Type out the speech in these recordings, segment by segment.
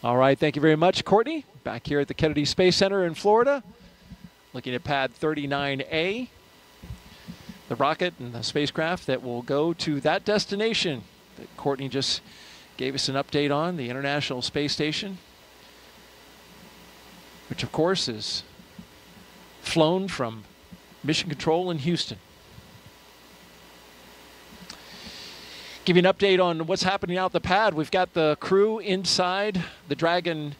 All right, thank you very much, Courtney. Back here at the Kennedy Space Center in Florida, looking at pad 39A, the rocket and the spacecraft that will go to that destination that Courtney just gave us an update on, the International Space Station, which of course is flown from Mission Control in Houston. Give you an update on what's happening out the pad. We've got the crew inside the Dragon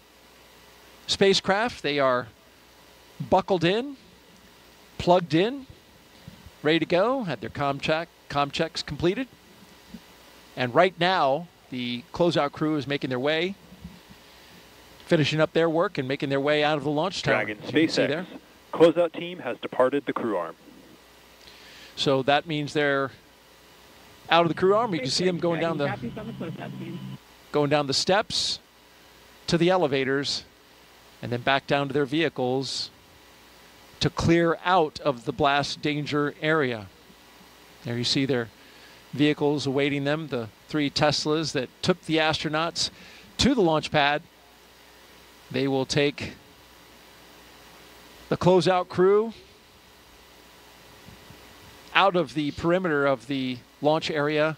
spacecraft. They are buckled in, plugged in, ready to go, had their comm checks completed. And right now, the closeout crew is making their way, finishing up their work and making their way out of the launch tower. Dragon SpaceX closeout team has departed the crew arm. So that means they're out of the crew arm. You can see them going down the steps to the elevators and then back down to their vehicles to clear out of the blast danger area. There you see their vehicles awaiting them, the 3 Teslas that took the astronauts to the launch pad. They will take the closeout crew out of the perimeter of the launch area,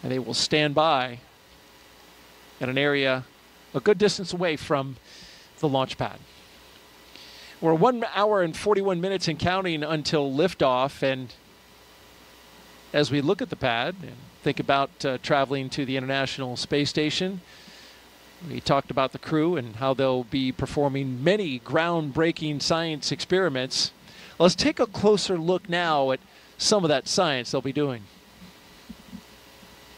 and they will stand by at an area a good distance away from the launch pad. We're 1 hour and 41 minutes and counting until liftoff, and as we look at the pad and think about traveling to the International Space Station, we talked about the crew and how they'll be performing many groundbreaking science experiments. Let's take a closer look now at some of that science they'll be doing.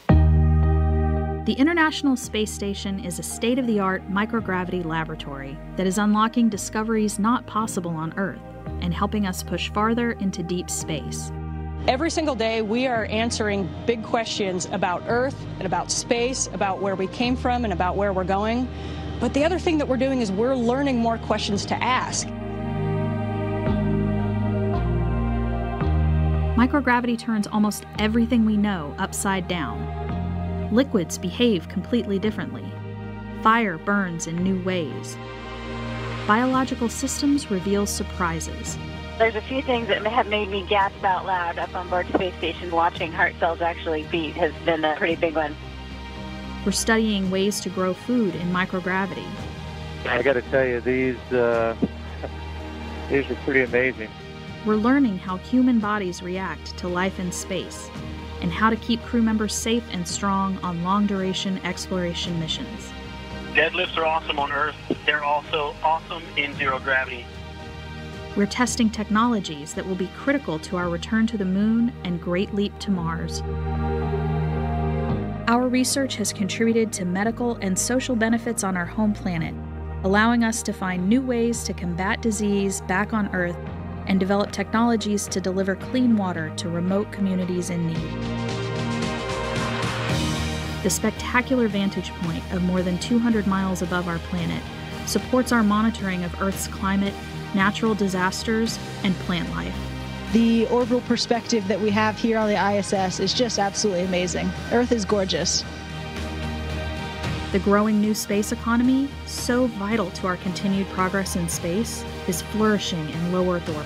The International Space Station is a state-of-the-art microgravity laboratory that is unlocking discoveries not possible on Earth and helping us push farther into deep space. Every single day, we are answering big questions about Earth and about space, about where we came from and about where we're going. But the other thing that we're doing is we're learning more questions to ask. Microgravity turns almost everything we know upside down. Liquids behave completely differently. Fire burns in new ways. Biological systems reveal surprises. There's a few things that have made me gasp out loud up on board the space station. Watching heart cells actually beat has been a pretty big one. We're studying ways to grow food in microgravity. I got to tell you, these are pretty amazing. We're learning how human bodies react to life in space and how to keep crew members safe and strong on long-duration exploration missions. Deadlifts are awesome on Earth. They're also awesome in zero gravity. We're testing technologies that will be critical to our return to the moon and great leap to Mars. Our research has contributed to medical and social benefits on our home planet, allowing us to find new ways to combat disease back on Earth and develop technologies to deliver clean water to remote communities in need. The spectacular vantage point of more than 200 miles above our planet supports our monitoring of Earth's climate, natural disasters, and plant life. The orbital perspective that we have here on the ISS is just absolutely amazing. Earth is gorgeous. The growing new space economy, so vital to our continued progress in space, is flourishing in low Earth orbit.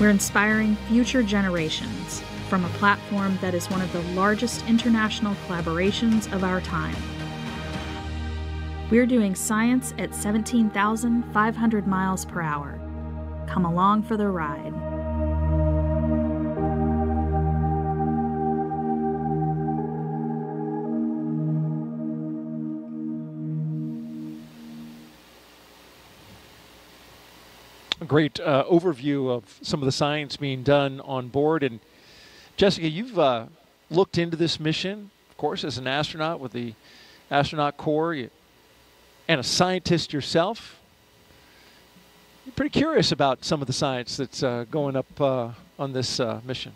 We're inspiring future generations from a platform that is one of the largest international collaborations of our time. We're doing science at 17,500 miles per hour. Come along for the ride. A great overview of some of the science being done on board. And Jessica, you've looked into this mission, of course, as an astronaut with the astronaut corps and a scientist yourself. You're pretty curious about some of the science that's going up on this mission.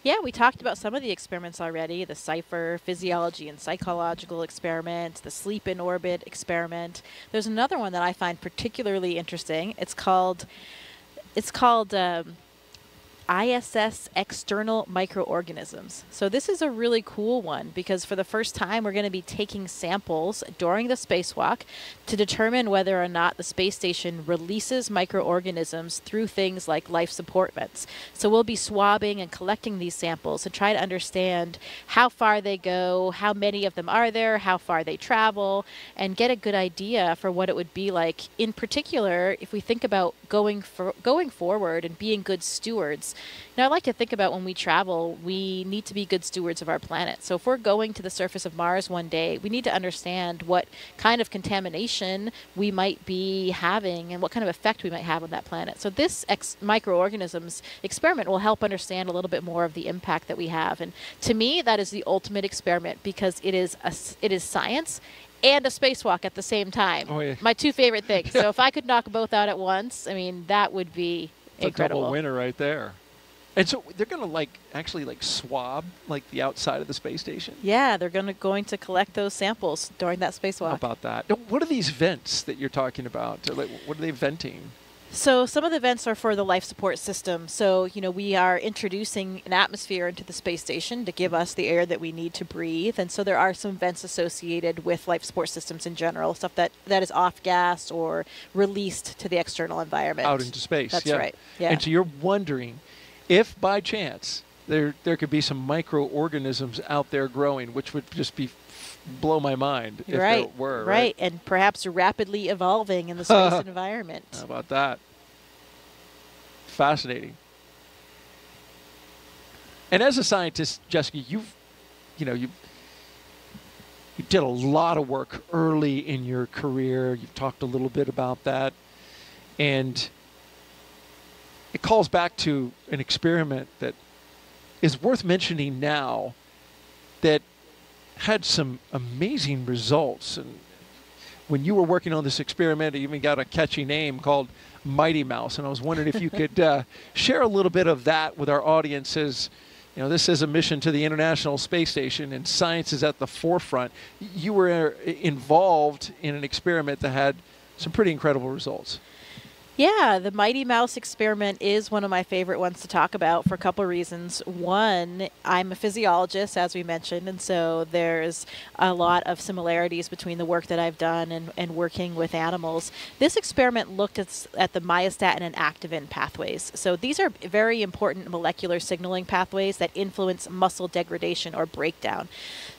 Yeah, we talked about some of the experiments already, the CIPHER, physiology and psychological experiment, the sleep in orbit experiment. There's another one that I find particularly interesting. It's called ISS external microorganisms. So this is a really cool one because for the first time we're going to be taking samples during the spacewalk to determine whether or not the space station releases microorganisms through things like life support vents. So we'll be swabbing and collecting these samples to try to understand how far they go, how many of them are there, how far they travel, and get a good idea for what it would be like. In particular, if we think about going forward and being good stewards. Now, I like to think about when we travel, we need to be good stewards of our planet. So if we're going to the surface of Mars one day, we need to understand what kind of contamination we might be having and what kind of effect we might have on that planet. So this microorganisms experiment will help understand a little bit more of the impact that we have. And to me, that is the ultimate experiment because it is science and a spacewalk at the same time. Oh, yeah. My two favorite things. So if I could knock both out at once, I mean, that would be incredible. A double winner right there. And so they're going to actually swab the outside of the space station? Yeah, they're going to collect those samples during that spacewalk. How about that? Now, what are these vents that you're talking about? What are they venting? So some of the vents are for the life support system. So, we are introducing an atmosphere into the space station to give us the air that we need to breathe. And so there are some vents associated with life support systems in general, stuff that is off-gassed or released to the external environment. Out into space. That's right. Yeah. And so you're wondering if by chance there could be some microorganisms out there growing, which would just blow my mind if there were. Right, and perhaps rapidly evolving in the space environment. How about that? Fascinating. And as a scientist, Jessica, you did a lot of work early in your career. You've talked a little bit about that. And it calls back to an experiment that is worth mentioning now that had some amazing results. And when you were working on this experiment, it even got a catchy name called Mighty Mouse. And I was wondering if you could share a little bit of that with our audiences. This is a mission to the International Space Station, and science is at the forefront. You were involved in an experiment that had some pretty incredible results. Yeah, the Mighty Mouse experiment is one of my favorite ones to talk about for a couple of reasons. One, I'm a physiologist, as we mentioned, and so there's a lot of similarities between the work that I've done and working with animals. This experiment looked at the myostatin and activin pathways. So these are very important molecular signaling pathways that influence muscle degradation or breakdown.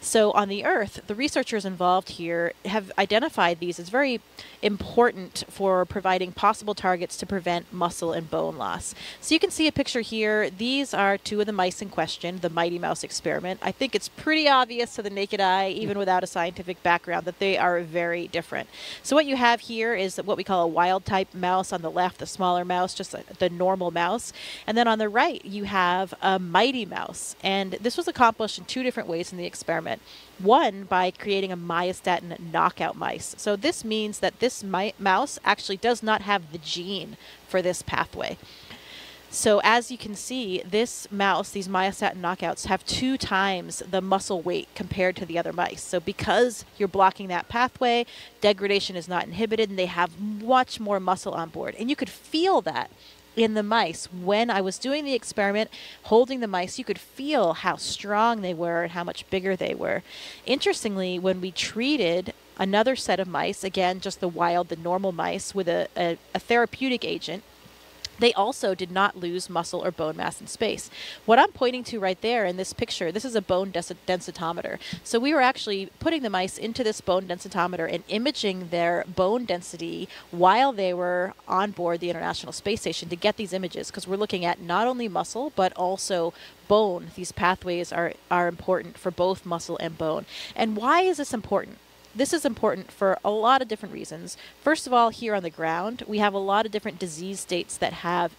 So on the Earth, the researchers involved here have identified these as very important for providing possible targets to prevent muscle and bone loss. So you can see a picture here. These are two of the mice in question, the Mighty Mouse experiment. I think it's pretty obvious to the naked eye, even without a scientific background, that they are very different. So what you have here is what we call a wild type mouse on the left, the smaller mouse, just the normal mouse. And then on the right, you have a Mighty Mouse. And this was accomplished in two different ways in the experiment. One, by creating a myostatin knockout mice. So this means that this mouse actually does not have the gene for this pathway. So as you can see, this mouse, these myostatin knockouts, have 2 times the muscle weight compared to the other mice. So because you're blocking that pathway, degradation is not inhibited, and they have much more muscle on board. And you could feel that in the mice. When I was doing the experiment, holding the mice, you could feel how strong they were and how much bigger they were. Interestingly, when we treated another set of mice, again, just the normal mice, with a therapeutic agent, they also did not lose muscle or bone mass in space. What I'm pointing to right there in this picture, this is a bone densitometer. So we were actually putting the mice into this bone densitometer and imaging their bone density while they were on board the International Space Station to get these images, because we're looking at not only muscle, but also bone. These pathways are important for both muscle and bone. And why is this important? This is important for a lot of different reasons. First of all, here on the ground, we have a lot of different disease states that have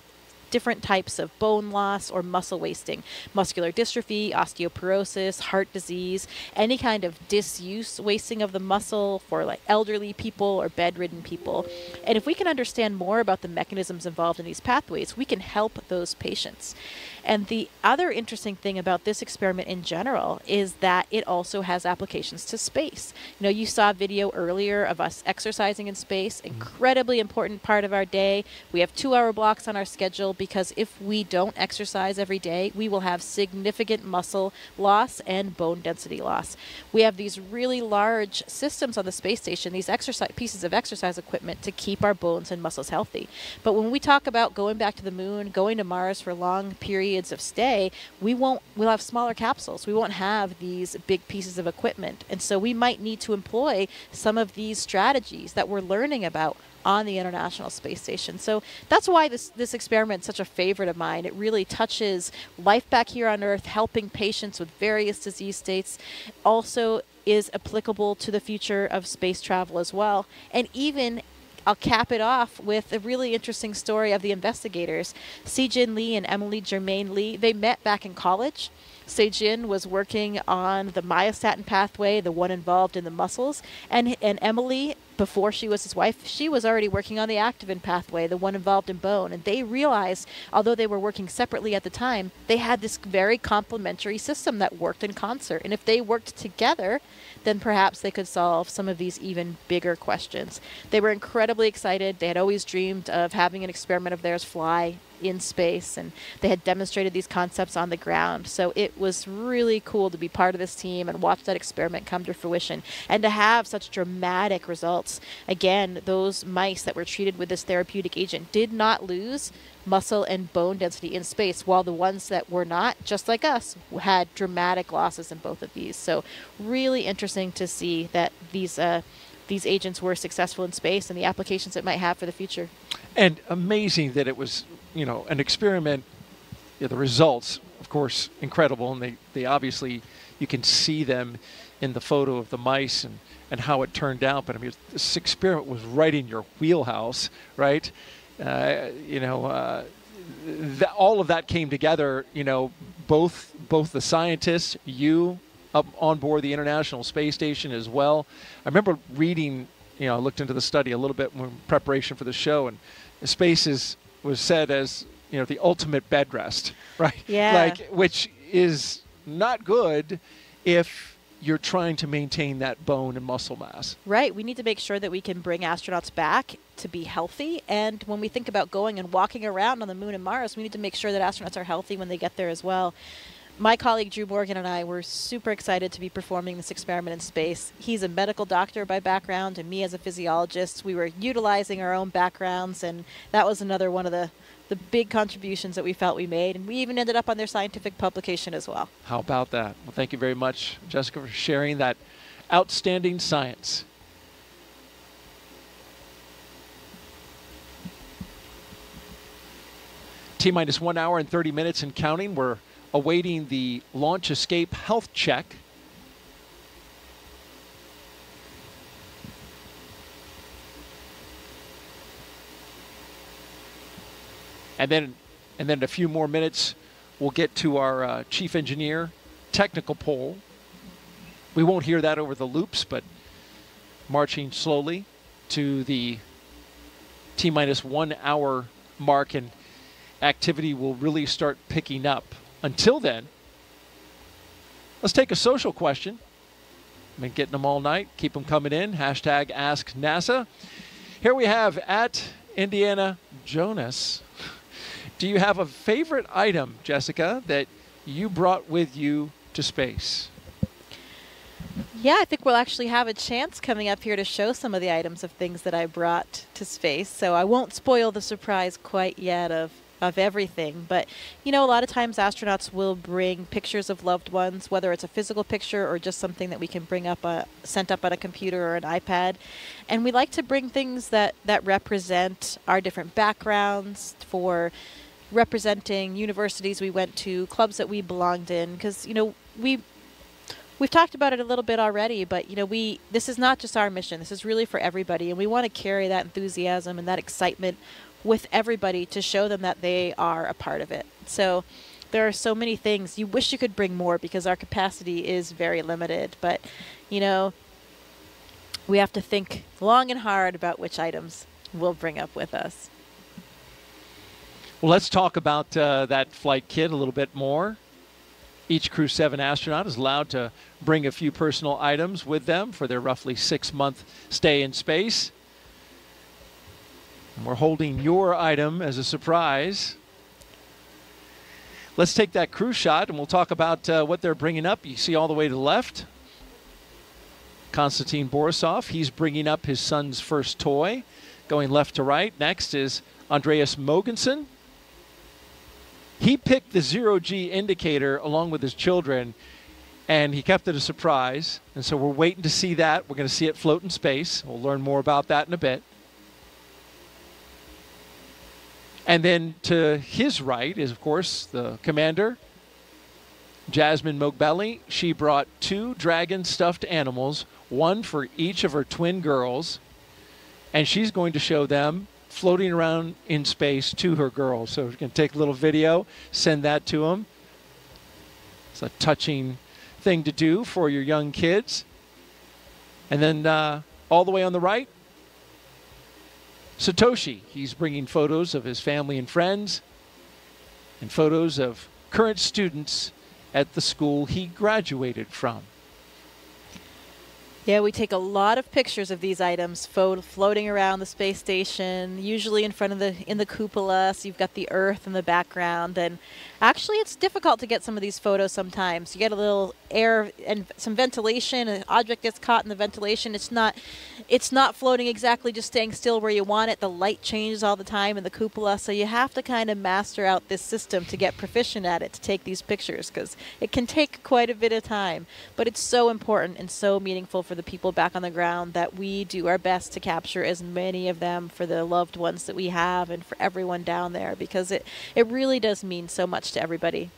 different types of bone loss or muscle wasting. Muscular dystrophy, osteoporosis, heart disease, any kind of disuse wasting of the muscle for like elderly people or bedridden people. And if we can understand more about the mechanisms involved in these pathways, we can help those patients. And the other interesting thing about this experiment in general is that it also has applications to space. You know, you saw a video earlier of us exercising in space, incredibly important part of our day. We have 2-hour blocks on our schedule because if we don't exercise every day, we will have significant muscle loss and bone density loss. We have these really large systems on the space station, these pieces of exercise equipment to keep our bones and muscles healthy. But when we talk about going back to the moon, going to Mars for long periods of stay, we'll have smaller capsules. We won't have these big pieces of equipment. And so we might need to employ some of these strategies that we're learning about on the International Space Station. So that's why this experiment is such a favorite of mine. It really touches life back here on Earth, helping patients with various disease states. Also is applicable to the future of space travel as well. And even I'll cap it off with a really interesting story of the investigators. Se-Jin Lee and Emily Germain Lee, they met back in college. Se-Jin was working on the myostatin pathway, the one involved in the muscles, and Emily, before she was his wife, she was already working on the activin pathway, the one involved in bone. And they realized, although they were working separately at the time, they had this very complementary system that worked in concert. And if they worked together, then perhaps they could solve some of these even bigger questions. They were incredibly excited. They had always dreamed of having an experiment of theirs fly in space, and they had demonstrated these concepts on the ground. So it was really cool to be part of this team and watch that experiment come to fruition and to have such dramatic results. Again, those mice that were treated with this therapeutic agent did not lose muscle and bone density in space, while the ones that were not, just like us, had dramatic losses in both of these. So really interesting to see that these agents were successful in space and the applications it might have for the future. And amazing that it was, you know, an experiment. Yeah, the results, of course, incredible, and they obviously, you can see them in the photo of the mice and how it turned out. But I mean, this experiment was right in your wheelhouse, right? All of that came together. You know, both the scientists, you up on board the International Space Station as well. I remember reading, you know, I looked into the study a little bit in preparation for the show, and space was said as, you know, the ultimate bed rest, right? Yeah. Like, which is not good if you're trying to maintain that bone and muscle mass. Right. We need to make sure that we can bring astronauts back to be healthy. And when we think about going and walking around on the moon and Mars, we need to make sure that astronauts are healthy when they get there as well. My colleague Drew Morgan and I were super excited to be performing this experiment in space. He's a medical doctor by background, and me as a physiologist. We were utilizing our own backgrounds, and that was another one of the big contributions that we felt we made. And we even ended up on their scientific publication as well. How about that? Well, thank you very much, Jessica, for sharing that outstanding science. T-minus 1 hour and 30 minutes and counting. We're awaiting the launch escape health check. And then in a few more minutes, we'll get to our chief engineer technical poll. We won't hear that over the loops, but marching slowly to the T-minus 1 hour mark, and activity will really start picking up. Until then, let's take a social question. I've been getting them all night. Keep them coming in. Hashtag Ask NASA. Here we have at Indiana Jonas. Do you have a favorite item, Jessica, that you brought with you to space? Yeah, I think we'll actually have a chance coming up here to show some of the items of things that I brought to space. So I won't spoil the surprise quite yet of everything. But, you know, a lot of times astronauts will bring pictures of loved ones, whether it's a physical picture or just something that we can bring up, sent up on a computer or an iPad. And we like to bring things that represent our different backgrounds, for representing universities we went to, clubs that we belonged in, because, you know, we've talked about it a little bit already, but, you know, this is not just our mission. This is really for everybody, and we want to carry that enthusiasm and that excitement with everybody to show them that they are a part of it. So there are so many things. You wish you could bring more because our capacity is very limited, but, you know, we have to think long and hard about which items we'll bring up with us. Well, let's talk about that flight kit a little bit more. Each Crew 7 astronaut is allowed to bring a few personal items with them for their roughly 6-month stay in space. And we're holding your item as a surprise. Let's take that crew shot and we'll talk about what they're bringing up. You see all the way to the left, Konstantin Borisov. He's bringing up his son's first toy. Going left to right, next is Andreas Mogensen. He picked the 0G indicator along with his children, and he kept it a surprise. And so we're waiting to see that. We're going to see it float in space. We'll learn more about that in a bit. And then to his right is, of course, the commander, Jasmine Mogbelli. She brought 2 dragon stuffed animals, one for each of her twin girls, and she's going to show them floating around in space to her girls. So we can take a little video, send that to them. It's a touching thing to do for your young kids. And then all the way on the right, Satoshi. He's bringing photos of his family and friends and photos of current students at the school he graduated from. Yeah, we take a lot of pictures of these items floating around the space station, usually in front of in the cupola, so you've got the Earth in the background. And actually, it's difficult to get some of these photos sometimes. You get a little air and some ventilation, an object gets caught in the ventilation. It's not floating exactly, just staying still where you want it. The light changes all the time in the cupola, so you have to kind of master out this system to get proficient at it to take these pictures, because it can take quite a bit of time. But it's so important and so meaningful for the people back on the ground that we do our best to capture as many of them for the loved ones that we have and for everyone down there, because it really does mean so much to everybody.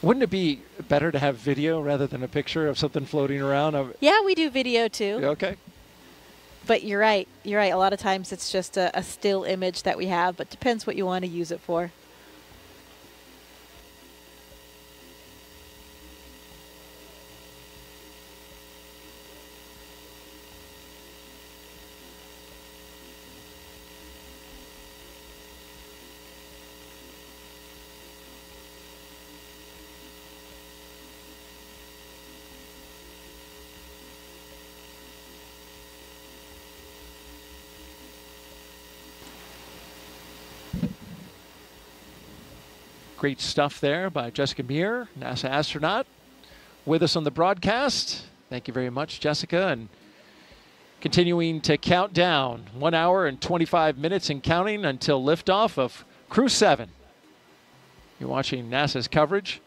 Wouldn't it be better to have video rather than a picture of something floating around? Yeah, we do video too. Okay. But you're right. You're right. A lot of times it's just a still image that we have, but depends what you want to use it for. Great stuff there by Jessica Muir, NASA astronaut, with us on the broadcast. Thank you very much, Jessica. And continuing to count down, 1 hour and 25 minutes and counting until liftoff of Crew 7. You're watching NASA's coverage.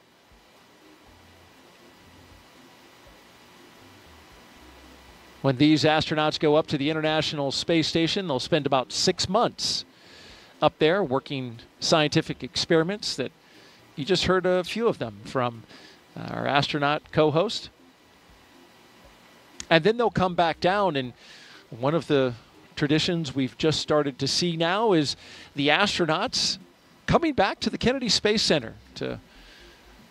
When these astronauts go up to the International Space Station, they'll spend about 6 months up there working scientific experiments that you just heard a few of them from our astronaut co-host. And then they'll come back down, and one of the traditions we've just started to see now is the astronauts coming back to the Kennedy Space Center to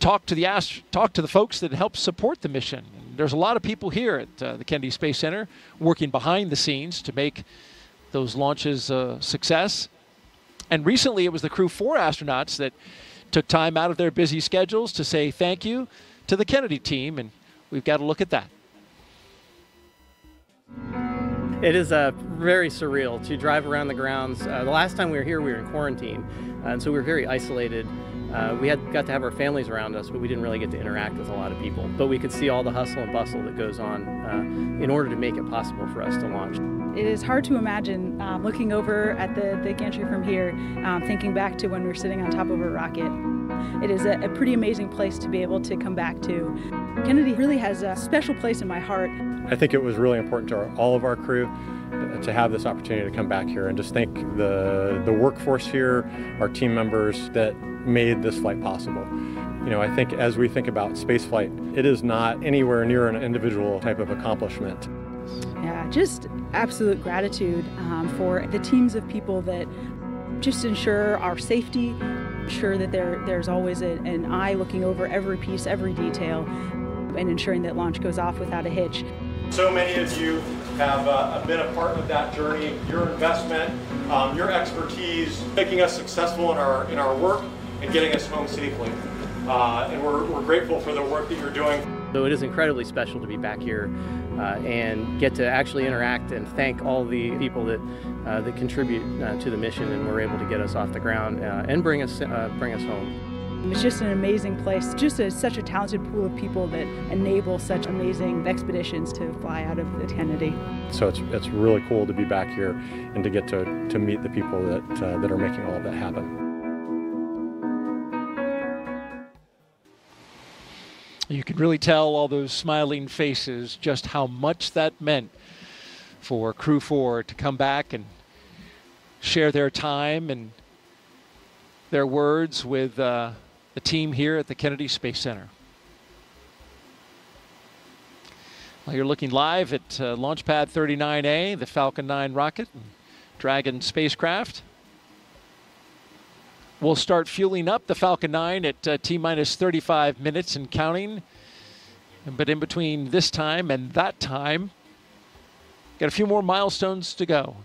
talk to the folks that help support the mission. And there's a lot of people here at the Kennedy Space Center working behind the scenes to make those launches a success. And recently it was the Crew 4 astronauts that took time out of their busy schedules to say thank you to the Kennedy team, and we've got to look at that. It is very surreal to drive around the grounds. The last time we were here, we were in quarantine, and so we were very isolated. We got to have our families around us, but we didn't really get to interact with a lot of people. But we could see all the hustle and bustle that goes on in order to make it possible for us to launch. It is hard to imagine looking over at the gantry from here, thinking back to when we were sitting on top of a rocket. It is a pretty amazing place to be able to come back to. Kennedy really has a special place in my heart. I think it was really important to all of our crew to have this opportunity to come back here and just thank the workforce here, our team members that made this flight possible. You know, I think as we think about spaceflight, it is not anywhere near an individual type of accomplishment. Yeah, just absolute gratitude for the teams of people that just ensure our safety, ensure that there's always an eye looking over every piece, every detail, and ensuring that launch goes off without a hitch. So many of you have been a part of that journey. Your investment, your expertise, making us successful in our work and getting us home safely. And we're grateful for the work that you're doing. So it is incredibly special to be back here and get to actually interact and thank all the people that contribute to the mission and were able to get us off the ground and bring us home. It's just an amazing place, just such a talented pool of people that enable such amazing expeditions to fly out of the Kennedy. So it's really cool to be back here and to get to meet the people that are making all of that happen. You can really tell all those smiling faces just how much that meant for Crew 4 to come back and share their time and their words with the team here at the Kennedy Space Center. Well, you're looking live at Launch Pad 39A, the Falcon 9 rocket, and Dragon spacecraft. We'll start fueling up the Falcon 9 at T-minus 35 minutes and counting. But in between this time and that time, got a few more milestones to go,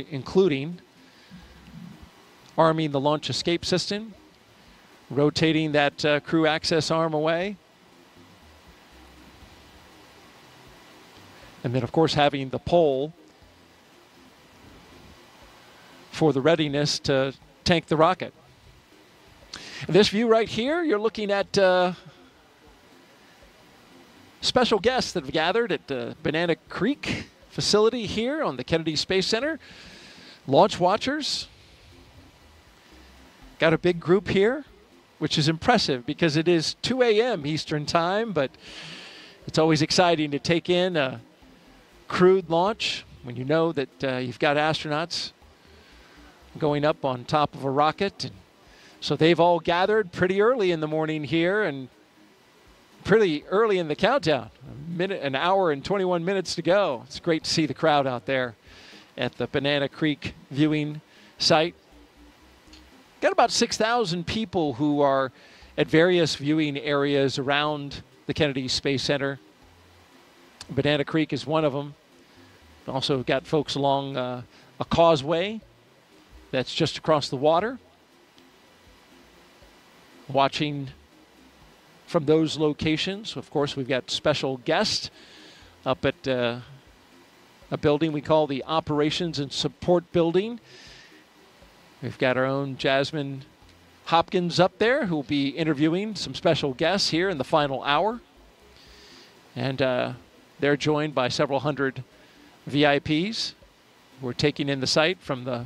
including arming the launch escape system, rotating that crew access arm away, and then, of course, having the pole for the readiness to tank the rocket. This view right here, you're looking at special guests that have gathered at the Banana Creek facility here on the Kennedy Space Center. Launch watchers. Got a big group here, which is impressive because it is 2 a.m. Eastern time, but it's always exciting to take in a crewed launch when you know that you've got astronauts going up on top of a rocket. And so they've all gathered pretty early in the morning here and pretty early in the countdown. An hour and 21 minutes to go. It's great to see the crowd out there at the Banana Creek viewing site. Got about 6,000 people who are at various viewing areas around the Kennedy Space Center. Banana Creek is one of them. Also got folks along a causeway that's just across the water, watching from those locations. Of course, we've got special guests up at a building we call the Operations and Support Building. We've got our own Jasmine Hopkins up there who will be interviewing some special guests here in the final hour. And they're joined by several hundred VIPs who are taking in the site from the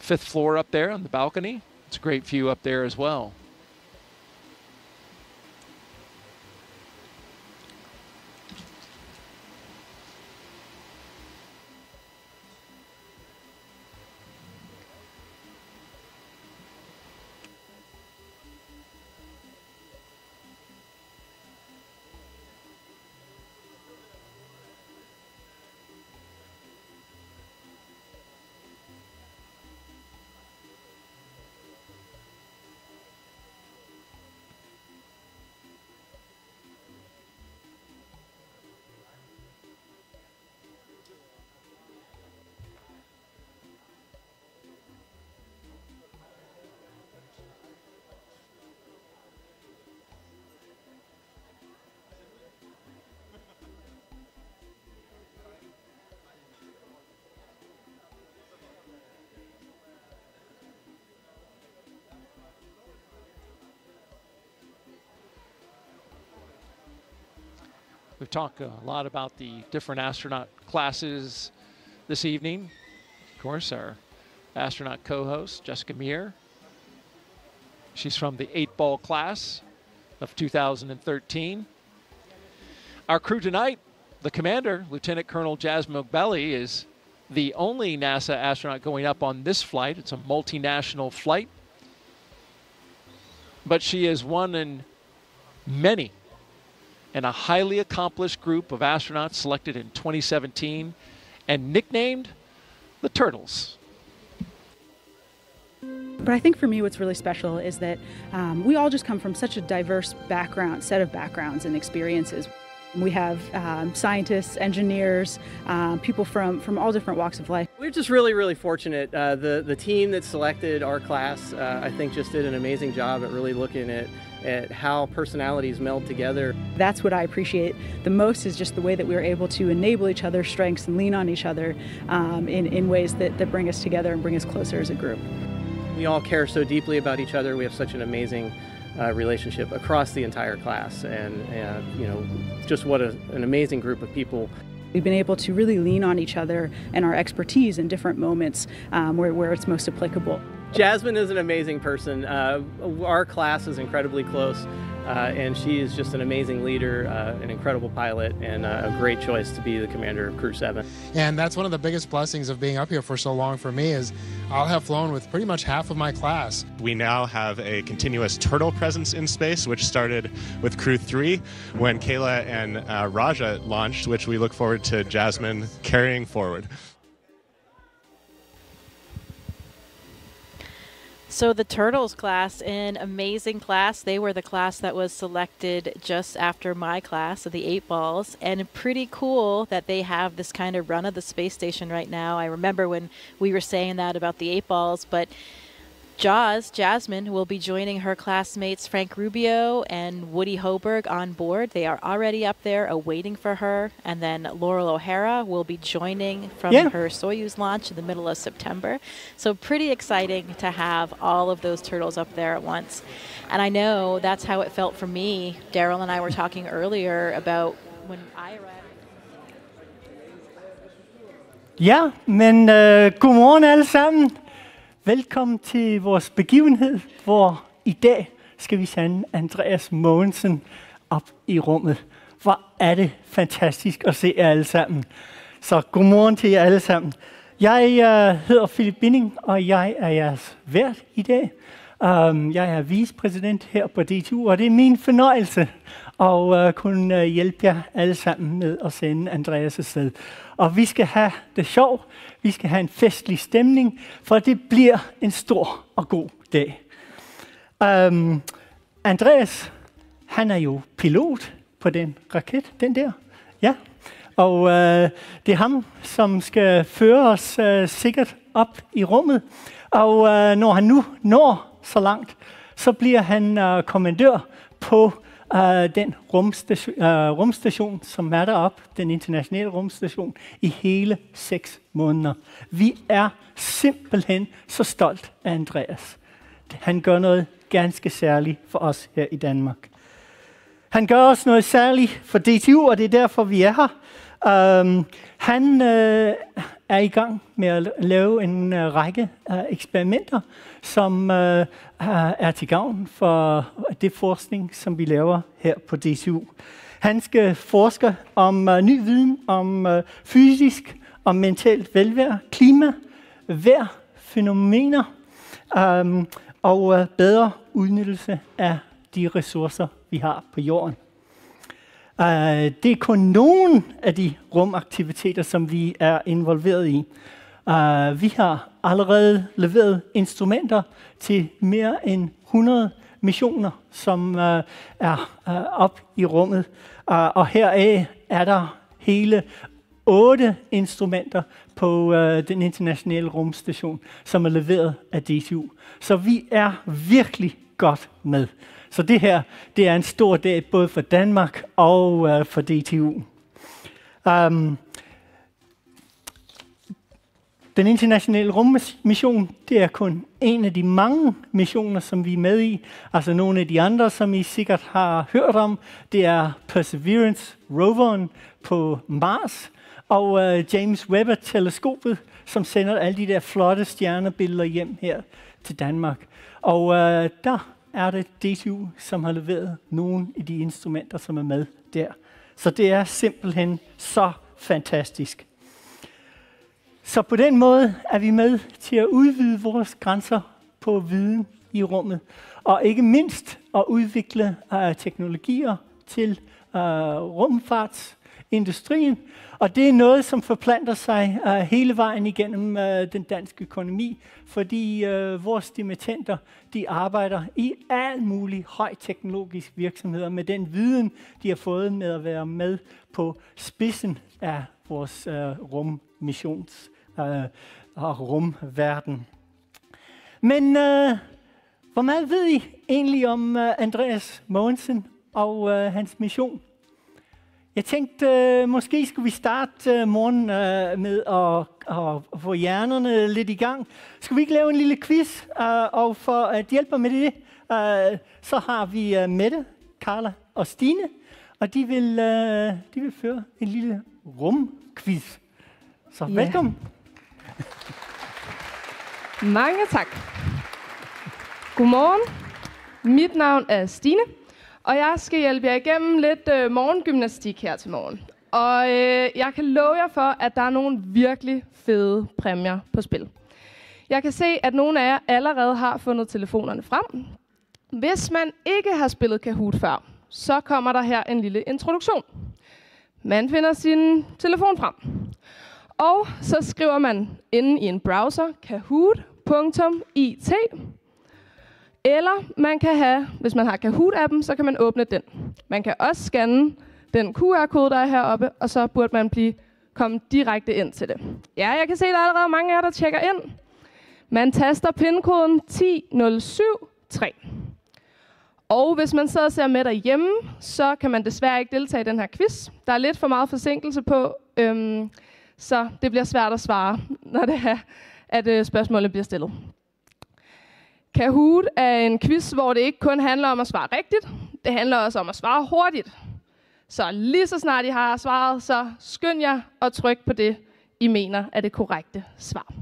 5th floor up there on the balcony. It's a great view up there as well. We've talked a lot about the different astronaut classes this evening. Of course, our astronaut co-host, Jessica Meir. She's from the 8-ball class of 2013. Our crew tonight, the commander, Lieutenant Colonel Jasmine Mogensen, is the only NASA astronaut going up on this flight. It's a multinational flight. But she is one in many and a highly accomplished group of astronauts selected in 2017 and nicknamed the Turtles. But I think for me what's really special is that we all just come from such a diverse set of backgrounds and experiences. We have scientists, engineers, people from all different walks of life. We're just really fortunate. The team that selected our class, I think, just did an amazing job at really looking at how personalities meld together. That's what I appreciate the most, is just the way that we were able to enable each other's strengths and lean on each other in ways that bring us together and bring us closer as a group. We all care so deeply about each other. We have such an amazing relationship across the entire class, and you know, just what an amazing group of people. We've been able to really lean on each other and our expertise in different moments where it's most applicable. Jasmine is an amazing person. Our class is incredibly close, and she is just an amazing leader, an incredible pilot, and a great choice to be the commander of Crew 7. And that's one of the biggest blessings of being up here for so long for me, is I'll have flown with pretty much half of my class. We now have a continuous turtle presence in space, which started with Crew 3 when Kayla and Raja launched, which we look forward to Jasmine carrying forward. So the Turtles class, an amazing class. They were the class that was selected just after my class of the 8 balls, and pretty cool that they have this kind of run of the space station right now. I remember when we were saying that about the 8 balls, but Jasmine will be joining her classmates Frank Rubio and Woody Hoberg on board. They are already up there awaiting for her. And then Laurel O'Hara will be joining from her Soyuz launch in the middle of September. So pretty exciting to have all of those turtles up there at once. And I know that's how it felt for me. Daryl and I were talking earlier about when I arrived. Ja, men godmorgen alle sammen. Velkommen til vores begivenhed, hvor i dag skal vi sende Andreas Mogensen op i rummet. Hvor er det fantastisk at se jer alle sammen. Så godmorgen til jer alle sammen. Jeg hedder Philip Binning, og jeg er jeres vært i dag. Jeg er vicepræsident her på DTU, og det er min fornøjelse at kunne hjælpe jer alle sammen med at sende Andreas afsted. Og vi skal have det sjovt, vi skal have en festlig stemning, for det bliver en stor og god dag. Andreas, han er jo pilot på den raket, den der. Ja. Og det er ham, som skal føre os sikkert op i rummet. Og når han nu når så langt, så bliver han kommandør på den rumstation, som er deroppe, den internationale rumstation, i hele 6 måneder. Vi er simpelthen så stolt af Andreas. Han gør noget ganske særligt for os her i Danmark. Han gør også noget særligt for DTU, og det er derfor, vi er her. Han er i gang med at lave en række eksperimenter, som er til gavn for det forskning, som vi laver her på DTU. Han skal forske om ny viden om fysisk og mentalt velvære, klima, vejrfænomener og bedre udnyttelse af de ressourcer, vi har på jorden. Det er kun nogle af de rumaktiviteter, som vi er involveret i. Vi har allerede leveret instrumenter til mere end 100 missioner, som er op i rummet. Og heraf er der hele 8 instrumenter på den internationale rumstation, som er leveret af DTU. Så vi er virkelig godt med. Så det her, det er en stor dag både for Danmark og for DTU. Den internationale rummission, det er kun en af de mange missioner, som vi er med i. Altså nogle af de andre, som I sikkert har hørt om, det er Perseverance roveren på Mars, og James Webb-teleskopet, som sender alle de der flotte stjernebilleder hjem her til Danmark. Og der er det DTU, som har leveret nogle af de instrumenter, som er med der. Så det er simpelthen så fantastisk. Så på den måde er vi med til at udvide vores grænser på viden i rummet, og ikke mindst at udvikle teknologier til rumfartsindustrien. Og det er noget, som forplanter sig hele vejen igennem den danske økonomi, fordi vores dimittenter, de arbejder i al mulig højteknologisk virksomheder med den viden, de har fået med at være med på spidsen af vores rummissions- og rumverden. Men hvor meget ved I egentlig om Andreas Mogensen og hans mission? Jeg tænkte, måske skulle vi starte morgen med at få hjernerne lidt i gang. Skal vi ikke lave en lille quiz? Og for at hjælpe med det, så har vi Mette, Carla og Stine. Og de vil føre en lille rum-quiz. Så velkommen. Mange tak. Godmorgen. Mit navn er Stine. Og jeg skal hjælpe jer igennem lidt morgengymnastik her til morgen. Og jeg kan love jer for, at der er nogle virkelig fede præmier på spil. Jeg kan se, at nogle af jer allerede har fundet telefonerne frem. Hvis man ikke har spillet Kahoot før, så kommer der her en lille introduktion. Man finder sin telefon frem. Og så skriver man inde i en browser kahoot.it. Eller man kan have, hvis man har Kahoot-appen, så kan man åbne den. Man kan også scanne den QR-kode, der er heroppe, og så burde man komme direkte ind til det. Ja, jeg kan se, at der er allerede mange af jer, der tjekker ind. Man taster pin-koden 10073. Og hvis man sidder og ser med derhjemme, så kan man desværre ikke deltage i den her quiz. Der er lidt for meget forsinkelse på, så det bliver svært at svare, når det er, at spørgsmålet bliver stillet. Kahoot er en quiz, hvor det ikke kun handler om at svare rigtigt. Det handler også om at svare hurtigt. Så lige så snart I har svaret, så skynd jer og tryk på det, I mener er det korrekte svar.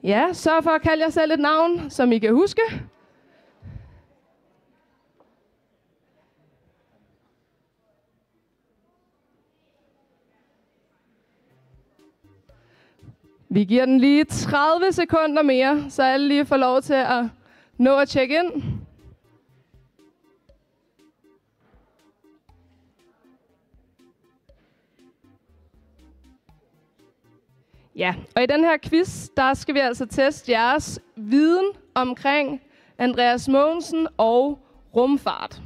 Ja, sørg for at kalde jer selv et navn, som I kan huske. Vi giver den lige 30 sekunder mere, så alle lige får lov til at nå at tjekke ind. Ja, og i den her quiz, der skal vi altså teste jeres viden omkring Andreas Mogensen og rumfart.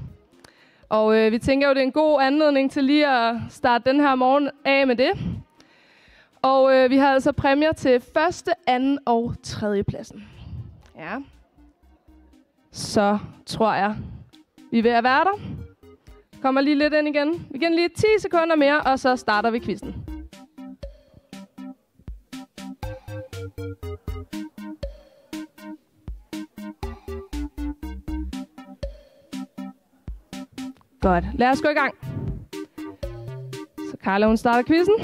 Og vi tænker jo, det er en god anledning til lige at starte den her morgen af med det. Og vi har altså præmier til første, anden og tredje pladsen. Ja. Så tror jeg, vi er ved at være der. Kommer lige lidt ind igen. Vi giver lige 10 sekunder mere, og så starter vi quizzen. Godt. Lad os gå i gang. Så Carla, hun starter quizzen.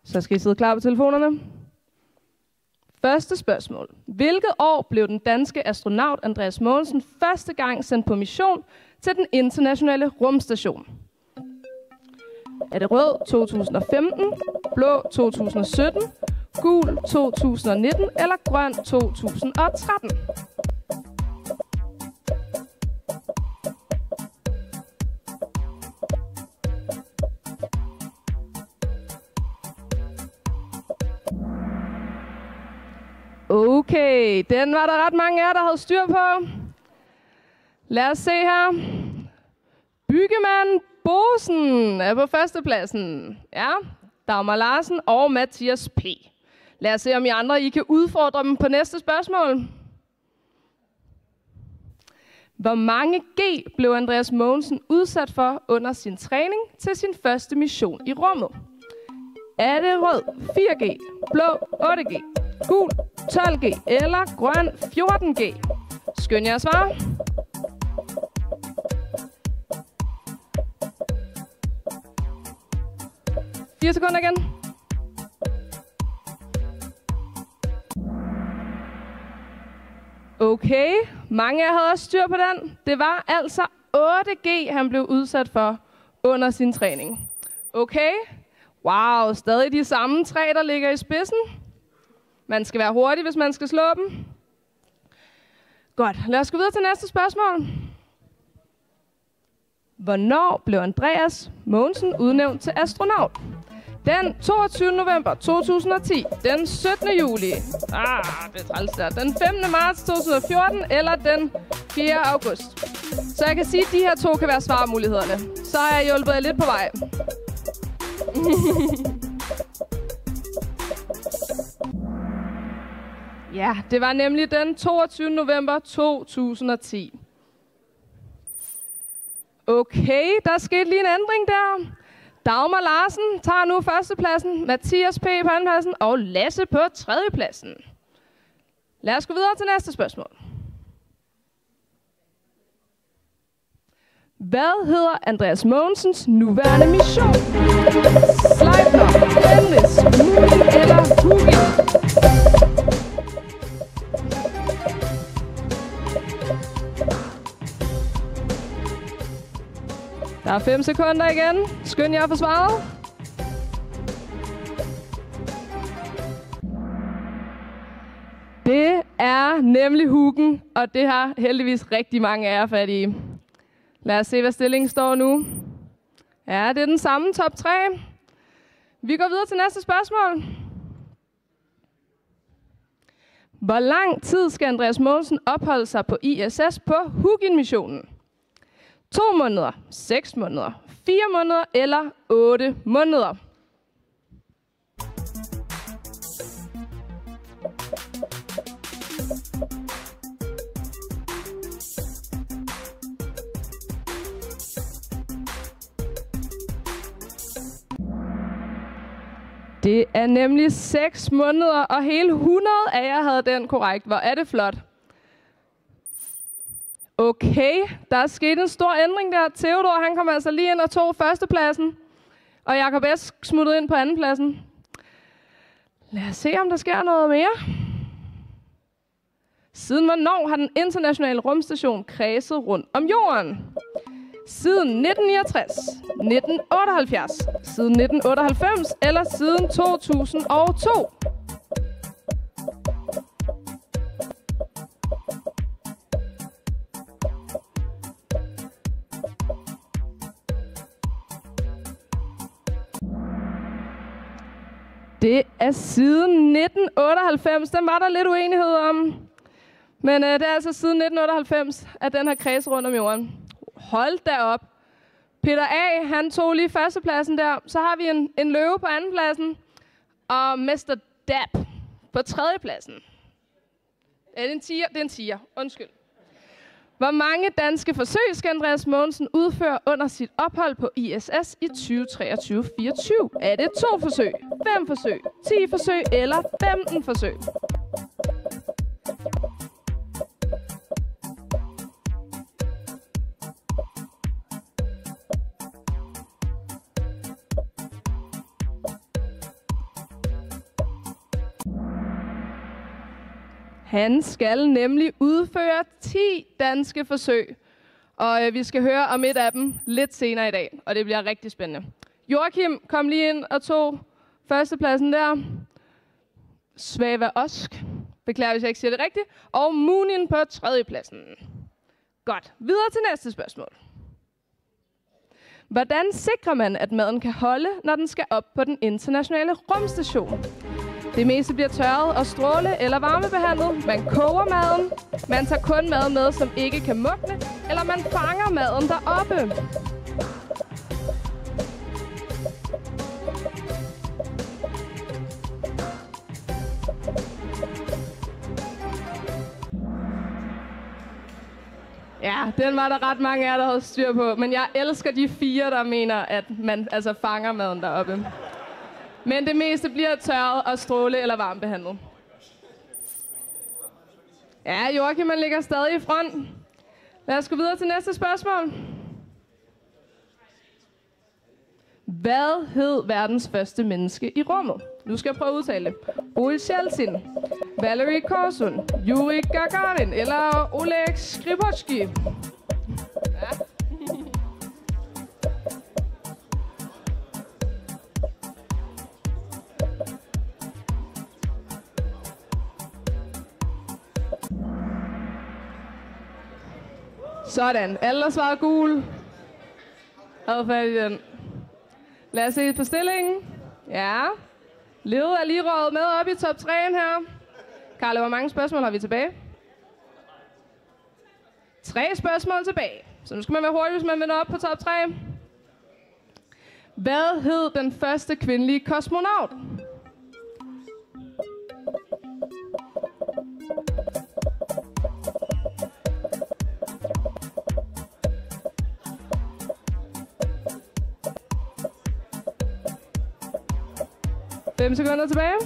Så skal I sidde klar på telefonerne. Første spørgsmål. Hvilket år blev den danske astronaut Andreas Mogensen første gang sendt på mission til den internationale rumstation? Er det rød 2015, blå 2017, gul 2019 eller grøn 2013? Okay, den var der ret mange af jer, der havde styr på. Lad os se her. Byggemand Bosen er på førstepladsen. Ja, Rasmus Larsen og Mathias P. Lad os se, om I andre I kan udfordre dem på næste spørgsmål. Hvor mange G blev Andreas Mogensen udsat for under sin træning til sin første mission i rummet? Er det rød 4G, blå 8G, gul 12G eller grøn 14G? Skynd jer at svare. Fire sekunder igen. Okay, Mange af jer havde også styr på den. Det var altså 8G, han blev udsat for under sin træning. Okay. Wow, stadig de samme 3, der ligger i spidsen. Man skal være hurtig, hvis man skal slå dem. Godt, lad os gå videre til næste spørgsmål. Hvornår blev Andreas Mogensen udnævnt til astronaut? Den 22. november 2010, den 17. juli, det er træls der, den 5. marts 2014 eller den 4. august. Så jeg kan sige, at de her 2 kan være svarmulighederne. Så har jeg hjulpet jer lidt på vej. Ja, det var nemlig den 22. november 2010. Okay, der skete lige en ændring der. Dagmar Larsen tager nu førstepladsen, Mathias P. på andenpladsen og Lasse på tredjepladsen. Lad os gå videre til næste spørgsmål. Hvad hedder Andreas Mogensens nuværende mission? Sleipner, Fenris, Munin eller Hugin? Der er 5 sekunder igen. Skynd jer at få svaret. Det er nemlig Hugin, og det har heldigvis rigtig mange af jer fat i. Lad os se, hvad stillingen står nu. Ja, det er den samme top 3. Vi går videre til næste spørgsmål. Hvor lang tid skal Andreas Mogensen opholde sig på ISS på Hugin-missionen? 2 måneder, 6 måneder, 4 måneder eller 8 måneder? Det er nemlig 6 måneder, og hele 100 af jer havde den korrekt. Hvor er det flot. Okay, der er sket en stor ændring der. Theodor, han kom altså lige ind og tog førstepladsen, og Jakob S. smuttede ind på andenpladsen. Lad os se, om der sker noget mere. Siden hvornår har den internationale rumstation kredset rundt om jorden? Siden 1969, 1978, siden 1998 eller siden 2002? Det er siden 1998. Den var der lidt uenighed om. Men det er altså siden 1998, at den har kredset rundt om jorden. Hold da op. Peter A., han tog lige førstepladsen der. Så har vi en løve på andenpladsen. Og Mr. Dab på tredjepladsen. Er det en tiger? Det er en tiger. Undskyld. Hvor mange danske forsøg skal Andreas Mogensen udføre under sit ophold på ISS i 2023-24? Er det 2 forsøg, 5 forsøg, 10 forsøg eller 15 forsøg? Han skal nemlig udføre 10 danske forsøg, og vi skal høre om et af dem lidt senere i dag, og det bliver rigtig spændende. Joachim kom lige ind og tog førstepladsen der. Svava Osk, beklager hvis jeg ikke siger det rigtigt, og Munin på tredjepladsen. Godt, videre til næste spørgsmål. Hvordan sikrer man, at maden kan holde, når den skal op på den internationale rumstation? Det meste bliver tørret og stråle eller varmebehandlet. Man koger maden. Man tager kun mad med, som ikke kan mugne. Eller man fanger maden deroppe. Ja, den var der ret mange af jer, der havde styr på. Men jeg elsker de 4, der mener, at man altså fanger maden deroppe. Men det meste bliver tørret og stråle eller varmebehandlet. Ja, Joachim, man ligger stadig i front. Lad os gå videre til næste spørgsmål. Hvad hed verdens første menneske i rummet? Nu skal jeg prøve at udtale det. Ole Schjelsin, Valerie Korsun, Yuri Gagarin eller Oleg Skripotski? Ja. Sådan. Alle har svaret gul. Havde fat i den. Lad os se på stillingen. Ja. Levet er lige røget med op i top 3'en her. Karle, hvor mange spørgsmål har vi tilbage? 3 spørgsmål tilbage. Så nu skal man være hurtig, hvis man vil nå op på top 3. Hvad hed den første kvindelige kosmonaut? Fem sekunder tilbage.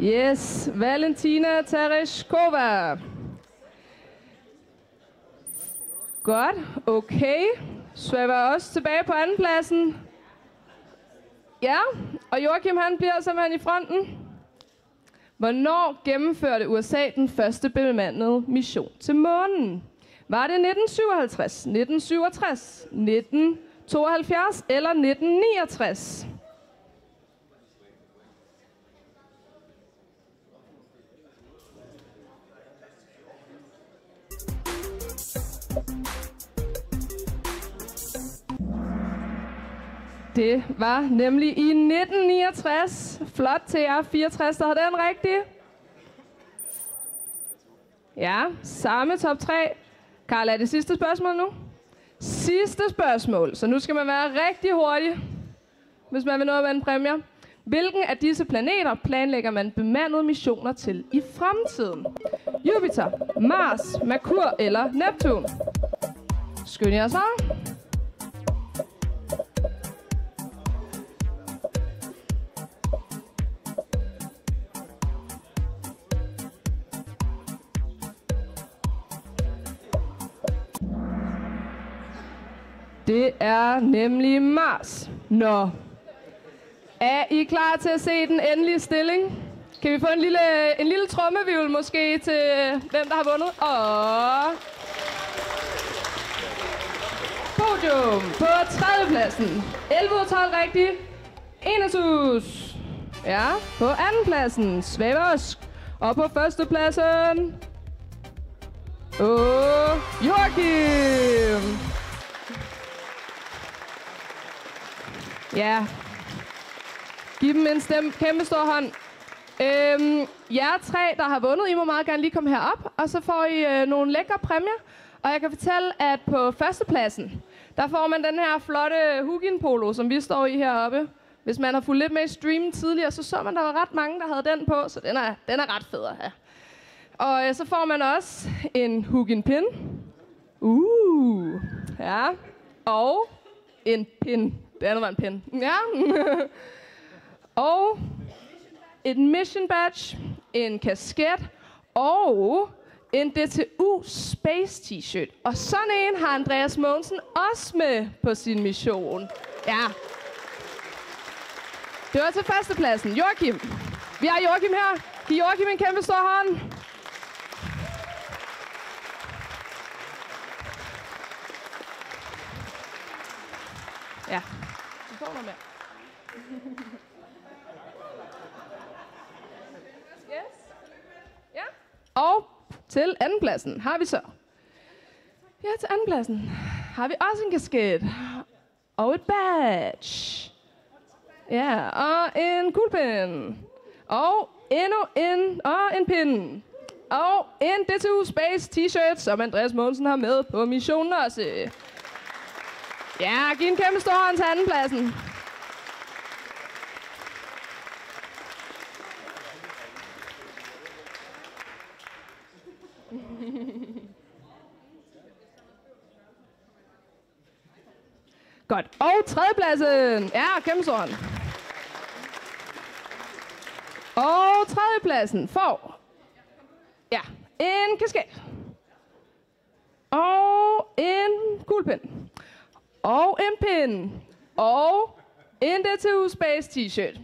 Yes, Valentina Tereshkova. Godt, okay. Svæver også tilbage på andenpladsen. Ja, og Joachim han bliver simpelthen i fronten. Hvornår gennemførte USA den første bemandede mission til månen? Var det 1957, 1967, 1972 eller 1969? Det var nemlig i 1969. Flot til jer 64, der havde den rigtige. Ja, samme top 3. Karl, er det sidste spørgsmål nu? Sidste spørgsmål, så nu skal man være rigtig hurtig, hvis man vil nå at vinde præmier. Hvilken af disse planeter planlægger man bemandede missioner til i fremtiden? Jupiter, Mars, Merkur eller Neptun? Skynd jer så. Det er nemlig Mars. Nå. Er I klar til at se den endelige stilling? Kan vi få en lille trommevivl måske til hvem der har vundet? Og podium på 3. pladsen. 11 ud af 12 rigtigt. Enesus. Ja, på 2. pladsen. Svæversk. Og på 1. pladsen. Joachim. Ja. Giv dem en kæmpe stor hånd. Jer 3, der har vundet, I må meget gerne lige komme herop, og så får I nogle lækre præmier. Og jeg kan fortælle, at på 1. pladsen, der får man den her flotte Hugin-polo, som vi står i heroppe. Hvis man har fulgt lidt med i streamen tidligere, så man, der var ret mange, der havde den på, så den er ret fed at have. Og så får man også en Hugin-pin. Ja. Og en pin. Det andet var en pin. Ja. Og et mission badge, en kasket og en DTU Space t-shirt. Og sådan en har Andreas Mogensen også med på sin mission. Ja. Det var til 1. pladsen. Joachim. Vi har Joachim her. Giv Joachim en kæmpe stor hånd. Ja. Du får noget mere. Yes. Ja. Og til 2. pladsen har vi så. Ja, til 2. pladsen har vi også en kasket. Og et badge. Ja, og en kuglepen. Og endnu en pin. Og en DTU Space t-shirt, som Andreas Mogensen har med på missionen også. Ja, giv en kæmpe stor hånd til 2. pladsen. Godt. Og 3. pladsen. Ja, kæmpe stor hånd. Og 3. pladsen får en kasket. Og en kuglepen. Og en pin. Og en DTU Space t-shirt.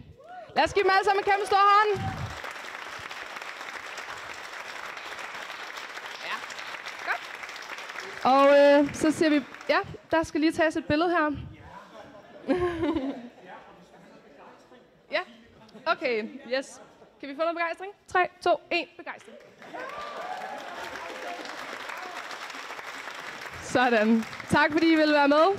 Lad os give dem alle sammen en kæmpe stor hånd. Ja, godt. Og så siger vi, ja, der skal lige tages et billede her. Ja, okay, yes. Kan vi få noget begejstring? 3, 2, 1, begejstring. Sådan. Tak fordi I ville være med.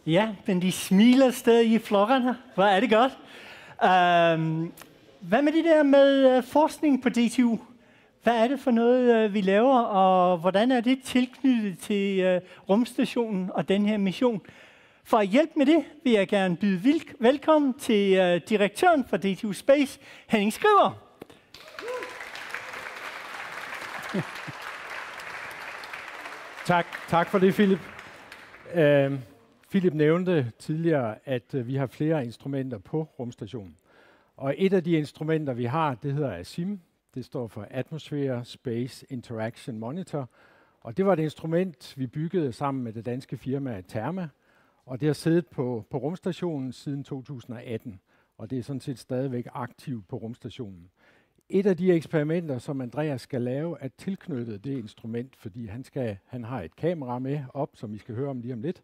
Ja, men de smiler stadig i flokkerne. Hvor er det godt. Hvad med det der med forskning på DTU? Hvad er det for noget, vi laver, og hvordan er det tilknyttet til rumstationen og den her mission? For at hjælpe med det, vil jeg gerne byde velkommen til direktøren for DTU Space, Henning Skriver. Tak for det, Philip. Philip nævnte tidligere, at vi har flere instrumenter på rumstationen. Og et af de instrumenter, vi har, det hedder ASIM. Det står for Atmosphere Space Interaction Monitor. Og det var et instrument, vi byggede sammen med det danske firma Therma. Og det har siddet på rumstationen siden 2018. Og det er sådan set stadigvæk aktivt på rumstationen. Et af de eksperimenter, som Andreas skal lave, er tilknyttet det instrument, fordi han har et kamera med op, som vi skal høre om lige om lidt.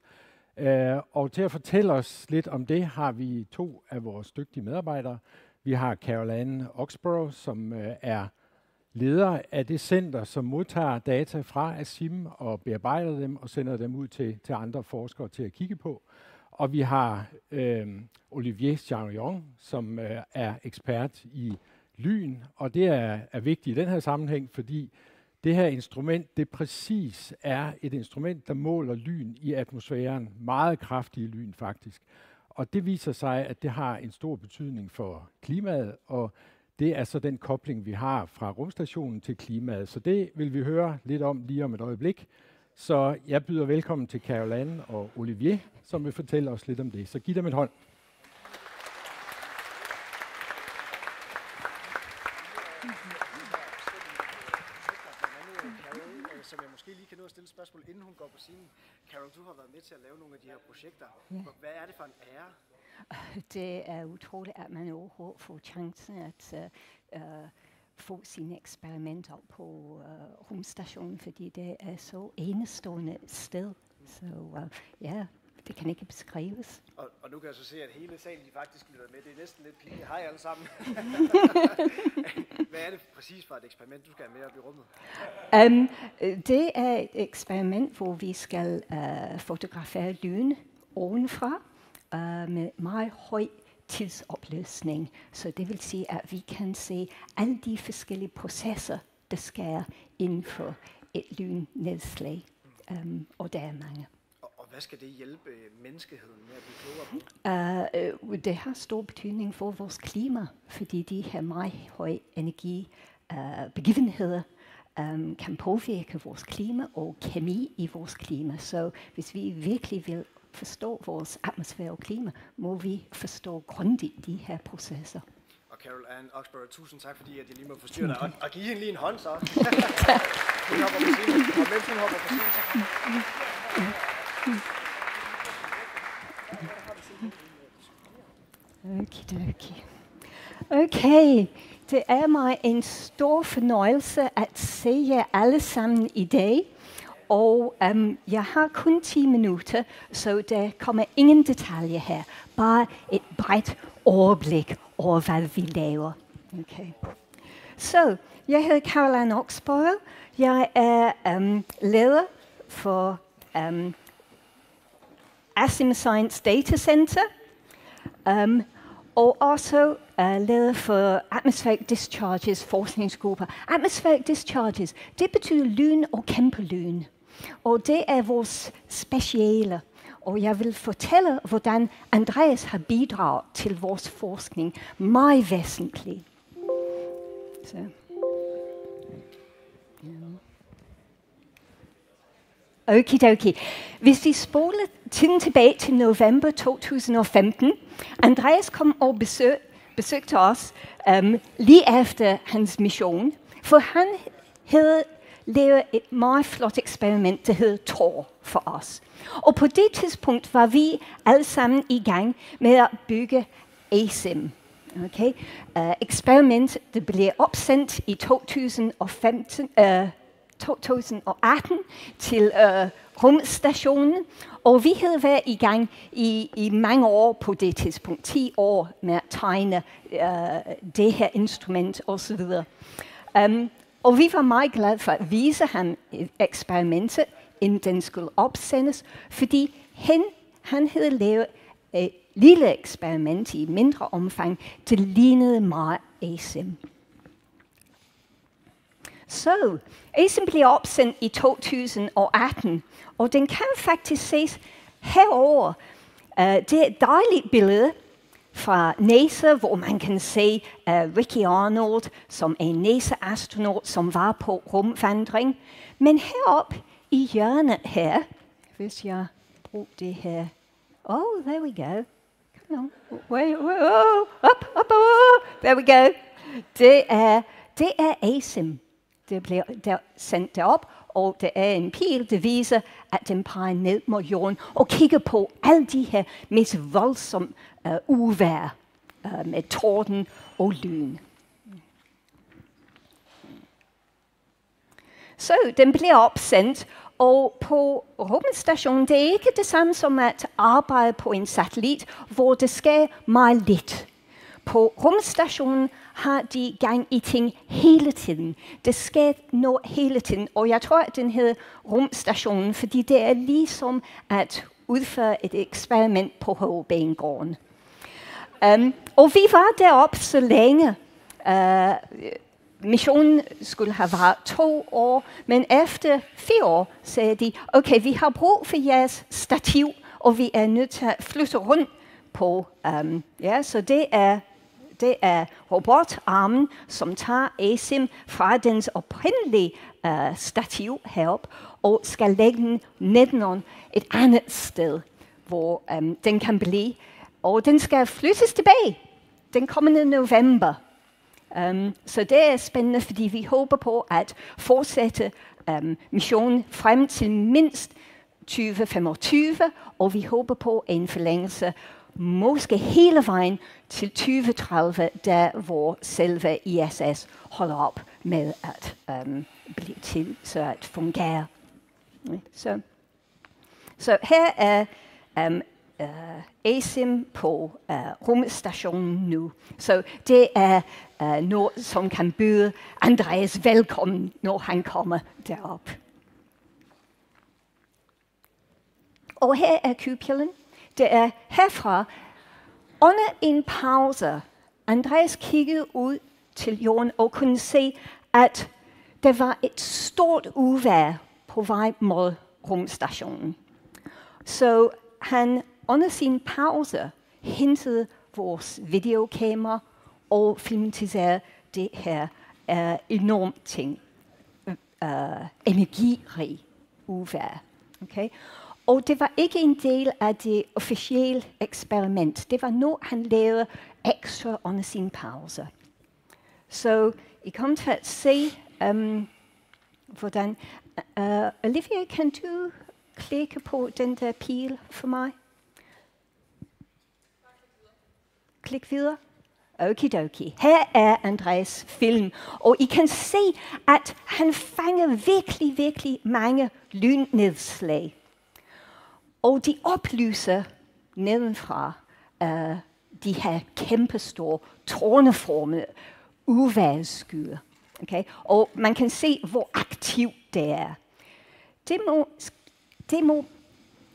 Og til at fortælle os lidt om det, har vi 2 af vores dygtige medarbejdere. Vi har Caroline Oxborough, som er leder af det center, som modtager data fra ASIM og bearbejder dem og sender dem ud til andre forskere til at kigge på. Og vi har Olivier Charion, som er ekspert i lyn, og det er vigtigt i den her sammenhæng, fordi det her instrument, det præcis er et instrument, der måler lyn i atmosfæren. Meget kraftige lyn faktisk. Og det viser sig, at det har en stor betydning for klimaet, og det er så den kobling, vi har fra rumstationen til klimaet. Så det vil vi høre lidt om lige om et øjeblik. Så jeg byder velkommen til Caroline og Olivier, som vil fortælle os lidt om det. Så giv dem en hånd. Som jeg måske lige kan nå at stille spørgsmål, inden hun går på scenen. Carol, du har været med til at lave nogle af de her projekter. Ja. Hvad er det for en ære? Det er utroligt, at man overhovedet får chancen at få sine eksperimenter på rumstationen, fordi det er så enestående sted. Så ja, det kan ikke beskrives. Og nu kan jeg så se, at hele salen faktisk lytter med. Det er næsten lidt pinligt. Hej alle sammen. Hvad er det præcis for et eksperiment, du skal have med op i rummet? Det er et eksperiment, hvor vi skal fotografere lyn ovenfra med meget høj tidsopløsning. Så det vil sige, at vi kan se alle de forskellige processer, der sker inden for et lynnedslag. Og der er mange. Og hvad skal det hjælpe menneskeheden med at blive klogere på? Det har stor betydning for vores klima, fordi de her meget høje energibegivenheder kan påvirke vores klima og kemi i vores klima. Så hvis vi virkelig vil forstå vores atmosfære og klima, må vi forstå grundigt de her processer. Og Caroline Oxborough, tusind tak, fordi jeg lige må forstyrre dig. Og give hende lige en hånd, så. Hun hopper på scenen. Og mens hun hopper på scenen, Okay, det er mig en stor fornøjelse at se jer alle sammen i dag. Og jeg har kun 10 minutter, så der kommer ingen detaljer her. Bare et bredt overblik over, hvad vi laver. Okay. Så, jeg hedder Caroline Oxborough. Jeg er leder for ASIM Science Data Center. Og også leder for Atmospheric Discharges forskningsgrupper. Atmospheric Discharges, det betyder lyn og kæmpe lyn. Og det er vores speciale. Og jeg vil fortælle, hvordan Andreas har bidraget til vores forskning meget væsentligt. Så. Okay. Hvis vi spoler tiden tilbage til november 2015, Andreas kom og besøgte besøgte os lige efter hans mission, for han havde lavet et meget flot eksperiment, der hed Thor for os. Og på det tidspunkt var vi alle sammen i gang med at bygge ASIM. Okay? Eksperimentet det blev opsendt i 2018 til rumstationen, og vi havde været i gang i mange år på det tidspunkt, 10 år med at tegne det her instrument osv. Og vi var meget glade for at vise ham eksperimentet, inden den skulle opsendes, fordi han havde lavet et lille eksperiment i mindre omfang, det lignede meget ASIM. Så ASIM blev opsendt i 2018, og den kan faktisk ses herover. Det er et dejligt billede fra NASA, hvor man kan se Ricky Arnold, som er en NASA-astronaut, som var på rumvandring. Men heroppe i hjørnet her, hvis jeg bruger det her. Oh, there we go. Come on. Up. There we go. Det er ASIM. Det bliver sendt derop, og der er en pil, der viser, at den peger ned mod jorden og kigger på alle de her mest voldsomme uvejr med torden og lyn. Så den bliver opsendt, og på rumstationen, det er ikke det samme som at arbejde på en satellit, hvor det sker meget lidt. På rumstationen har de gang i ting hele tiden. Det sker noget hele tiden, og jeg tror, at den hedder rumstationen, fordi det er ligesom at udføre et eksperiment på Hovedbanegården. Og vi var deroppe så længe. Missionen skulle have varet 2 år, men efter 4 år sagde de, okay, vi har brug for jeres stativ, og vi er nødt til at flytte rundt på. Så det er robotarmen, som tager ASIM fra dens oprindelige stativ herop, og skal lægge den nedenunder et andet sted, hvor den kan blive. Og den skal flyttes tilbage den kommende november. Så det er spændende, fordi vi håber på at fortsætte missionen frem til mindst 2025, og vi håber på en forlængelse måske hele vejen til 2030, der hvor selve ISS holder op med at blive til, så at fungere. Så her er ASIM på rumstationen nu. Så det er noget, som kan byde Andreas velkommen, når han kommer derop. Og her er kuglen. Det er herfra. Under en pause, Andreas kiggede ud til jorden og kunne se, at der var et stort uvejr på vej mod rumstationen. Så han under sin pause hentede vores videokamera og filmatiserede det her enormt ting. Energirig uvejr. Okay? Og det var ikke en del af det officielle eksperiment. Det var noget, han lavede ekstra under sin pause. Så I kommer til at se, hvordan... Olivia, kan du klikke på den der pil for mig? Klik videre. Okidoki. Her er Andreas film, og I kan se, at han fanger virkelig mange lynnedslag. Og de oplyser nedenfra de her kæmpestore tårneformede uvejrsskyer. Okay? Og man kan se, hvor aktiv det er. Det må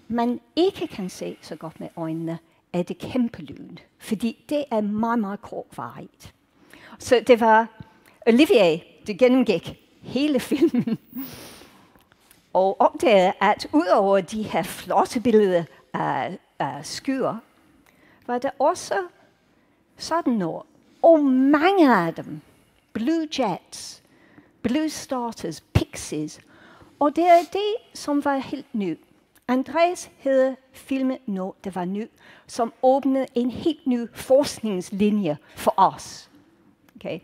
man ikke kan se så godt med øjnene, er det kæmpe lyn. Fordi det er meget kortvarigt. Så det var Olivier, der gennemgik hele filmen. Og opdagede, at udover de her flotte billeder af skyer, var der også sådan noget. Og mange af dem. Blue jets, blue starters, pixies. Og det er det, som var helt nyt. Andreas havde filmet noget, der var nyt, som åbnede en helt ny forskningslinje for os. Okay.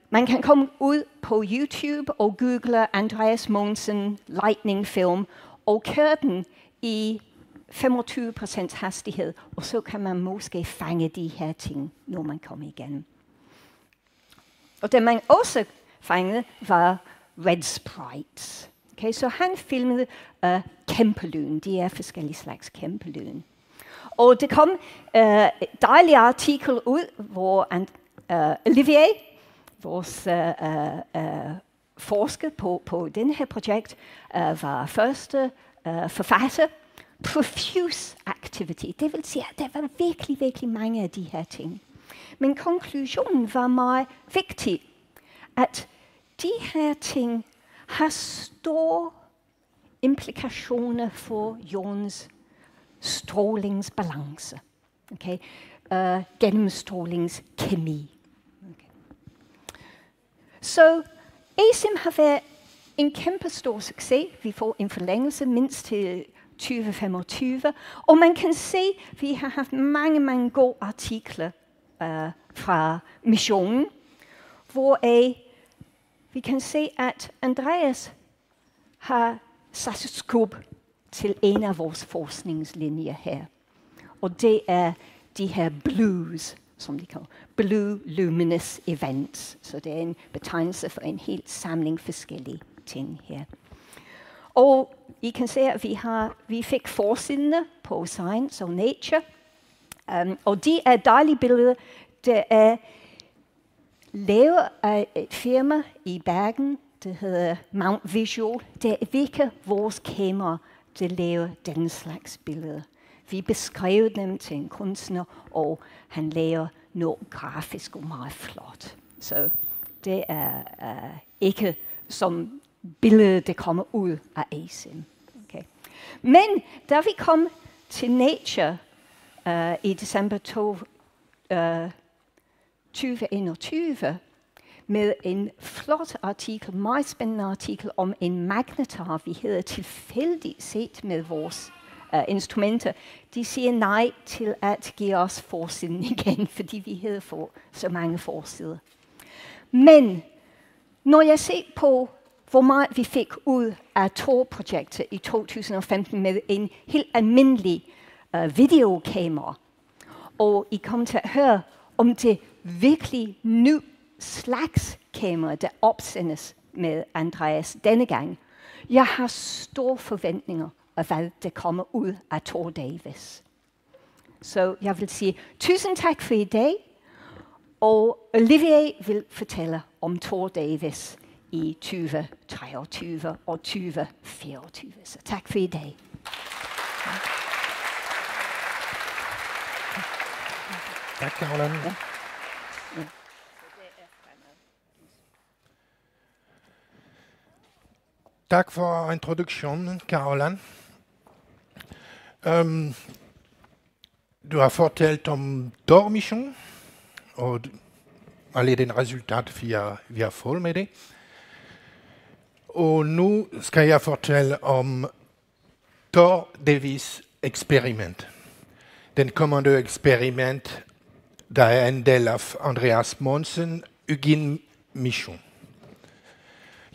Man kan komme ud på YouTube og google Andreas Mogensen lightning film og køre den i 25% hastighed, og så kan man måske fange de her ting, når man kommer igennem. Og det man også fangede var red sprites. Okay, så han filmede kæmpelyn. De er forskellige slags kæmpelyn. Og det kom en dejlig artikel ud, hvor Olivier, vores forsker på den her projekt, var første forfatter. Profuse activity. Det vil sige, at der var virkelig, virkelig mange af de her ting. Men konklusionen var meget vigtig, at de her ting har store implikationer for jordens strålingsbalance. Okay? Gennemstrålingskemi. Okay. Så ASIM har været en kæmpe stor succes. Vi får en forlængelse mindst til 2025, og man kan se, at vi har haft mange gode artikler fra missionen, hvor vi kan se, at Andreas har sat skub til en af vores forskningslinjer her. Og det er de her blues, som de kalder Blue Luminous Events. Så det er en betegnelse for en hel samling forskellige ting her. Og I kan se, at vi fik forsiderne på Science og Nature. Og de er dejlige billeder. Det er lavet af et firma i Bergen, det hedder Mount Visual. Det er ikke vores kamera, der laver den slags billeder. Vi beskrev dem til en kunstner, og han laver noget grafisk og meget flot. Så det er ikke som billede, der kommer ud af ASIM. Okay. Men da vi kom til Nature i december 2021 med en flot artikel, meget spændende artikel om en magnetar, vi havde tilfældigt set med vores instrumenter, de siger nej til at give os forsiden igen, fordi vi havde fået så mange forsider. Men når jeg ser på, hvor meget vi fik ud af Tor-projektet i 2015 med en helt almindelig videokamera, og I kommer til at høre om det virkelig ny slags kamera, der opsendes med Andreas denne gang. Jeg har store forventninger af, hvad der kommer ud af Tor Davis. Så jeg vil sige tusind tak for i dag, og Olivier vil fortælle om Tor Davis i 2023 og 2024. Så tak for i dag. Tak, Caroline. Ja. Tak for introduktionen, Caroline. Du har fortalt om Tor-mission, og alle den resultat, vi har fået med det. Og nu skal jeg fortælle om Tor Davis eksperiment. Den kommende eksperiment, der er en del af Andreas Mogensen mission.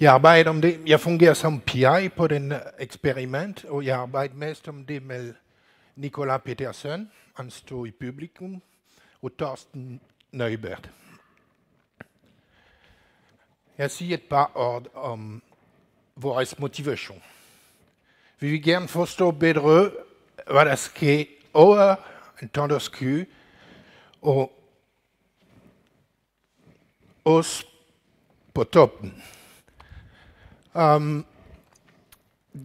Jeg arbejder om det. Jeg fungerer som PI på den eksperiment, og jeg arbejder mest om det med Nicolas Petersen, han står i publikum, og Torsten Neubert. Jeg siger et par ord om vores motivation. Vi vil gerne forstå bedre, hvad der sker over en tandosky og os på toppen.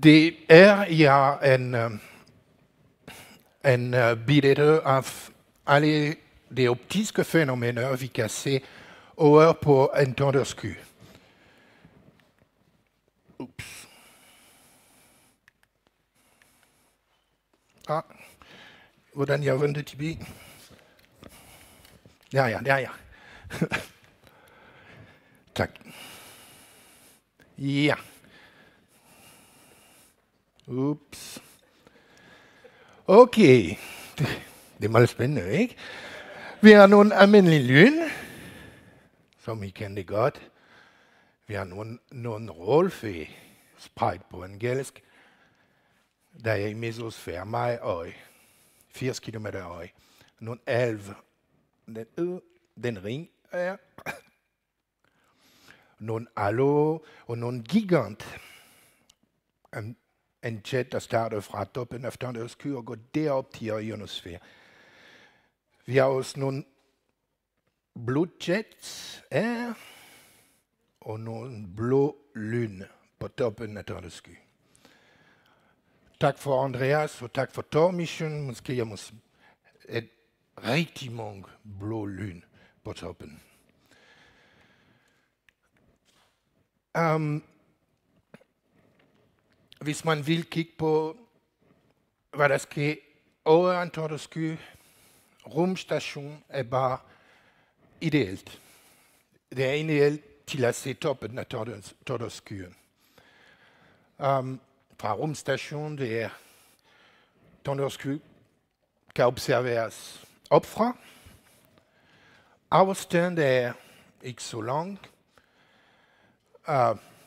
Det er en billede af alle de optiske fænomener, vi kan se over på en tandosky. Ups. Hvordan jeg vendte tilbage? Ja. Tak. Ja. Ups. Okay, det er meget spændende, ikke? Vi har nogle almindelige lyn, som I kender godt. Vi har nogle rolle spredt på engelsk. Der er i mesosfære meget øje. 80 km øje. Nogle alv. Den ring er. Nogle halo og nogle gigant. En jet, der starter fra toppen af den sky og går derop til ionosfære. Vi har også nogle blodjets og nogle blå lyn på toppen af den sky. Tak for Andreas, og tak for Tormission. Måske jeg må et rigtig mange blå lyn på toppen. Hvis man vil kigge på, hvad der sker over en tordenssky, rumstation er bare ideelt. Det er ideelt til at se toppen af tordenskyen. Fra rumstation, det er tordenssky kan observeres opfra. Afstand er ikke så lang.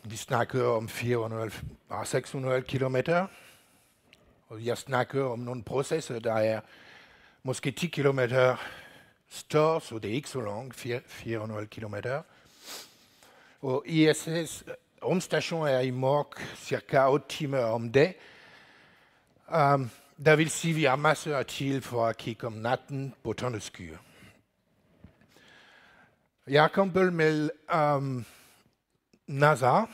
Vi snakker om 600 kilometer. Og jeg snakker om nogle processer, der er måske 10 kilometer større, så det er ikke så langt, 400 kilometer. Og ISS rumstation er i mørk cirka 8 timer om dag. Der vil sige, at vi har masser af tid for at kigge om natten på tordenskyer. Jeg har komplet med NASA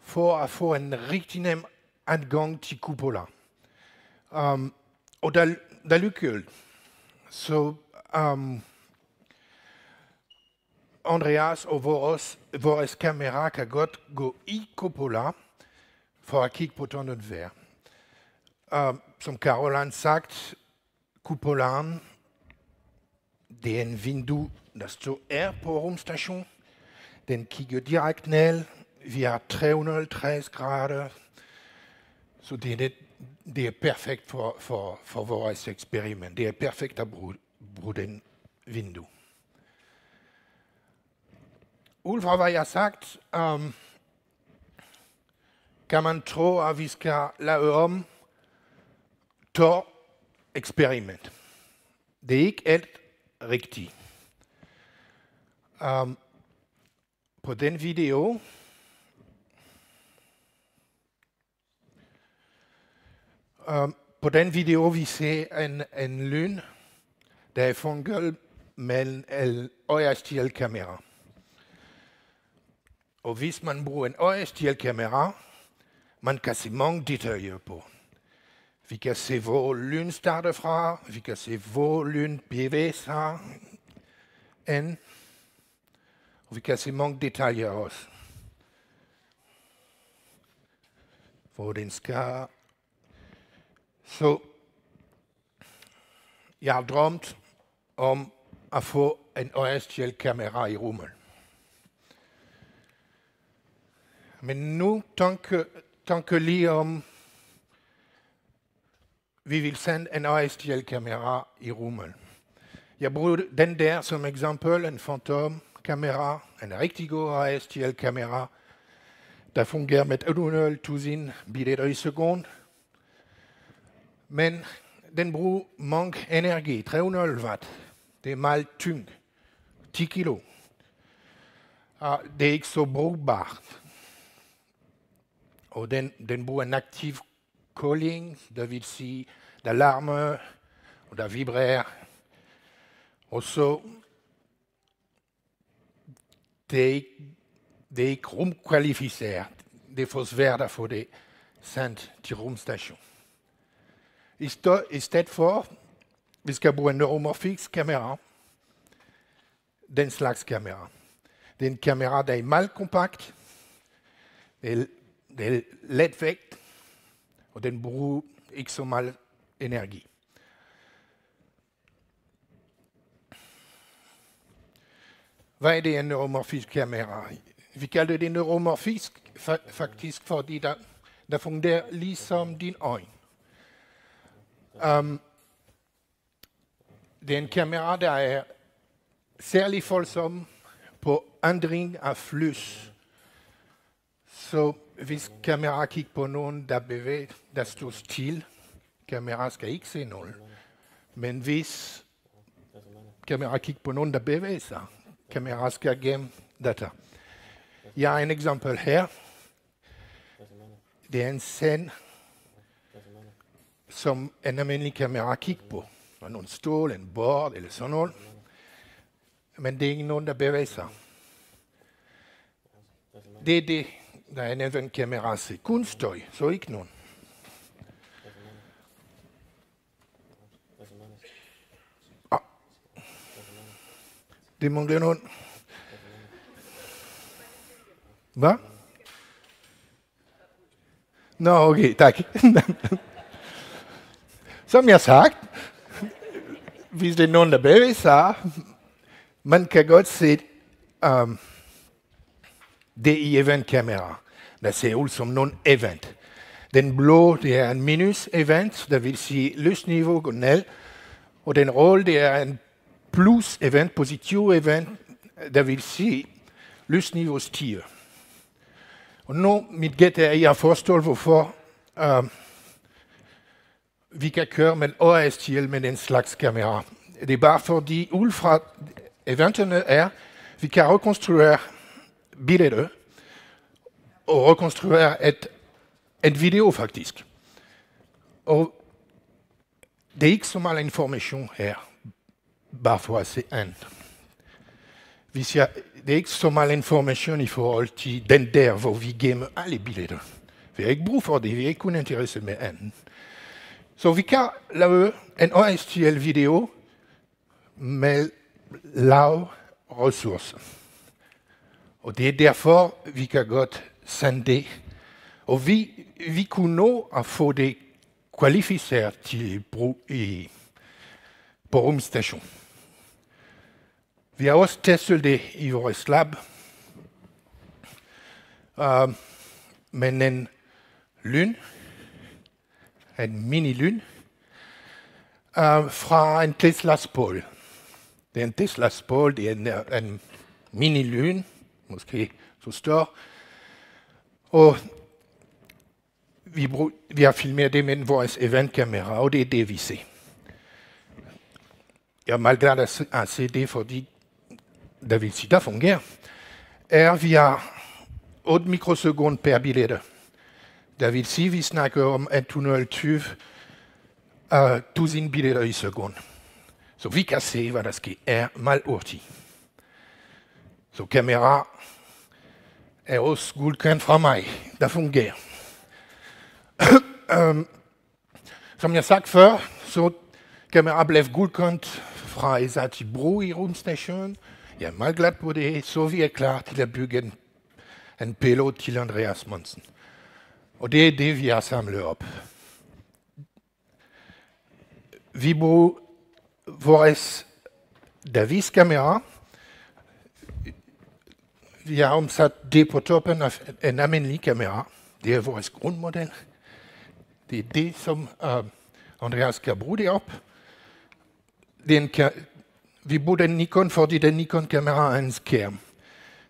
for at få en rigtig nem adgang til cupola. Og der lykkedes. Så Andreas og vores kamera kan godt gå i cupola for at kigge på tordenvejr. Som Caroline sagt, kupolaen, det er en vindue, der står her på rumstation. Den kigger direkte ned. Vi har 350 grader. Så det er perfekt for vores eksperiment. Det er perfekt at bruge den vindue. Ud fra hvad jeg har sagt, kan man tro, at vi skal lave om eksperiment. Det er ikke alt rigtigt. På den video vi ser en lyn, der er fanget med en øjestjælkamera. Og hvis man bruger en øjestjælkamera, man kan se mange detaljer på. Vi kan se, hvor lyn starter fra, vi kan se, hvor lyn bevæger sig hen, og vi kan se mange detaljer også. Hvor den skal. Så jeg har drømt om at få en øjestjælkamera i rummet. Men nu tænker lige om, vi vil sende en øjestjælkamera i rummet. Jeg bruger den der som eksempel, en fantomkamera, en rigtig god øjestjælkamera, der fungerer med 800.000 billeder i sekund. Men den bruger mange energi, 300 watt. Det er meget tyngd, 10 kilo. Det er ikke så brugbart. Og den bruger en aktiv koling, det vil sige, der larmer og der vibrerer. Og så, det er ikke rumkvalificeret. Det er for svært at få det sendt til rumstation. I stedet for, vi skal bruge en neuromorfisk kamera. Den slags kamera. Det er en kamera, der er meget kompakt. Det er let vægt, og den bruger ikke så meget energi. Hvad er det en neuromorfisk kamera? Vi kalder det neuromorfisk faktisk, fordi der der fungerer ligesom din øjne. Det er en kamera, der er særlig voldsom på ændring af lys. Så hvis kamera kigger på nogen, der står stille, kamera skal ikke se noget. Men hvis kamera kigger på nogen, der bevæger sig, kamera skal gemme data. Jeg har en eksempel her. Det er en scene, som en almindelig kamera kigger på. Nogle stål, en bord eller sådan noget. Men det er ikke nogen, der bevæger sig. Det er det, der er en eventkamera ser. Kun støj, så ikke nogen. Det mangler nogen. Hvad? Nå, okay, tak. Som jeg har sagt, hvis det er nogen, der bevæger sig, man kan godt se det i eventkamera, der ser ud som nogle event. Den blå, det er en minus event, der vil sige lysniveau går ned, og den røde, det er en plus event, positiv event, der vil sige lysniveau stiger. Og nu, mit gæt er, at jeg forstår, hvorfor vi kan køre med OSTL med en slags kamera. Det er bare fordi, ud fra eventerne er, vi kan rekonstruere billedet og rekonstruere et video faktisk. Og det er ikke så meget information her, bare for at se andet. Det er ikke så meget information i forhold til den der, hvor vi gemmer alle billetter. Vi har ikke brug for det, vi er ikke kun interesseret med andet. Så vi kan lave en OSTL-video med lav ressourcer. Og det er derfor, vi kan godt sende det. Og vi kunne nå at få det kvalificeret til brug på rumstation. Vi har også testet det i vores lab. Men en lyn, en mini-lyn, fra en Tesla-spol. Det er en Tesla-spol, det er en mini-lyn, måske så stor. Og vi har filmeret det med vores eventkamera, og det er det, vi ser. Jeg er meget glad at se det, fordi der vil sige, der fungerer, vi har 8 mikrosekunder per billet. Der vil sige, vi snakker om 120.000 billetter i sekund. Så vi kan se, hvad der sker meget hurtigt. Så kamera er også guldkendt fra mig, der fungerer. Som jeg sagt før, så kamera blev guldkendt fra ESA til brug i rumstationen. Jeg er meget glad på det, så vi er klar til at bygge en pilot til Andreas Mogensen. Og det er det, vi har samlet op. Vi bruger vores Davis-kamera. Vi har omsat det på toppen af en almindelig kamera. Det er vores grundmodel. Det er det, som Andreas skal bruge det op. Vi bruger den Nikon, fordi den Nikon-kamera er en skærm.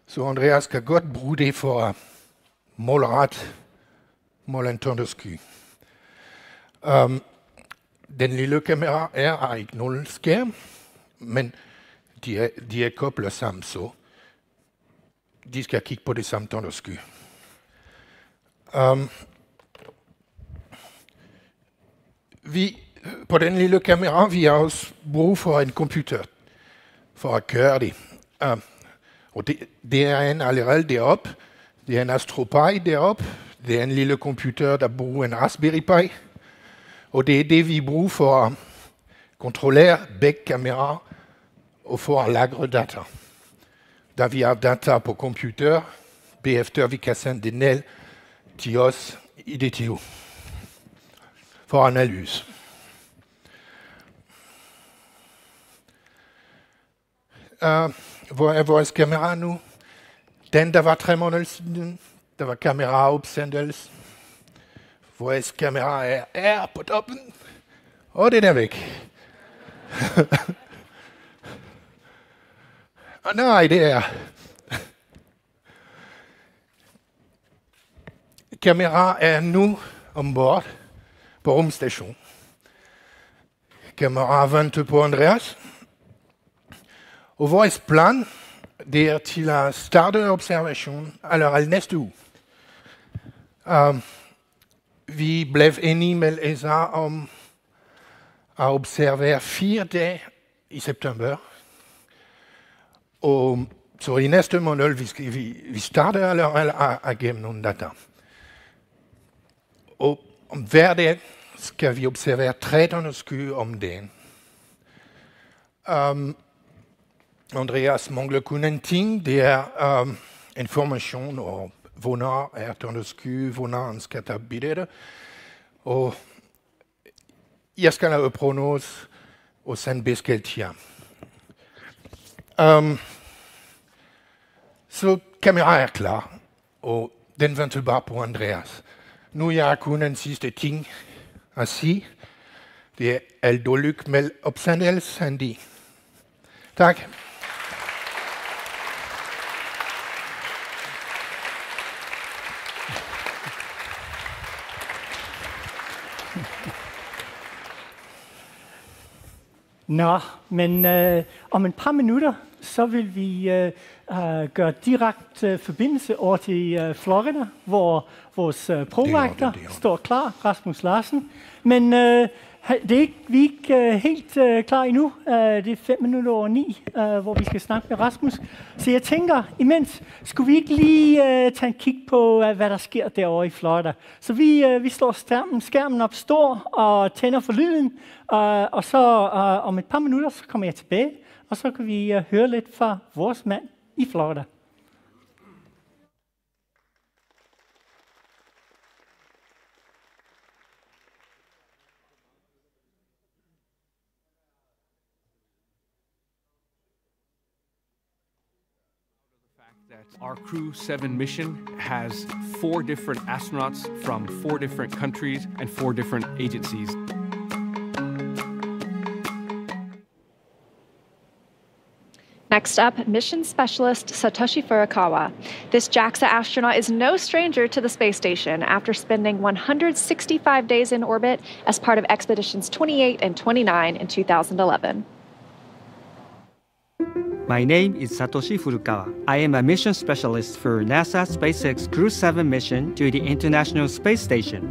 Så Andreas kan godt bruge det for at måle en tårnsky. Den lille kamera er ikke nogen skærm, men de er koblet sammen, så de skal kigge på det samme tårnsky. På den lille kamera, vi har også brug for en computer for at køre det. Og det er en allerede deroppe. Det er en AstroPi deroppe. Det er en lille computer, der bruger en Raspberry Pi. Og det er det, vi bruger for at kontrollere begge kameraer og for at lagre data. Da vi har data på computer, bagefter vi kan sende det ned til os i DTU for analyse. Hvor er vores kamera nu? Den, der var 3 måneder siden, der var kameraopsendelse. Vores kamera er på toppen, og den er væk. Og nej, det er... Kamera er nu ombord på rumstation. Kamera venter på Andreas. Og vores plan, det er til at starte observation allerede næste uge. Vi blev enige med ESA om at observere 4 dage i september. Og så i næste måned, vi starter allerede at gemme nogle data. Og om hver dag skal vi observere 13 skyer om dagen. Andreas mangler kun en ting, det er information og hvornår er den sky, hvornår han skal tage billeder. Og jeg skal lave prognos og sende besked til ham. Så kamera er klar, og den venter bare på Andreas. Nu er jeg kun en sidste ting at sige. Det er alt og lykke med opsendelsen. Tak. Nå, men om et par minutter, så vil vi gøre direkte forbindelse over til Florida, hvor vores prorektor står klar, Rasmus Larsen. Men vi er ikke helt klar endnu. Det er 5 minutter over 9, hvor vi skal snakke med Rasmus. Så jeg tænker, imens skulle vi ikke lige tage en kig på, hvad der sker derovre i Florida. Så vi slår skærmen op stor og tænder for lyden. Og så om et par minutter, så kommer jeg tilbage. Og så kan vi høre lidt fra vores mand i Florida. Our Crew 7 mission has 4 different astronauts from 4 different countries and 4 different agencies. Next up, mission specialist Satoshi Furukawa. This JAXA astronaut is no stranger to the space station after spending 165 days in orbit as part of expeditions 28 and 29 in 2011. My name is Satoshi Furukawa. I am a mission specialist for NASA SpaceX Crew 7 mission to the International Space Station.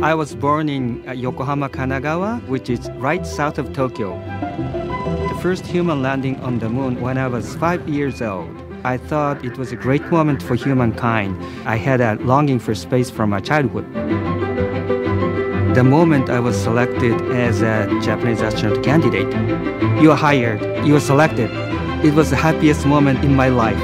I was born in Yokohama, Kanagawa, which is right south of Tokyo. The first human landing on the moon when I was 5 years old. I thought it was a great moment for humankind. I had a longing for space from my childhood. The moment I was selected as a Japanese astronaut candidate, you are hired, you are selected. It was the happiest moment in my life.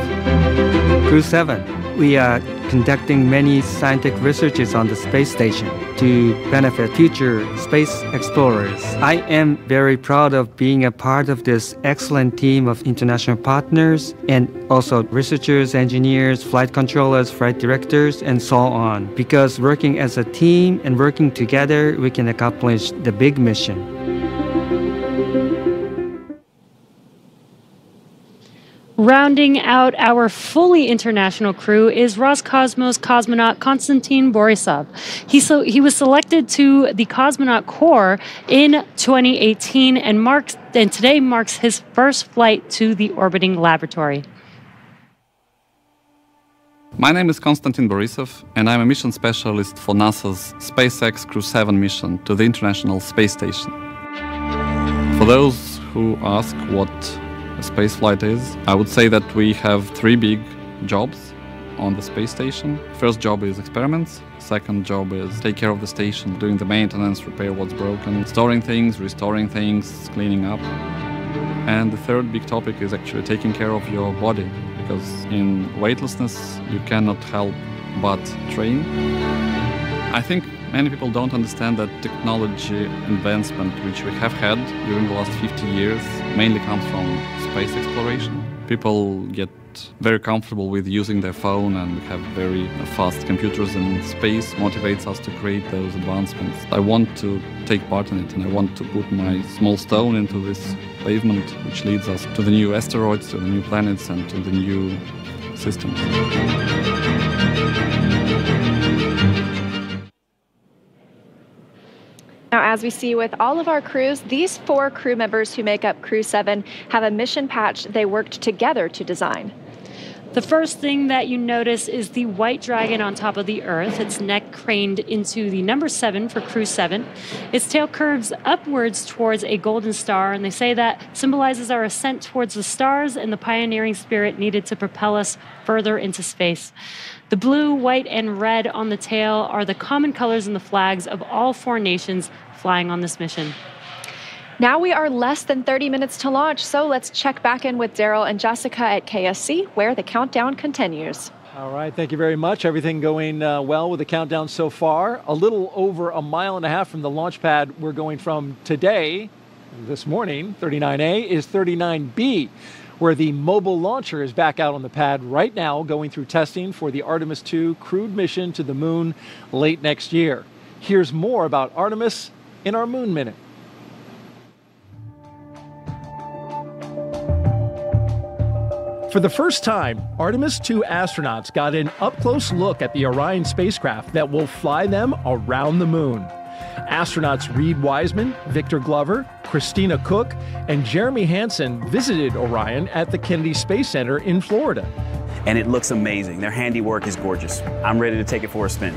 Crew 7, we are conducting many scientific researches on the space station to benefit future space explorers. I am very proud of being a part of this excellent team of international partners and also researchers, engineers, flight controllers, flight directors, and so on. Because working as a team and working together, we can accomplish the big mission. Rounding out our fully international crew is Roscosmos cosmonaut Konstantin Borisov. He was selected to the Cosmonaut Corps in 2018 and today marks his first flight to the orbiting laboratory. My name is Konstantin Borisov, and I'm a mission specialist for NASA's SpaceX Crew 7 mission to the International Space Station. For those who ask what a spaceflight is, I would say that we have 3 big jobs on the space station. First job is experiments. Second job is take care of the station, doing the maintenance, repair what's broken, storing things, restoring things, cleaning up. And the third big topic is actually taking care of your body, because in weightlessness you cannot help but train. I think many people don't understand that technology advancement which we have had during the last 50 years mainly comes from space exploration. People get very comfortable with using their phone and have very fast computers in space motivates us to create those advancements. I want to take part in it, and I want to put my small stone into this pavement which leads us to the new asteroids, to the new planets and to the new systems. Now, as we see with all of our crews, these 4 crew members who make up Crew 7 have a mission patch they worked together to design. The first thing that you notice is the white dragon on top of the Earth, its neck craned into the number 7 for Crew 7. Its tail curves upwards towards a golden star, and they say that symbolizes our ascent towards the stars and the pioneering spirit needed to propel us further into space. The blue, white, and red on the tail are the common colors in the flags of all 4 nations flying on this mission. Now we are less than 30 minutes to launch, so let's check back in with Daryl and Jessica at KSC, where the countdown continues. All right, thank you very much. Everything going well with the countdown so far. A little over a mile and a half from the launch pad we're going from today, this morning, 39A, is 39B, where the mobile launcher is back out on the pad right now, going through testing for the Artemis II crewed mission to the moon late next year. Here's more about Artemis in our Moon Minute. For the first time, Artemis II astronauts got an up-close look at the Orion spacecraft that will fly them around the moon. Astronauts Reed Wiseman, Victor Glover, Christina Cook, and Jeremy Hansen visited Orion at the Kennedy Space Center in Florida. And it looks amazing. Their handiwork is gorgeous. I'm ready to take it for a spin.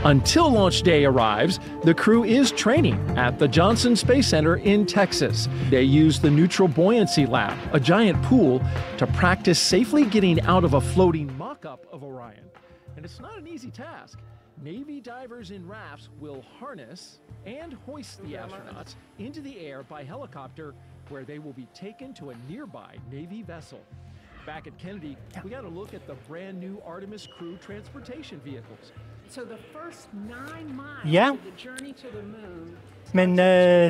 Until launch day arrives, the crew is training at the Johnson Space Center in Texas. They use the Neutral Buoyancy Lab, a giant pool, to practice safely getting out of a floating mock-up of Orion. And it's not an easy task. Navy divers in rafts will harness and hoist the astronauts into the air by helicopter, where they will be taken to a nearby Navy vessel. Back at Kennedy, we got a look at the brand new Artemis crew transportation vehicles. So the first 9 miles Ja, of the journey to the moon. men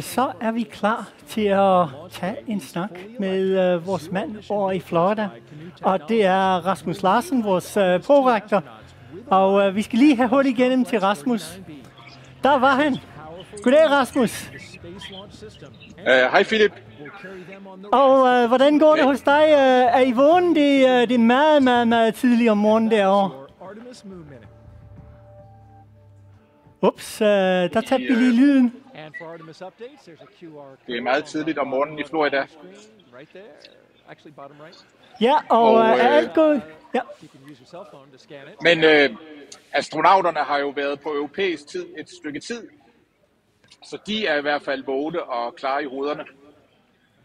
så er vi klar til at tage en snak med vores mand over i Florida. Og det er Rasmus Larsen, vores prorektor. Og vi skal lige have hul igennem til Rasmus. Der var han. Goddag, Rasmus. Hej, Philip. Og hvordan går det hos dig? Er I vågen? Det er meget, meget, meget tidligt om morgenen derovre. Ups, der tabte vi lige lyden. Det er meget tidligt om morgenen i Florida. Ja, og er alt gået? Ja. Men astronauterne har jo været på europæisk tid et stykke tid, så de er i hvert fald vågne og klare i hovederne.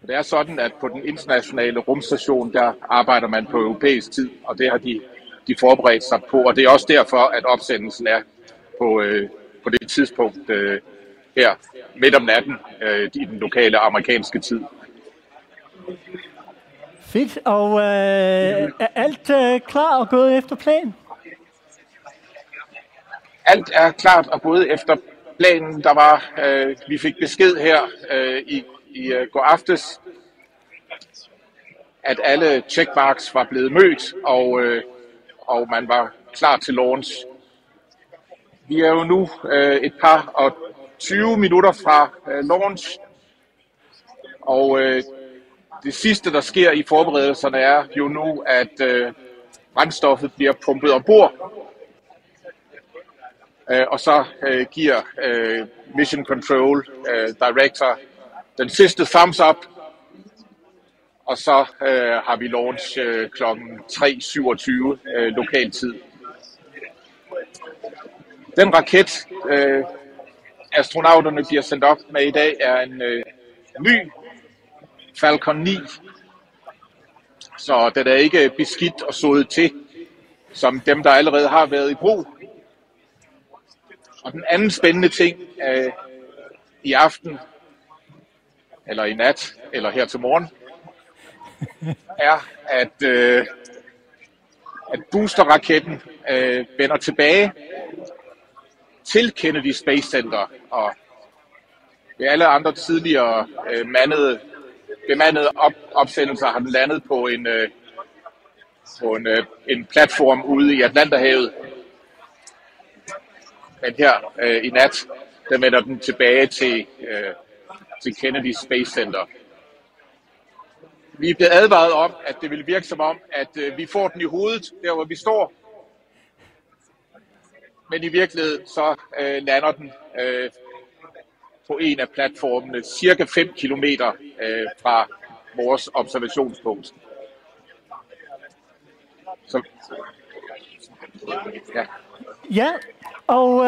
Det er sådan, at på den internationale rumstation, der arbejder man på europæisk tid, og det har de forberedt sig på, og det er også derfor, at opsendelsen er på det tidspunkt her midt om natten i den lokale amerikanske tid. Fedt, og er alt klar og gået efter planen? Alt er klart og gået efter planen. Der var, vi fik besked her i går aftes, at alle checkmarks var blevet mødt, og man var klar til launch. Vi er jo nu et par og 20 minutter fra launch, og det sidste, der sker i forberedelserne, er jo nu, at brændstoffet bliver pumpet ombord, og så giver Mission Control Director den sidste thumbs up, og så har vi launch klokken 3:27 lokal tid. Den raket, astronauterne bliver sendt op med i dag, er en ny Falcon 9. Så den er ikke beskidt og sået til, som dem, der allerede har været i brug. Og den anden spændende ting i aften, eller i nat, eller her til morgen, er, at boosterraketten vender tilbage til Kennedy Space Center, og ved alle andre tidligere mandede bemandede opsendelser har den landet på en platform ude i Atlanterhavet. Men her i nat, der vender den tilbage til Kennedy Space Center. Vi er blevet advaret om, at det vil virke som om, at vi får den i hovedet, der hvor vi står. Men i virkeligheden så lander den på en af platformene, cirka 5 kilometer fra vores observationspunkt. Så, ja. Ja, og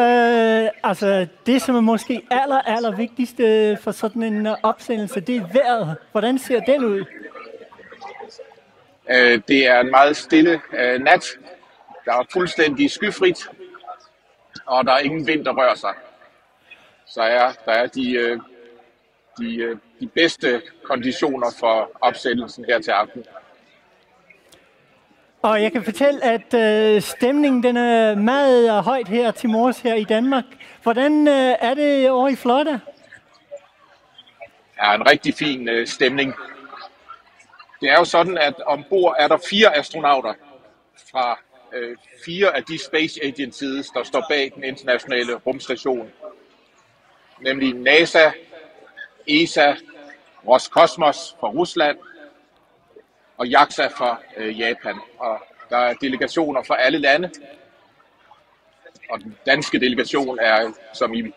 altså det, som er måske aller vigtigste for sådan en opsendelse, det er vejret. Hvordan ser den ud? Det er en meget stille nat. Der er fuldstændig skyfrit, og der er ingen vind, der rører sig. Så der er de bedste konditioner for opsendelsen her til aften. Og jeg kan fortælle, at stemningen den er meget højt her til morges her i Danmark. Hvordan er det over i Florida? Ja, en rigtig fin stemning. Det er jo sådan, at ombord er der 4 astronauter fra 4 af de space agencies, der står bag den internationale rumstation. Nemlig NASA, ESA, Roskosmos fra Rusland og JAXA fra Japan. Og der er delegationer fra alle lande. Og den danske delegation er, som I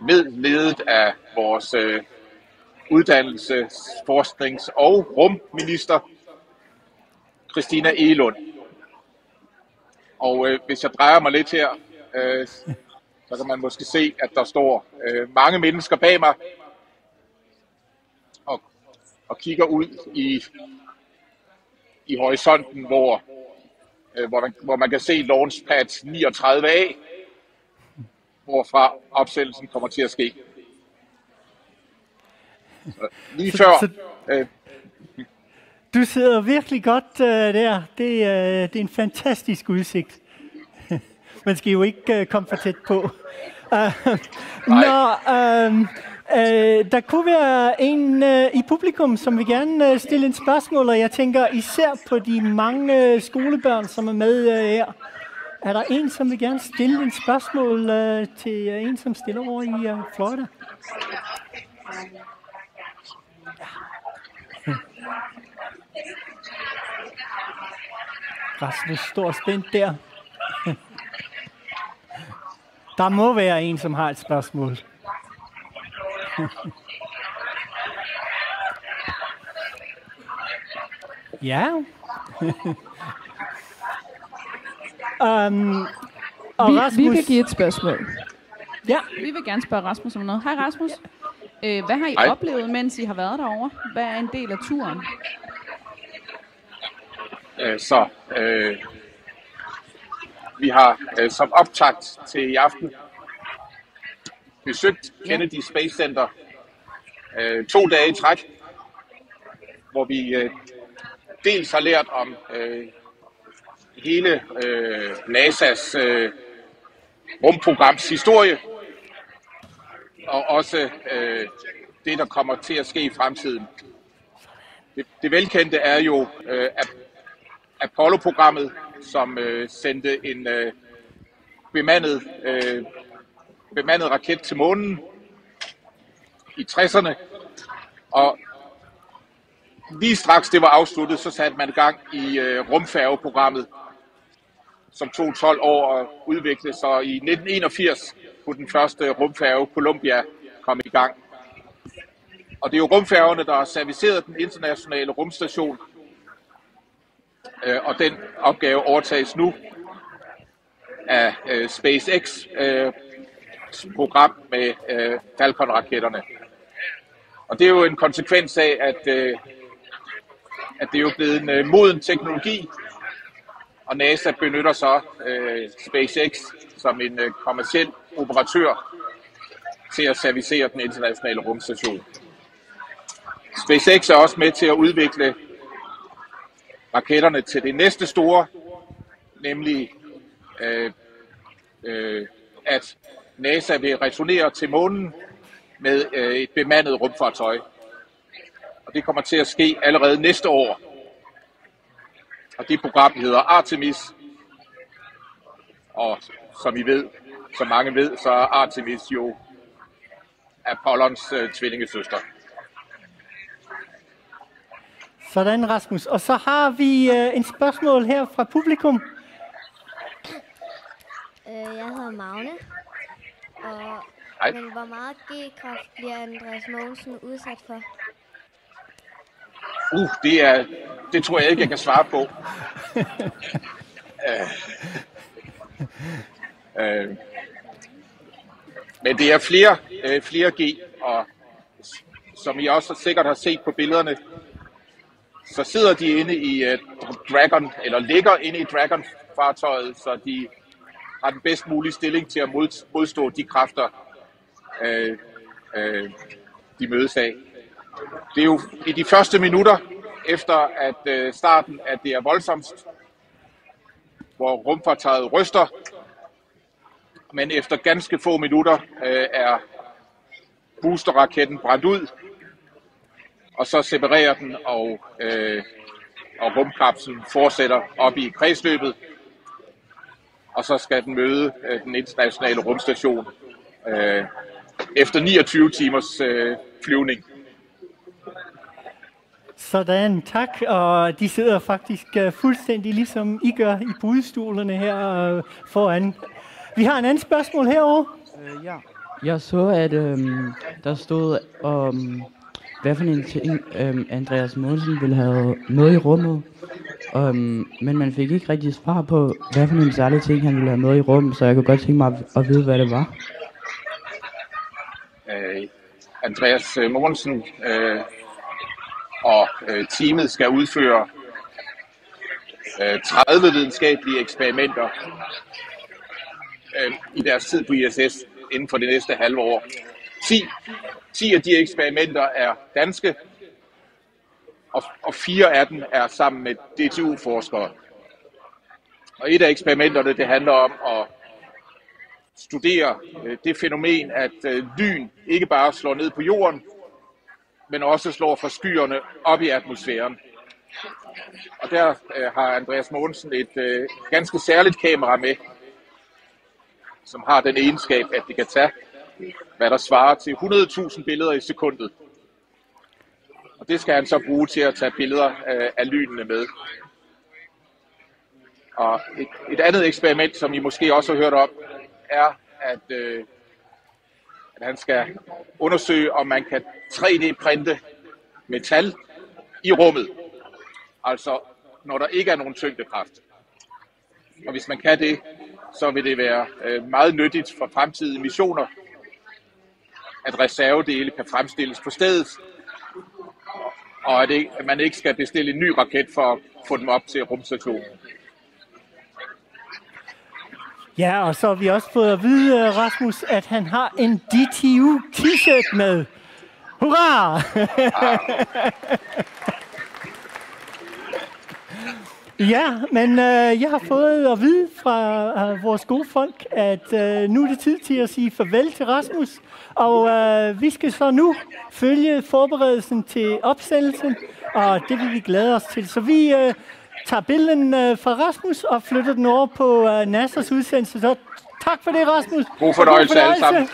ved, ledet af vores uddannelse, forsknings- og rumminister, Christina Egelund. Og hvis jeg drejer mig lidt her, så kan man måske se, at der står mange mennesker bag mig og kigger ud i horisonten, hvor man kan se Launchpad 39A, hvorfra opsendelsen kommer til at ske. Så lige før... Du sidder virkelig godt der. Det er en fantastisk udsigt. Man skal jo ikke komme for tæt på. Der kunne være en i publikum, som vil gerne stille en spørgsmål, og jeg tænker især på de mange skolebørn, som er med her. Er der en, som vil gerne stille en spørgsmål til en, som stiller over i Florida? Rasmus står spændt der. Der må være en, som har et spørgsmål. Ja. Og Rasmus... vi kan give et spørgsmål. Ja. Vi vil gerne spørge Rasmus om noget. Hej Rasmus. Hvad har I oplevet, mens I har været derovre? Hvad er en del af turen? Vi har som optakt til i aften besøgt Kennedy Space Center 2 dage i træk, hvor vi dels har lært om hele NASA's rumprograms historie, og også det, der kommer til at ske i fremtiden. Det velkendte er jo Apollo-programmet, som sendte en bemandet raket til månen i 60'erne. Og lige straks det var afsluttet, så satte man i gang i rumfærgeprogrammet, som tog 12 år at udvikle. Så i 1981 kunne den første rumfærge Columbia komme i gang. Og det er jo rumfærgerne, der har serviceret den internationale rumstation, og den opgave overtages nu af SpaceX program med Falcon-raketterne. Og det er jo en konsekvens af, at det er jo blevet en moden teknologi, og NASA benytter så SpaceX som en kommerciel operatør til at servicere den internationale rumstation. SpaceX er også med til at udvikle raketterne til det næste store, nemlig at NASA vil returnere til månen med et bemandet rumfartøj. Og det kommer til at ske allerede næste år. Og det program hedder Artemis. Og som mange ved, så er Artemis jo Apollons tvillingesøster. Sådan, Rasmus. Og så har vi en spørgsmål her fra publikum. Jeg hedder Magne. Men hvor meget G-kraft bliver Andreas Mogensen udsat for? Det tror jeg ikke, jeg kan svare på. Men det er flere G, og som I også sikkert har set på billederne, så sidder de inde i Dragon, eller ligger inde i Dragon-fartøjet, så de har den bedst mulige stilling til at modstå de kræfter, de mødes af. Det er jo i de første minutter efter at starten, at det er voldsomst, hvor rumfartøjet ryster, men efter ganske få minutter er boosterraketten brændt ud, og så separerer den, og rumkapslen fortsætter op i kredsløbet, og så skal den møde den internationale rumstation efter 29 timers flyvning. Sådan, tak. Og de sidder faktisk fuldstændig ligesom I gør i budstolene her foran. Vi har en anden spørgsmål herovre. Ja. Jeg så, at der stod om, hvad for en ting Andreas Mogensen ville have med i rummet. Men man fik ikke rigtig svar på, hvad for en særlig ting han ville have med i rummet, så jeg kunne godt tænke mig at vide, hvad det var. Andreas Mogensen og teamet skal udføre 30 videnskabelige eksperimenter i deres tid på ISS inden for det næste halve år. 10 af de eksperimenter er danske, og 4 af dem er sammen med DTU-forskere. Og et af eksperimenterne, det handler om at studere det fænomen, at lyn ikke bare slår ned på jorden, men også slår fra skyerne op i atmosfæren. Og der har Andreas Mogensen et ganske særligt kamera med, som har den egenskab, at det kan tage, hvad der svarer til 100.000 billeder i sekundet. Og det skal han så bruge til at tage billeder af lynene med. Og et andet eksperiment, som I måske også har hørt om, er, at han skal undersøge, om man kan 3D-printe metal i rummet. Altså, når der ikke er nogen tyngdekraft. Og hvis man kan det, så vil det være meget nyttigt for fremtidige missioner, at reservedele kan fremstilles på stedet, og at man ikke skal bestille en ny raket for at få dem op til rumstationen. Ja, og så har vi også fået at vide, Rasmus, at han har en DTU t-shirt med. Hurra! Ja, men jeg har fået at vide fra vores gode folk, at nu er det tid til at sige farvel til Rasmus. Og vi skal så nu følge forberedelsen til opsendelsen, og det vil vi glæde os til. Så vi tager billeden fra Rasmus og flytter den over på NASA's udsendelse. Så tak for det, Rasmus. God fornøjelse alle sammen.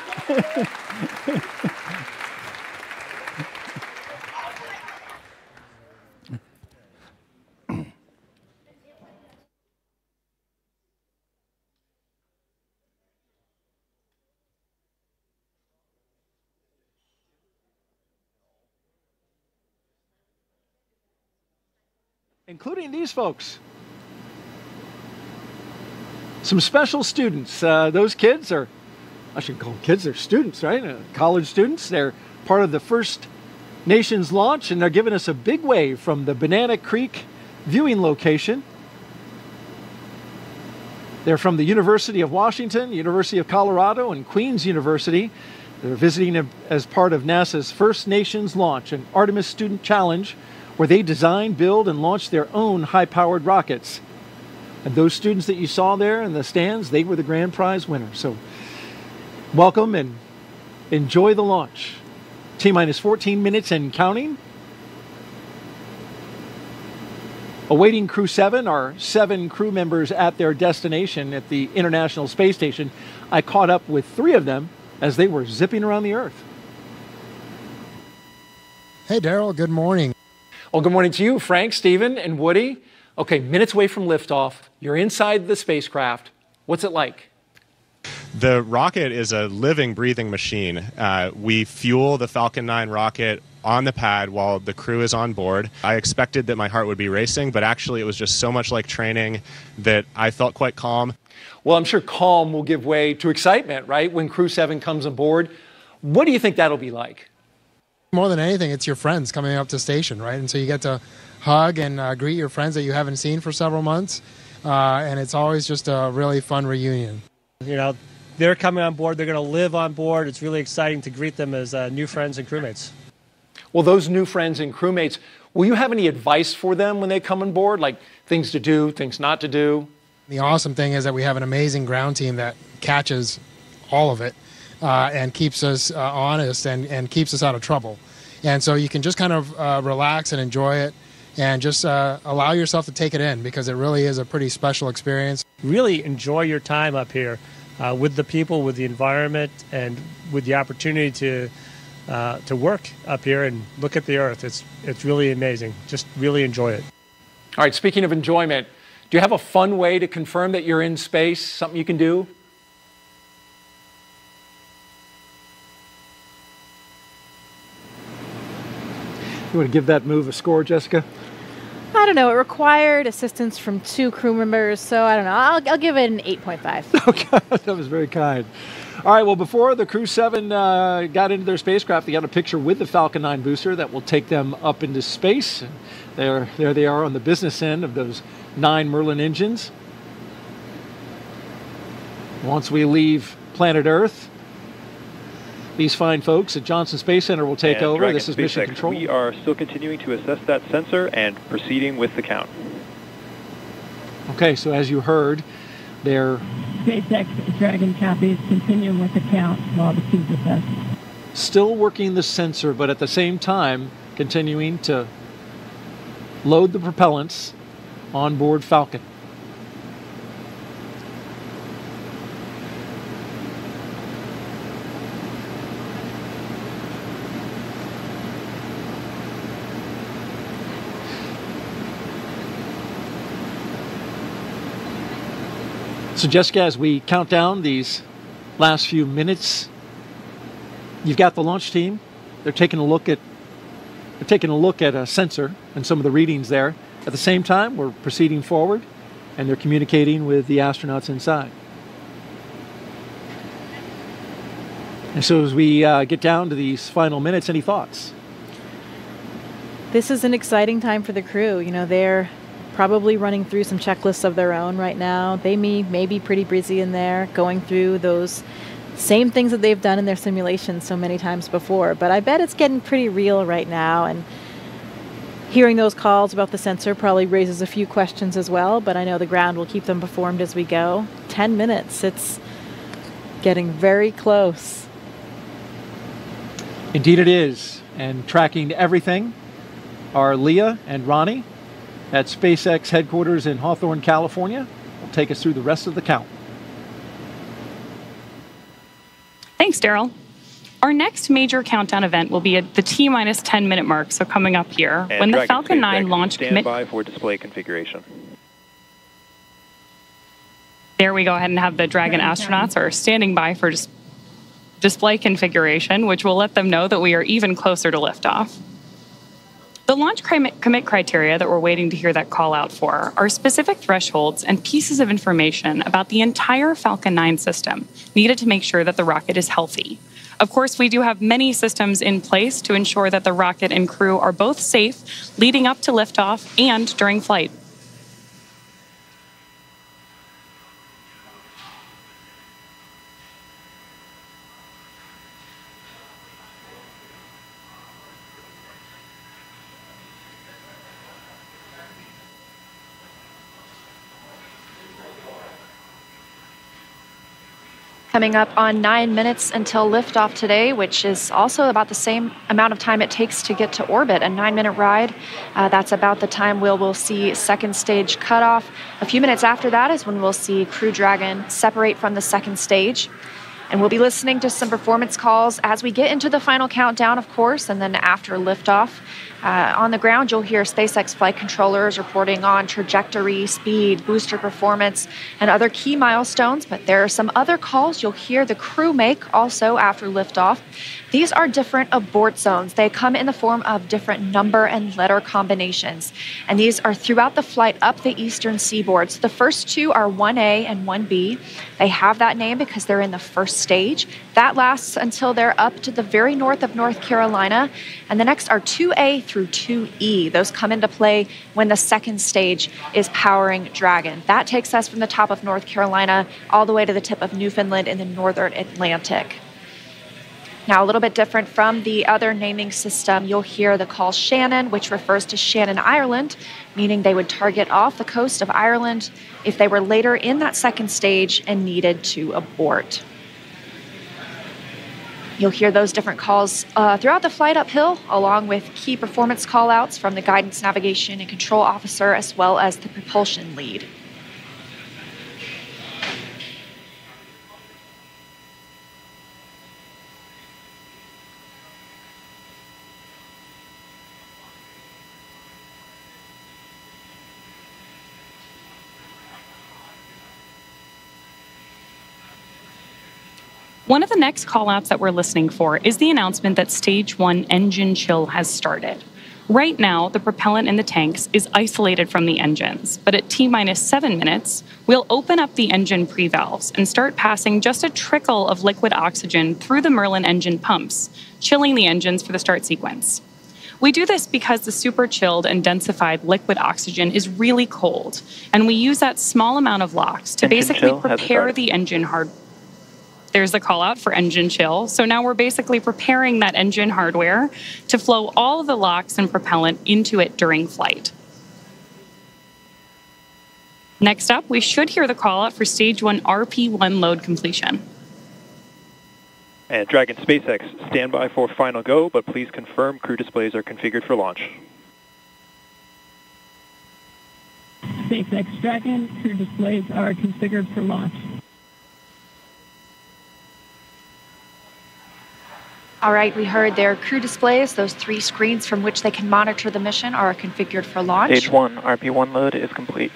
Including these folks. Some special students. Those kids are, I shouldn't call them kids, they're students, right? College students. They're part of the First Nations launch, and they're giving us a big wave from the Banana Creek viewing location. They're from the University of Washington, University of Colorado, and Queen's University. They're visiting as part of NASA's First Nations launch, an Artemis Student Challenge, where they design, build, and launch their own high-powered rockets. And those students that you saw there in the stands, they were the grand prize winners. So welcome and enjoy the launch. T-minus 14 minutes and counting. Awaiting Crew 7 are 7 crew members at their destination at the International Space Station. I caught up with 3 of them as they were zipping around the Earth. Hey, Daryl, good morning. Well, good morning to you, Frank, Stephen, and Woody. Okay, minutes away from liftoff. You're inside the spacecraft. What's it like? The rocket is a living, breathing machine. We fuel the Falcon 9 rocket on the pad while the crew is on board. I expected that my heart would be racing, but actually it was just so much like training that I felt quite calm. Well, I'm sure calm will give way to excitement, right, when Crew 7 comes aboard. What do you think that'll be like? More than anything, it's your friends coming up to station, right? And so you get to hug and greet your friends that you haven't seen for several months, and it's always just a really fun reunion. You know, they're coming on board, they're going to live on board. It's really exciting to greet them as new friends and crewmates. Well, those new friends and crewmates, will you have any advice for them when they come on board, like things to do, things not to do? The awesome thing is that we have an amazing ground team that catches all of it and keeps us honest and keeps us out of trouble. And so you can just kind of relax and enjoy it and just allow yourself to take it in, because it really is a pretty special experience. Really enjoy your time up here with the people, with the environment, and with the opportunity to work up here and look at the Earth. It's really amazing. Just really enjoy it. All right, speaking of enjoyment, do you have a fun way to confirm that you're in space, something you can do? You want to give that move a score, Jessica? I don't know. It required assistance from 2 crew members, so I don't know. I'll give it an 8.5. Okay, that was very kind. All right, well, before the Crew 7 got into their spacecraft, they got a picture with the Falcon 9 booster that will take them up into space. There they are on the business end of those 9 Merlin engines. Once we leave planet Earth, these fine folks at Johnson Space Center will take over. Dragon This is Mission SpaceX, Control. We are still continuing to assess that sensor and proceeding with the count. Okay, so as you heard, they're SpaceX Dragon copies, continuing with the count while the tubes assess. still working the sensor, but at the same time continuing to load the propellants on board Falcon. So Jessica, as we count down these last few minutes, you've got the launch team. They're taking a look at a sensor and some of the readings there. At the same time, we're proceeding forward, and they're communicating with the astronauts inside. And so as we get down to these final minutes, any thoughts? This is an exciting time for the crew. You know, they're probably running through some checklists of their own right now. They may be pretty busy in there, going through those same things that they've done in their simulations so many times before. But I bet it's getting pretty real right now, and hearing those calls about the sensor probably raises a few questions as well, but I know the ground will keep them informed as we go. 10 minutes, it's getting very close. Indeed it is. And tracking everything are Leah and Ronnie at SpaceX headquarters in Hawthorne, California. Will take us through the rest of the count. Thanks, Daryl. Our next major countdown event will be at the T-minus 10-minute mark, so coming up here, And when the Dragon Falcon 9 SpaceX, launch stand by for display configuration. There we go ahead and have the Dragon astronauts are standing by for display configuration, which will let them know that we are even closer to liftoff. The launch commit criteria that we're waiting to hear that call out for are specific thresholds and pieces of information about the entire Falcon 9 system needed to make sure that the rocket is healthy. Of course, we do have many systems in place to ensure that the rocket and crew are both safe leading up to liftoff and during flight. Coming up on 9 minutes until liftoff today, which is also about the same amount of time it takes to get to orbit, a 9-minute ride. That's about the time we'll see second stage cutoff. A few minutes after that is when we'll see Crew Dragon separate from the second stage. And we'll be listening to some performance calls as we get into the final countdown, of course, and then after liftoff. On the ground, you'll hear SpaceX flight controllers reporting on trajectory, speed, booster performance, and other key milestones. But there are some other calls you'll hear the crew make also after liftoff. These are different abort zones. They come in the form of different number and letter combinations. And these are throughout the flight up the eastern seaboard. So the first two are 1A and 1B. They have that name because they're in the first stage. That lasts until they're up to the very north of North Carolina. And the next are 2A through 2E. Those come into play when the second stage is powering Dragon. That takes us from the top of North Carolina all the way to the tip of Newfoundland in the northern Atlantic. Now, a little bit different from the other naming system, you'll hear the call Shannon, which refers to Shannon, Ireland, meaning they would target off the coast of Ireland if they were later in that second stage and needed to abort. You'll hear those different calls throughout the flight uphill, along with key performance callouts from the guidance, navigation, and control officer, as well as the propulsion lead. One of the next callouts that we're listening for is the announcement that Stage 1 engine chill has started. Right now, the propellant in the tanks is isolated from the engines, but at T-minus 7 minutes, we'll open up the engine pre-valves and start passing just a trickle of liquid oxygen through the Merlin engine pumps, chilling the engines for the start sequence. We do this because the super chilled and densified liquid oxygen is really cold, and we use that small amount of LOX to basically prepare the engine hardware. There's the call out for engine chill. So now we're basically preparing that engine hardware to flow all of the LOX and propellant into it during flight. Next up, we should hear the call out for Stage 1 RP1 load completion. And Dragon SpaceX, stand by for final go, but please confirm crew displays are configured for launch. SpaceX Dragon, crew displays are configured for launch. All right, we heard their crew displays. Those 3 screens from which they can monitor the mission are configured for launch. Stage 1, RP1 load is complete.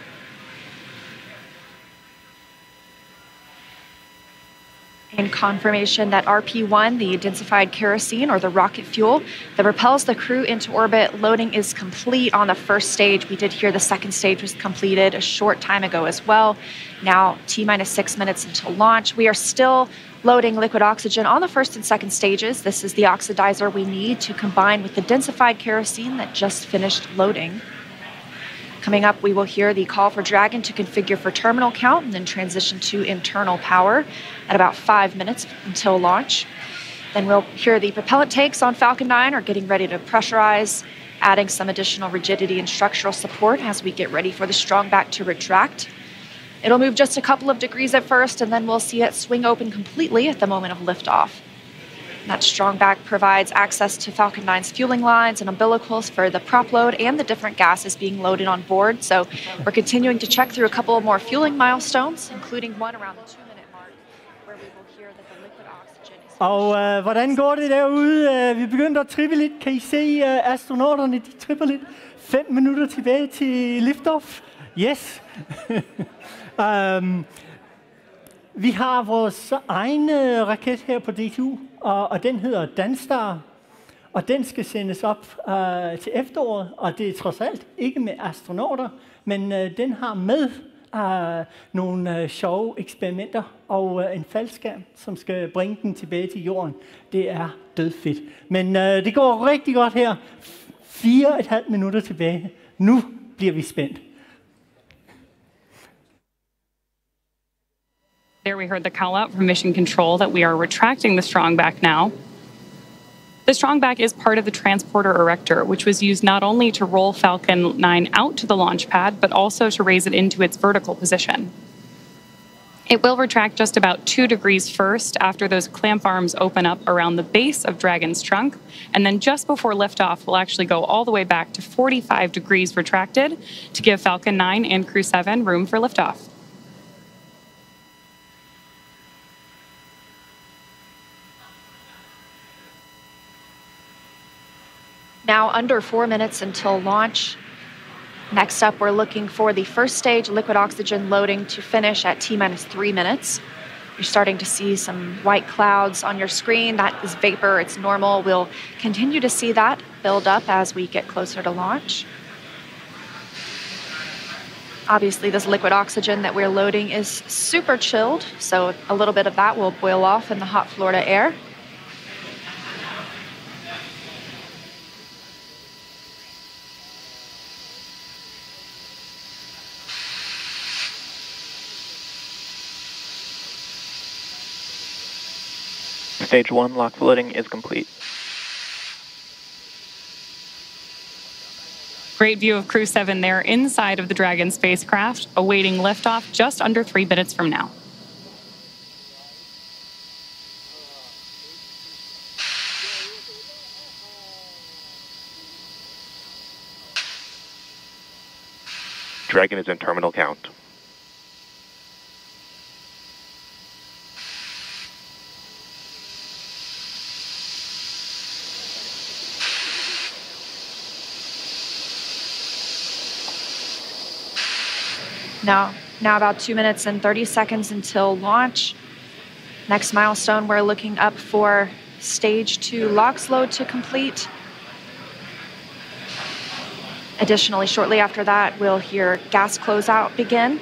In confirmation that RP1, the densified kerosene or the rocket fuel that propels the crew into orbit, loading is complete on the first stage. We did hear the second stage was completed a short time ago as well. Now, T-minus 6 minutes until launch. We are still loading liquid oxygen on the first and second stages. This is the oxidizer we need to combine with the densified kerosene that just finished loading. Coming up, we will hear the call for Dragon to configure for terminal count and then transition to internal power at about 5 minutes until launch. Then we'll hear the propellant tanks on Falcon 9 are getting ready to pressurize, adding some additional rigidity and structural support as we get ready for the strong back to retract. It'll move just a couple of degrees at first, and then we'll see it swing open completely at the moment of liftoff. That strong back provides access to Falcon 9's fueling lines and umbilicals for the prop load and the different gases being loaded on board. So we're continuing to check through a couple of more fueling milestones, including one around the 2-minute mark, where we will hear that the liquid oxygen is... Og hvordan går det derude? Vi begynder at trippe lidt. Kan I se astronauterne, de tripper lidt? 5 minutter tilbage til liftoff. Yes. Vi har vores egen raket her på DTU, og den hedder Danstar, og den skal sendes op til efteråret, og det er trods alt ikke med astronauter, men den har med nogle sjove eksperimenter og en faldskærm, som skal bringe den tilbage til jorden. Det er dødfedt. Men det går rigtig godt her. 4,5 minutter tilbage. Nu bliver vi spændt. There we heard the call out from Mission Control that we are retracting the strongback now. The strongback is part of the transporter erector, which was used not only to roll Falcon 9 out to the launch pad, but also to raise it into its vertical position. It will retract just about 2 degrees first after those clamp arms open up around the base of Dragon's trunk. And then just before liftoff, we'll actually go all the way back to 45 degrees retracted to give Falcon 9 and Crew 7 room for liftoff. Now under 4 minutes until launch. Next up, we're looking for the first stage liquid oxygen loading to finish at T-minus 3 minutes. You're starting to see some white clouds on your screen. That is vapor, it's normal. We'll continue to see that build up as we get closer to launch. Obviously, this liquid oxygen that we're loading is super chilled, so a little bit of that will boil off in the hot Florida air. Stage 1 LOX loading is complete. Great view of Crew 7 there inside of the Dragon spacecraft, awaiting liftoff just under 3 minutes from now. Dragon is in terminal count. Now about 2 minutes and 30 seconds until launch. Next milestone, we're looking up for stage 2 LOX load to complete. Additionally, shortly after that, we'll hear gas closeout begin,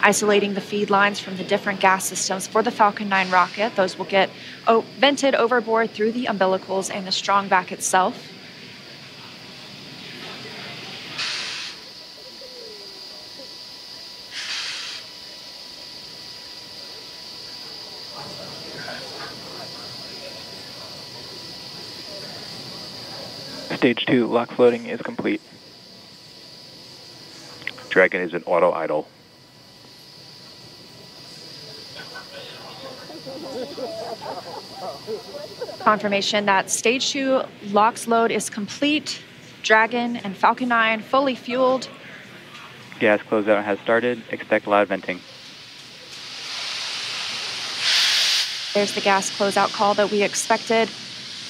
isolating the feed lines from the different gas systems for the Falcon 9 rocket. Those will get vented overboard through the umbilicals and the strong back itself. Stage 2 LOX loading is complete. Dragon is in auto idle. Confirmation that stage 2 LOX load is complete. Dragon and Falcon 9 fully fueled. Gas closeout has started. Expect loud venting. There's the gas closeout call that we expected.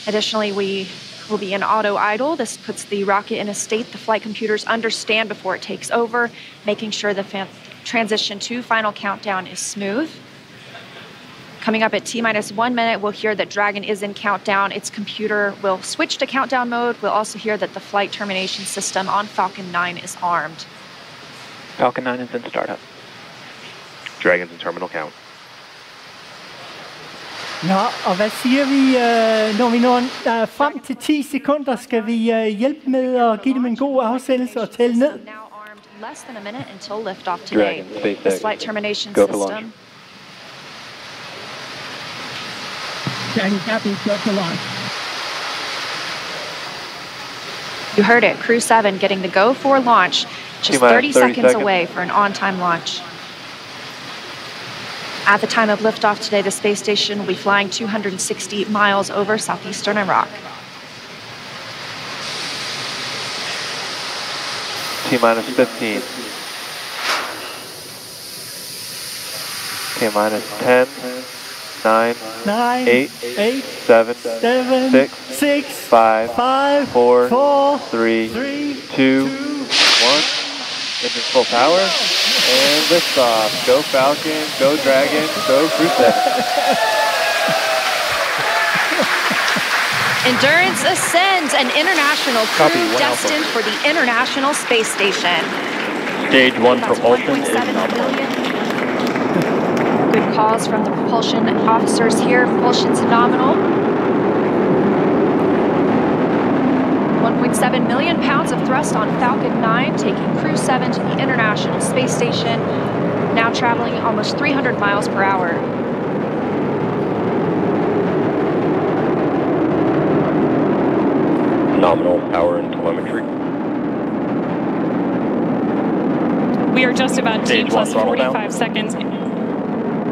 Additionally, we will be in auto idle. This puts the rocket in a state the flight computers understand before it takes over, making sure the transition to final countdown is smooth. Coming up at T-minus 1 minute, we'll hear that Dragon is in countdown. Its computer will switch to countdown mode. We'll also hear that the flight termination system on Falcon 9 is armed. Falcon 9 is in startup. Dragon's in terminal count. Nå, og hvad siger vi, når vi når frem til 10 sekunder? Skal vi hjælpe med at give dem en god afsendelse og tælle ned? Less than a minute until liftoff today. The flight termination system. Dragon copies, go for launch. You heard it, Crew 7 getting the go for launch, just 30 seconds away for an on-time launch. At the time of liftoff today, the space station will be flying 260 miles over southeastern Iraq. T-minus 15. T-minus 10, 9, 8, 7, 6, 5, 4, 3, 2, 1. Engine full power. And liftoff. Go Falcon, go Dragon, go Crew 7. Endurance ascends, an international crew destined for the International Space Station. Stage 1 propulsion is nominal. Good calls from the propulsion officers here. Propulsion's nominal. 1.7 million pounds of thrust on Falcon 9, taking Crew 7 to the International Space Station, now traveling almost 300 miles per hour. Nominal power and telemetry. We are just about T plus 45 seconds.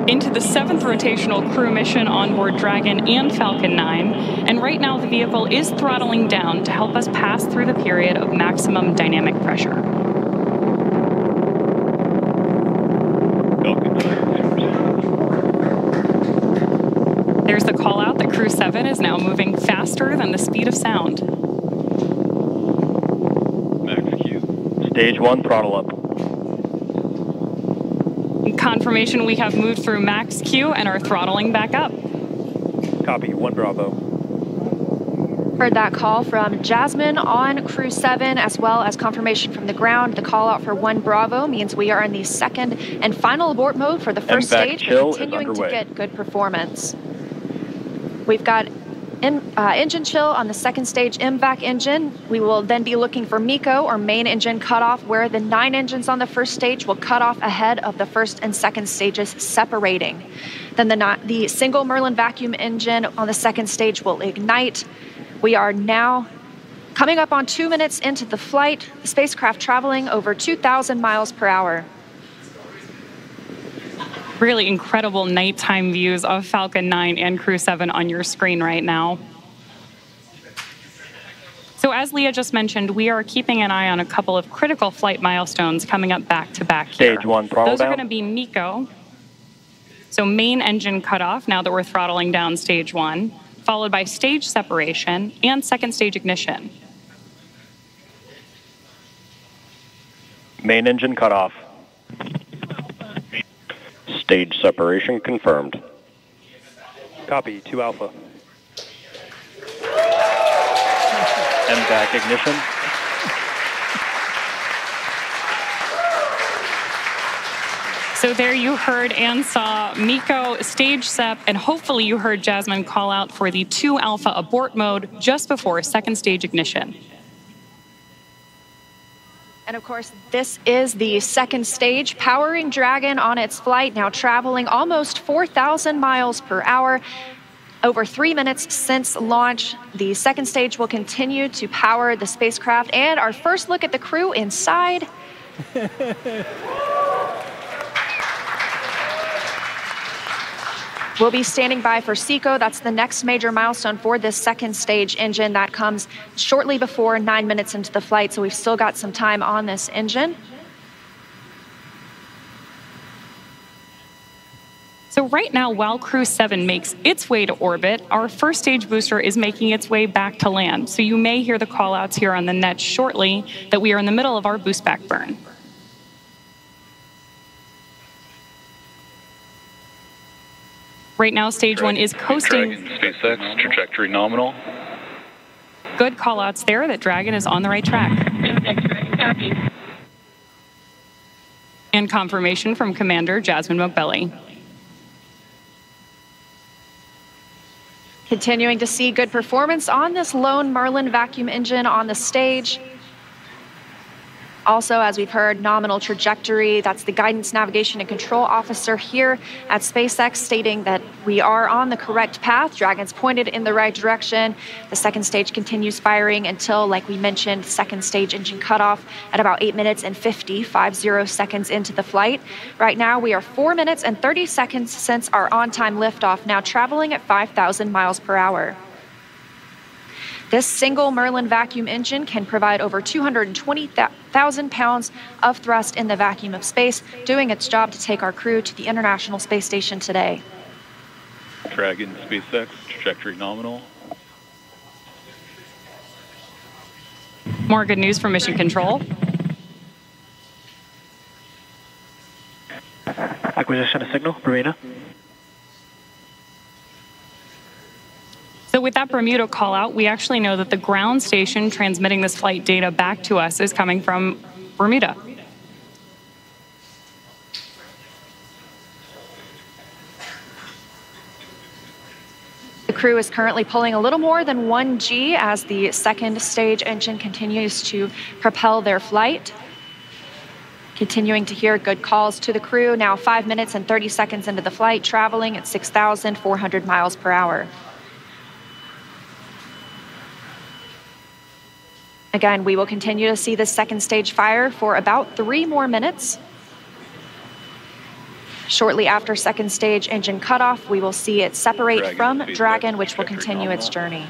into the 7th rotational crew mission on board Dragon and Falcon 9, and right now the vehicle is throttling down to help us pass through the period of maximum dynamic pressure. There's the call out that Crew 7 is now moving faster than the speed of sound. Max Q. Stage 1, throttle up. Confirmation we have moved through max Q and are throttling back up. Copy, 1 Bravo. Heard that call from Jasmine on Crew 7, as well as confirmation from the ground. The call out for 1 Bravo means we are in the second and final abort mode for the first stage, but continuing to get good performance. We've got engine chill on the second stage MVAC engine. We will then be looking for MECO, or main engine cutoff, where the 9 engines on the first stage will cut off ahead of the first and second stages separating. Then the single Merlin vacuum engine on the second stage will ignite. We are now coming up on 2 minutes into the flight, the spacecraft traveling over 2,000 miles per hour. Really incredible nighttime views of Falcon 9 and Crew 7 on your screen right now. So as Leah just mentioned, we are keeping an eye on a couple of critical flight milestones coming up back to back here. Stage 1, throttle Those down. are going to be MECO. So main engine cutoff, now that we're throttling down stage 1, followed by stage separation and second stage ignition. Main engine cutoff. Stage separation confirmed. Copy, 2 Alpha. MVAC ignition. So there you heard and saw MECO, stage sep, and hopefully you heard Jasmine call out for the 2 Alpha abort mode just before second stage ignition. And of course, this is the second stage, powering Dragon on its flight, now traveling almost 4,000 miles per hour. Over 3 minutes since launch, the second stage will continue to power the spacecraft. And our first look at the crew inside. We'll be standing by for SECO. That's the next major milestone for this second stage engine. That comes shortly before 9 minutes into the flight, so we've still got some time on this engine. So right now, while Crew 7 makes its way to orbit, our first stage booster is making its way back to land. So you may hear the call-outs here on the net shortly that we are in the middle of our boost back burn. Right now, stage 1 is coasting. Dragon, SpaceX, trajectory nominal. Good call-outs there that Dragon is on the right track. And confirmation from Commander Jasmine McBelly. Continuing to see good performance on this lone Merlin vacuum engine on the stage. Also, as we've heard, nominal trajectory. That's the guidance, navigation, and control officer here at SpaceX stating that we are on the correct path. Dragon's pointed in the right direction. The second stage continues firing until, like we mentioned, second stage engine cutoff at about 8 minutes and 50 seconds into the flight. Right now, we are 4 minutes and 30 seconds since our on-time liftoff, now traveling at 5,000 miles per hour. This single Merlin vacuum engine can provide over 220,000 pounds of thrust in the vacuum of space, doing its job to take our crew to the International Space Station today. Dragon, SpaceX, trajectory nominal. More good news from Mission Control. Acquisition of signal, Bermuda. So with that Bermuda call out, we actually know that the ground station transmitting this flight data back to us is coming from Bermuda. The crew is currently pulling a little more than 1 G as the second stage engine continues to propel their flight. Continuing to hear good calls to the crew, now 5 minutes and 30 seconds into the flight, traveling at 6,400 miles per hour. Again, we will continue to see the second stage fire for about 3 more minutes. Shortly after second stage engine cutoff, we will see it separate from Dragon, which will continue its journey.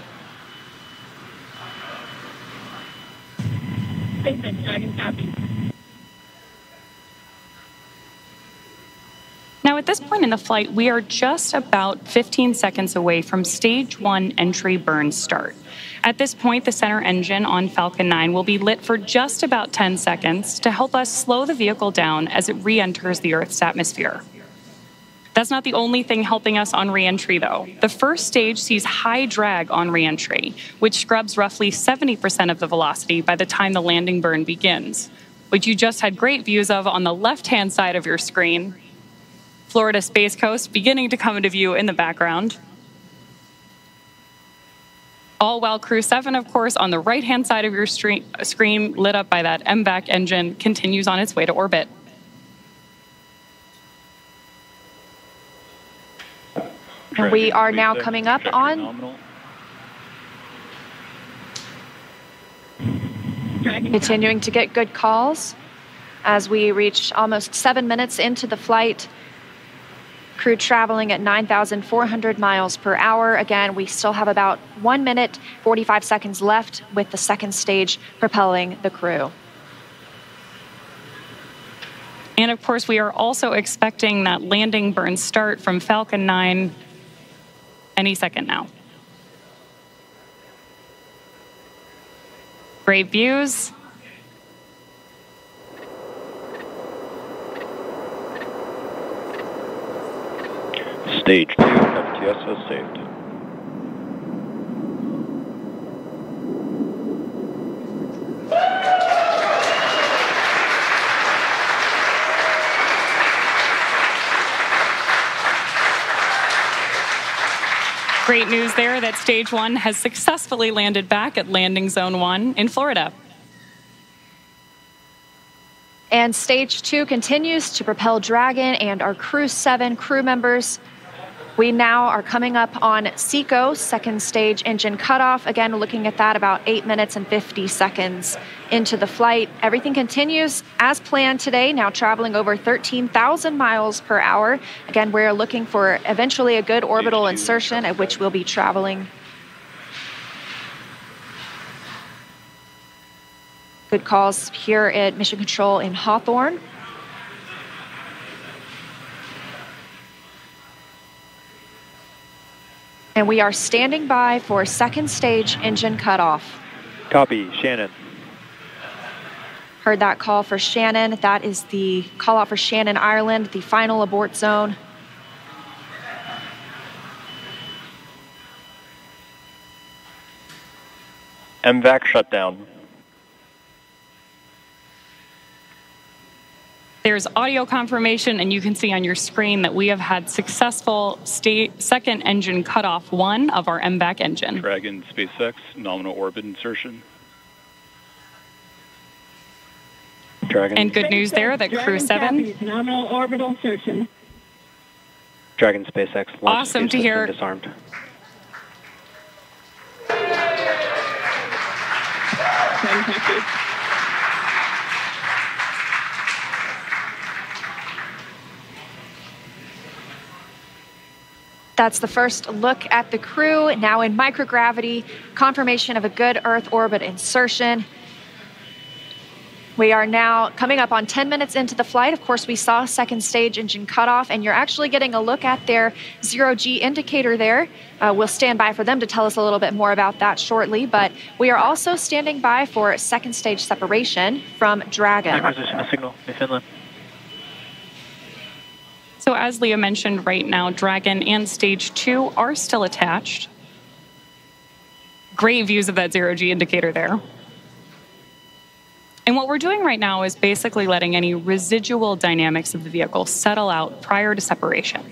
Now, at this point in the flight, we are just about 15 seconds away from stage 1 entry burn start. At this point, the center engine on Falcon 9 will be lit for just about 10 seconds to help us slow the vehicle down as it re-enters the Earth's atmosphere. That's not the only thing helping us on re-entry, though. The first stage sees high drag on re-entry, which scrubs roughly 70% of the velocity by the time the landing burn begins, which you just had great views of on the left-hand side of your screen. Florida Space Coast beginning to come into view in the background. All while Crew 7, of course, on the right-hand side of your screen, lit up by that MVAC engine, continues on its way to orbit. And we are now coming up on continuing to get good calls as we reach almost 7 minutes into the flight. Crew traveling at 9,400 miles per hour. Again, we still have about 1 minute, 45 seconds left with the second stage propelling the crew. And of course, we are also expecting that landing burn start from Falcon 9 any second now. Great views. Stage 2 FTSO saved. Great news there that stage 1 has successfully landed back at landing zone 1 in Florida. And stage 2 continues to propel Dragon and our Crew 7 crew members. We now are coming up on SECO, second stage engine cutoff. Again, looking at that about 8 minutes and 50 seconds into the flight. Everything continues as planned today, now traveling over 13,000 miles per hour. Again, we're looking for eventually a good orbital insertion at which we'll be traveling. Good calls here at Mission Control in Hawthorne. And we are standing by for second stage engine cutoff. Copy, Shannon. Heard that call for Shannon. That is the call out for Shannon, Ireland, the final abort zone. MVAC shutdown. There's audio confirmation, and you can see on your screen that we have had successful second engine cutoff 1 of our MVAC engine. Dragon SpaceX, nominal orbit insertion. Dragon. And good news there that Crew 7. Nominal orbital insertion. Dragon SpaceX. Awesome to hear. Disarmed. That's the first look at the crew, now in microgravity, confirmation of a good Earth orbit insertion. We are now coming up on 10 minutes into the flight. Of course, we saw second stage engine cutoff, and you're actually getting a look at their zero-G indicator there. We'll stand by for them to tell us a little bit more about that shortly, but we are also standing by for second stage separation from Dragon. Acquisition of signal in Finland. So as Leah mentioned, right now, Dragon and stage 2 are still attached. Great views of that zero-G indicator there. And what we're doing right now is basically letting any residual dynamics of the vehicle settle out prior to separation.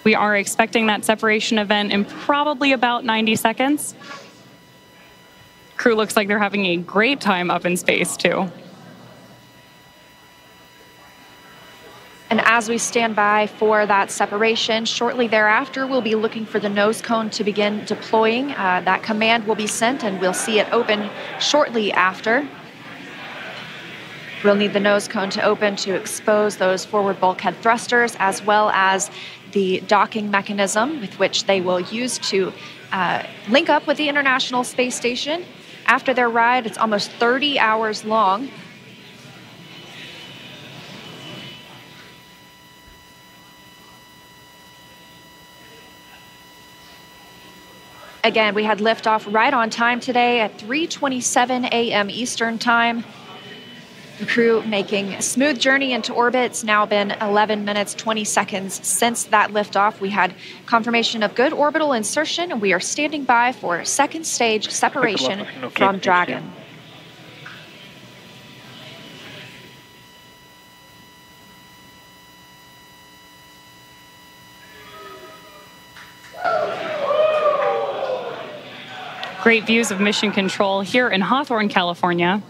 We are expecting that separation event in probably about 90 seconds. Crew looks like they're having a great time up in space, too. And as we stand by for that separation, shortly thereafter, we'll be looking for the nose cone to begin deploying. That command will be sent, and we'll see it open shortly after. We'll need the nose cone to open to expose those forward bulkhead thrusters, as well as the docking mechanism with which they will use to link up with the International Space Station. After their ride, it's almost 30 hours long. Again, we had liftoff right on time today at 3:27 a.m. Eastern Time. The crew making a smooth journey into orbit. It's now been 11 minutes, 20 seconds since that liftoff. We had confirmation of good orbital insertion, and we are standing by for second stage separation from Dragon. Great views of mission control here in Hawthorne, California.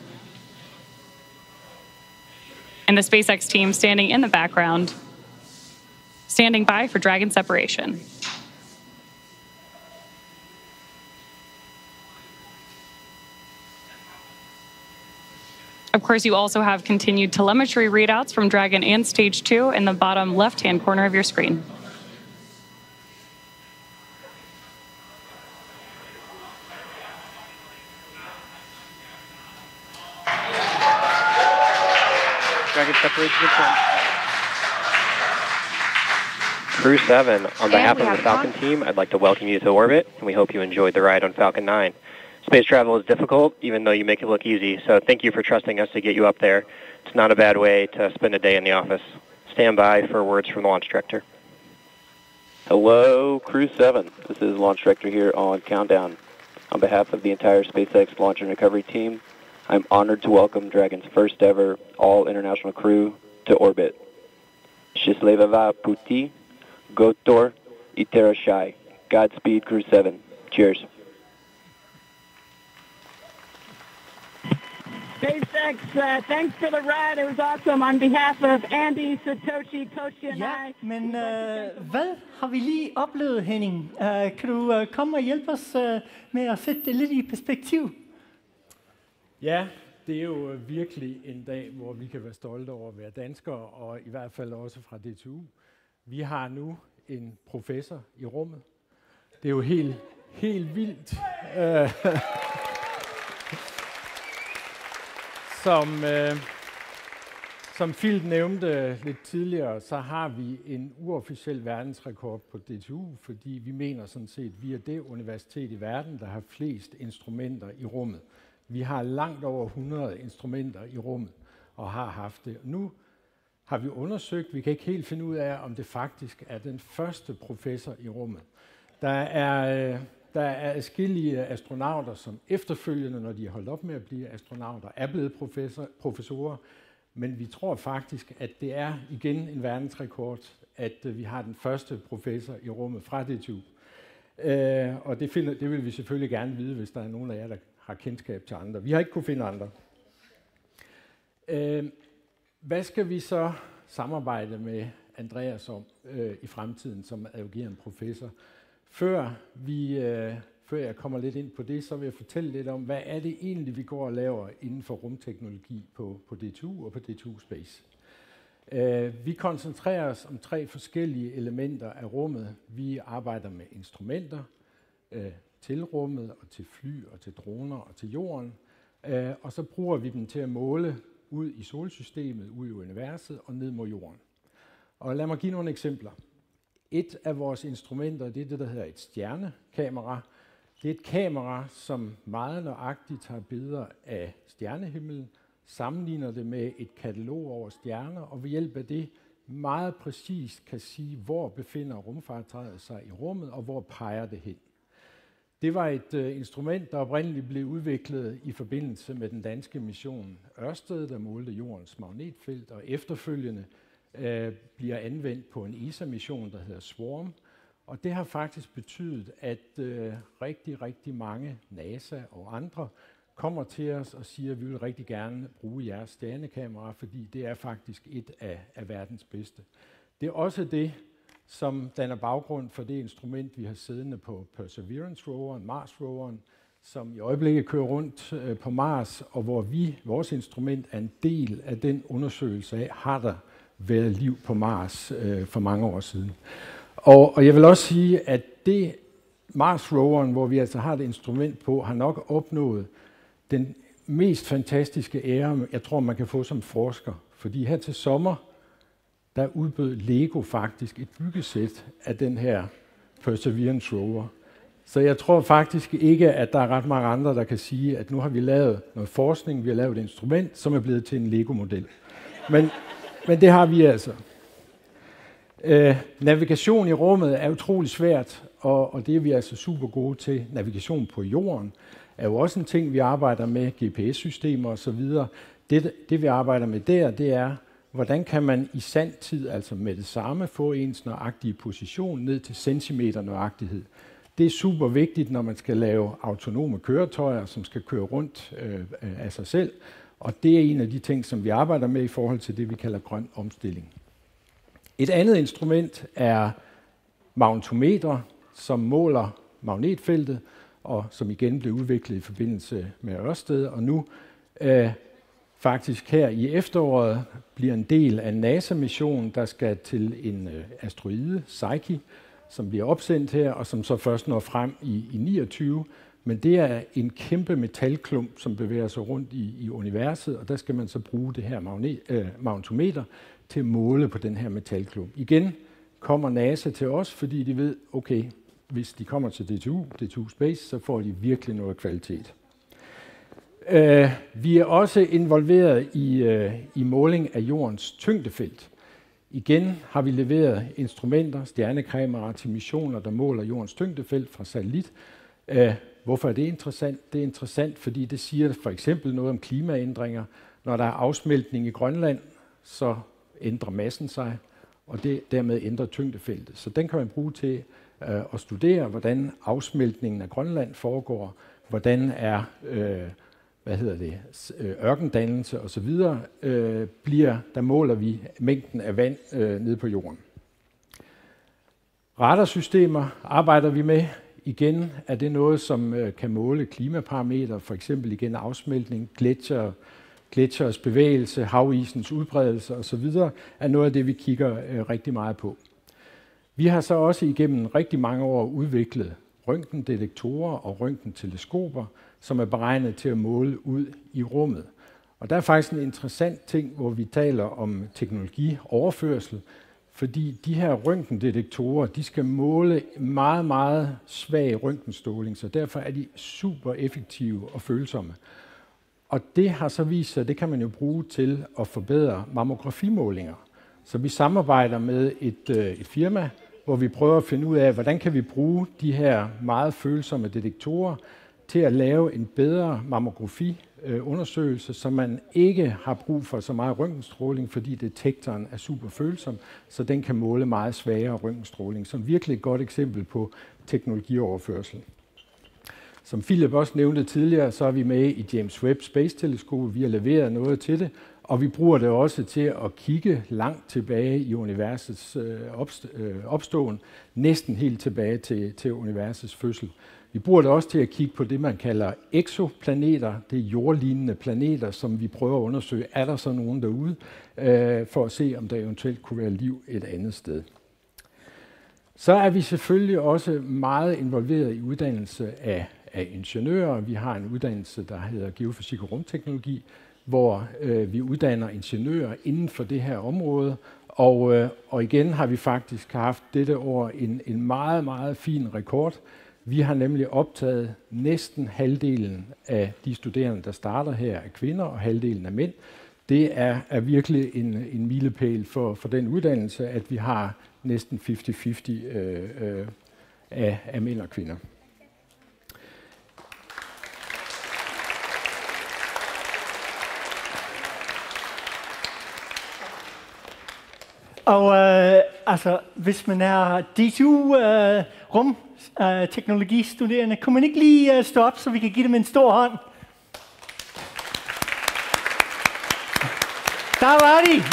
And the SpaceX team standing in the background, standing by for Dragon separation. Of course, you also have continued telemetry readouts from Dragon and Stage 2 in the bottom left-hand corner of your screen. Crew 7, on behalf of the Falcon team, I'd like to welcome you to orbit, and we hope you enjoyed the ride on Falcon 9. Space travel is difficult, even though you make it look easy, so thank you for trusting us to get you up there. It's not a bad way to spend a day in the office. Stand by for words from the launch director. Hello, Crew 7. This is Launch Director here on Countdown. On behalf of the entire SpaceX Launch and Recovery team, I'm honored to welcome Dragon's first ever all-international crew to orbit. Счастливого пути, Gotor, Iterashai. Godspeed, Crew 7. Cheers. SpaceX, thanks for the ride. It was awesome. On behalf of Andy, Satoshi, Toshi and I. Men hvad har vi lige oplevet, Henning? Kan du komme og hjælpe os med at sætte det lidt i perspektiv? Ja, det er jo virkelig en dag, hvor vi kan være stolte over at være danskere, og i hvert fald også fra DTU. Vi har nu en professor i rummet. Det er jo helt vildt. Som Phil nævnte lidt tidligere, så har vi en uofficiel verdensrekord på DTU, fordi vi mener sådan set, at vi er det universitet i verden, der har flest instrumenter i rummet. Vi har langt over 100 instrumenter i rummet, og har haft det. Nu har vi undersøgt, vi kan ikke helt finde ud af, om det faktisk er den første professor i rummet. Der er adskillige astronauter, som efterfølgende, når de er holdt op med at blive astronauter, er blevet professorer, men vi tror faktisk, at det er igen en verdensrekord, at vi har den første professor i rummet fra DTU. Og det vil vi selvfølgelig gerne vide, hvis der er nogen af jer, der har kendskab til andre. Vi har ikke kunnet finde andre. Hvad skal vi så samarbejde med Andreas om i fremtiden som adjungerende professor? Før jeg kommer lidt ind på det, så vil jeg fortælle lidt om, hvad er det egentlig, vi går og laver inden for rumteknologi på DTU og på DTU Space. Vi koncentrerer os om 3 forskellige elementer af rummet. Vi arbejder med instrumenter til rummet og til fly og til droner og til jorden. Og så bruger vi dem til at måle ud i solsystemet, ud i universet og ned mod jorden. Og lad mig give nogle eksempler. Et af vores instrumenter, det er det, der hedder et stjernekamera. Det er et kamera, som meget nøjagtigt tager billeder af stjernehimlen, sammenligner det med et katalog over stjerner, og ved hjælp af det meget præcist kan sige, hvor befinder rumfartøjet sig i rummet, og hvor peger det hen. Det var et instrument, der oprindeligt blev udviklet i forbindelse med den danske mission Ørsted, der målte jordens magnetfelt, og efterfølgende bliver anvendt på en ESA-mission, der hedder SWARM. Og det har faktisk betydet, at rigtig mange NASA og andre kommer til os og siger, at vi vil rigtig gerne bruge jeres stjernekamera, fordi det er faktisk et af verdens bedste. Det er også det, som danner baggrund for det instrument, vi har siddende på Perseverance-roveren, Mars-roveren, som i øjeblikket kører rundt på Mars, og hvor vores instrument er en del af den undersøgelse af, har der været liv på Mars for mange år siden. Og jeg vil også sige, at det Mars-roveren, hvor vi altså har det instrument på, har nok opnået den mest fantastiske ære, jeg tror, man kan få som forsker. Fordi her til sommer, der udbød Lego faktisk et byggesæt af den her Perseverance rover. Så jeg tror faktisk ikke, at der er ret mange andre, der kan sige, at nu har vi lavet noget forskning, vi har lavet et instrument, som er blevet til en Lego-model. Men det har vi altså. Navigation i rummet er utrolig svært, og det er vi altså super gode til. Navigation på jorden er jo også en ting, vi arbejder med, GPS-systemer osv. Det vi arbejder med der, det er, hvordan kan man i sand tid, altså med det samme, få ens nøjagtige position ned til centimeter nøjagtighed. Det er super vigtigt, når man skal lave autonome køretøjer, som skal køre rundt af sig selv. Og det er en af de ting, som vi arbejder med i forhold til det, vi kalder grøn omstilling. Et andet instrument er magnetometer, som måler magnetfeltet, og som igen blev udviklet i forbindelse med Ørsted. Og nu faktisk her i efteråret bliver en del af en NASA-mission, der skal til en asteroide, Psyche, som bliver opsendt her, og som så først når frem i 29. Men det er en kæmpe metalklump, som bevæger sig rundt i universet, og der skal man så bruge det her magnetometer til at måle på den her metalklump. Igen kommer NASA til os, fordi de ved, okay, hvis de kommer til DTU Space, så får de virkelig noget kvalitet. Vi er også involveret i måling af jordens tyngdefelt. Igen har vi leveret instrumenter, stjernekameraer til missioner, der måler jordens tyngdefelt fra satellit. Hvorfor er det interessant? Det er interessant, fordi det siger for eksempel noget om klimaændringer. Når der er afsmeltning i Grønland, så ændrer massen sig, og det dermed ændrer tyngdefeltet. Så den kan man bruge til at studere, hvordan afsmeltningen af Grønland foregår, hvordan er ørkendannelse osv. Der måler vi mængden af vand nede på jorden. Radarsystemer arbejder vi med. Igen er det noget, som kan måle klimaparametre, for eksempel igen afsmeltning, gletsjers bevægelse, havisens udbredelse osv., er noget af det, vi kigger rigtig meget på. Vi har så også igennem rigtig mange år udviklet røntgendetektorer og røntgenteleskoper, som er beregnet til at måle ud i rummet. Og der er faktisk en interessant ting, hvor vi taler om teknologioverførsel, fordi de her røntgendetektorer, de skal måle meget, meget svag røntgenstråling, så derfor er de super effektive og følsomme. Og det har så vist sig, det kan man jo bruge til at forbedre mammografimålinger. Så vi samarbejder med et firma, hvor vi prøver at finde ud af, hvordan kan vi bruge de her meget følsomme detektorer til at lave en bedre mammografiundersøgelse, så man ikke har brug for så meget røntgenstråling, fordi detektoren er super følsom, så den kan måle meget svagere røntgenstråling. Som virkelig et godt eksempel på teknologioverførsel. Som Philip også nævnte tidligere, så er vi med i James Webb Space-teleskopet. Vi har leveret noget til det, og vi bruger det også til at kigge langt tilbage i universets opståen, næsten helt tilbage til universets fødsel. Vi bruger det også til at kigge på det, man kalder exoplaneter. Det er jordlignende planeter, som vi prøver at undersøge. Er der så nogen derude, for at se, om der eventuelt kunne være liv et andet sted. Så er vi selvfølgelig også meget involveret i uddannelse af ingeniører. Vi har en uddannelse, der hedder geofysik og rumteknologi, hvor vi uddanner ingeniører inden for det her område. Og igen har vi faktisk haft dette år en meget, meget fin rekord. Vi har nemlig optaget næsten halvdelen af de studerende, der starter her, af kvinder, og halvdelen af mænd. Det er virkelig en milepæl for den uddannelse, at vi har næsten 50-50 af mænd og kvinder. Og hvis man er DTU rumteknologistuderende, kunne man ikke lige stå op, så vi kan give dem en stor hånd? Der var de!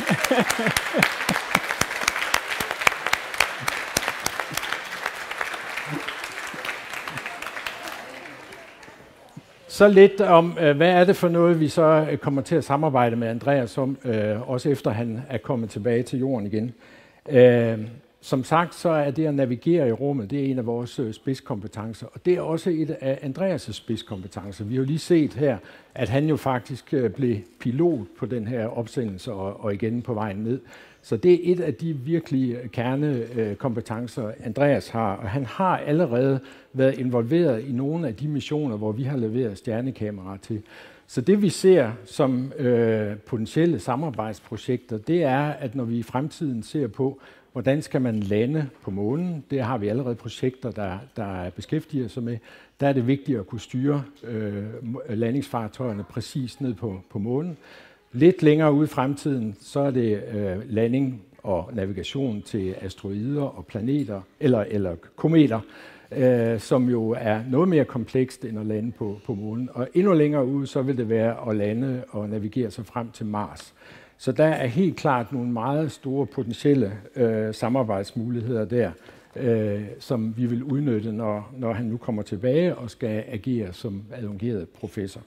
Så lidt om, hvad er det for noget, vi så kommer til at samarbejde med Andreas om, også efter han er kommet tilbage til jorden igen. Som sagt, så er det at navigere i rummet, det er en af vores spidskompetencer, og det er også et af Andreas' spidskompetencer. Vi har jo lige set her, at han jo faktisk blev pilot på den her opsendelse og igen på vejen ned. Så det er et af de virkelige kernekompetencer, Andreas har, og han har allerede været involveret i nogle af de missioner, hvor vi har leveret stjernekameraer til. Så det vi ser som potentielle samarbejdsprojekter, det er, at når vi i fremtiden ser på, hvordan skal man lande på månen, det har vi allerede projekter, der beskæftiger sig med, der er det vigtigt at kunne styre landingsfartøjerne præcis ned på månen. Lidt længere ude i fremtiden, så er det landing og navigation til asteroider og planeter, eller kometer, som jo er noget mere komplekst end at lande på månen. Og endnu længere ude, så vil det være at lande og navigere sig frem til Mars. Så der er helt klart nogle meget store potentielle samarbejdsmuligheder der, som vi vil udnytte, når han nu kommer tilbage og skal agere som adjungeret professor.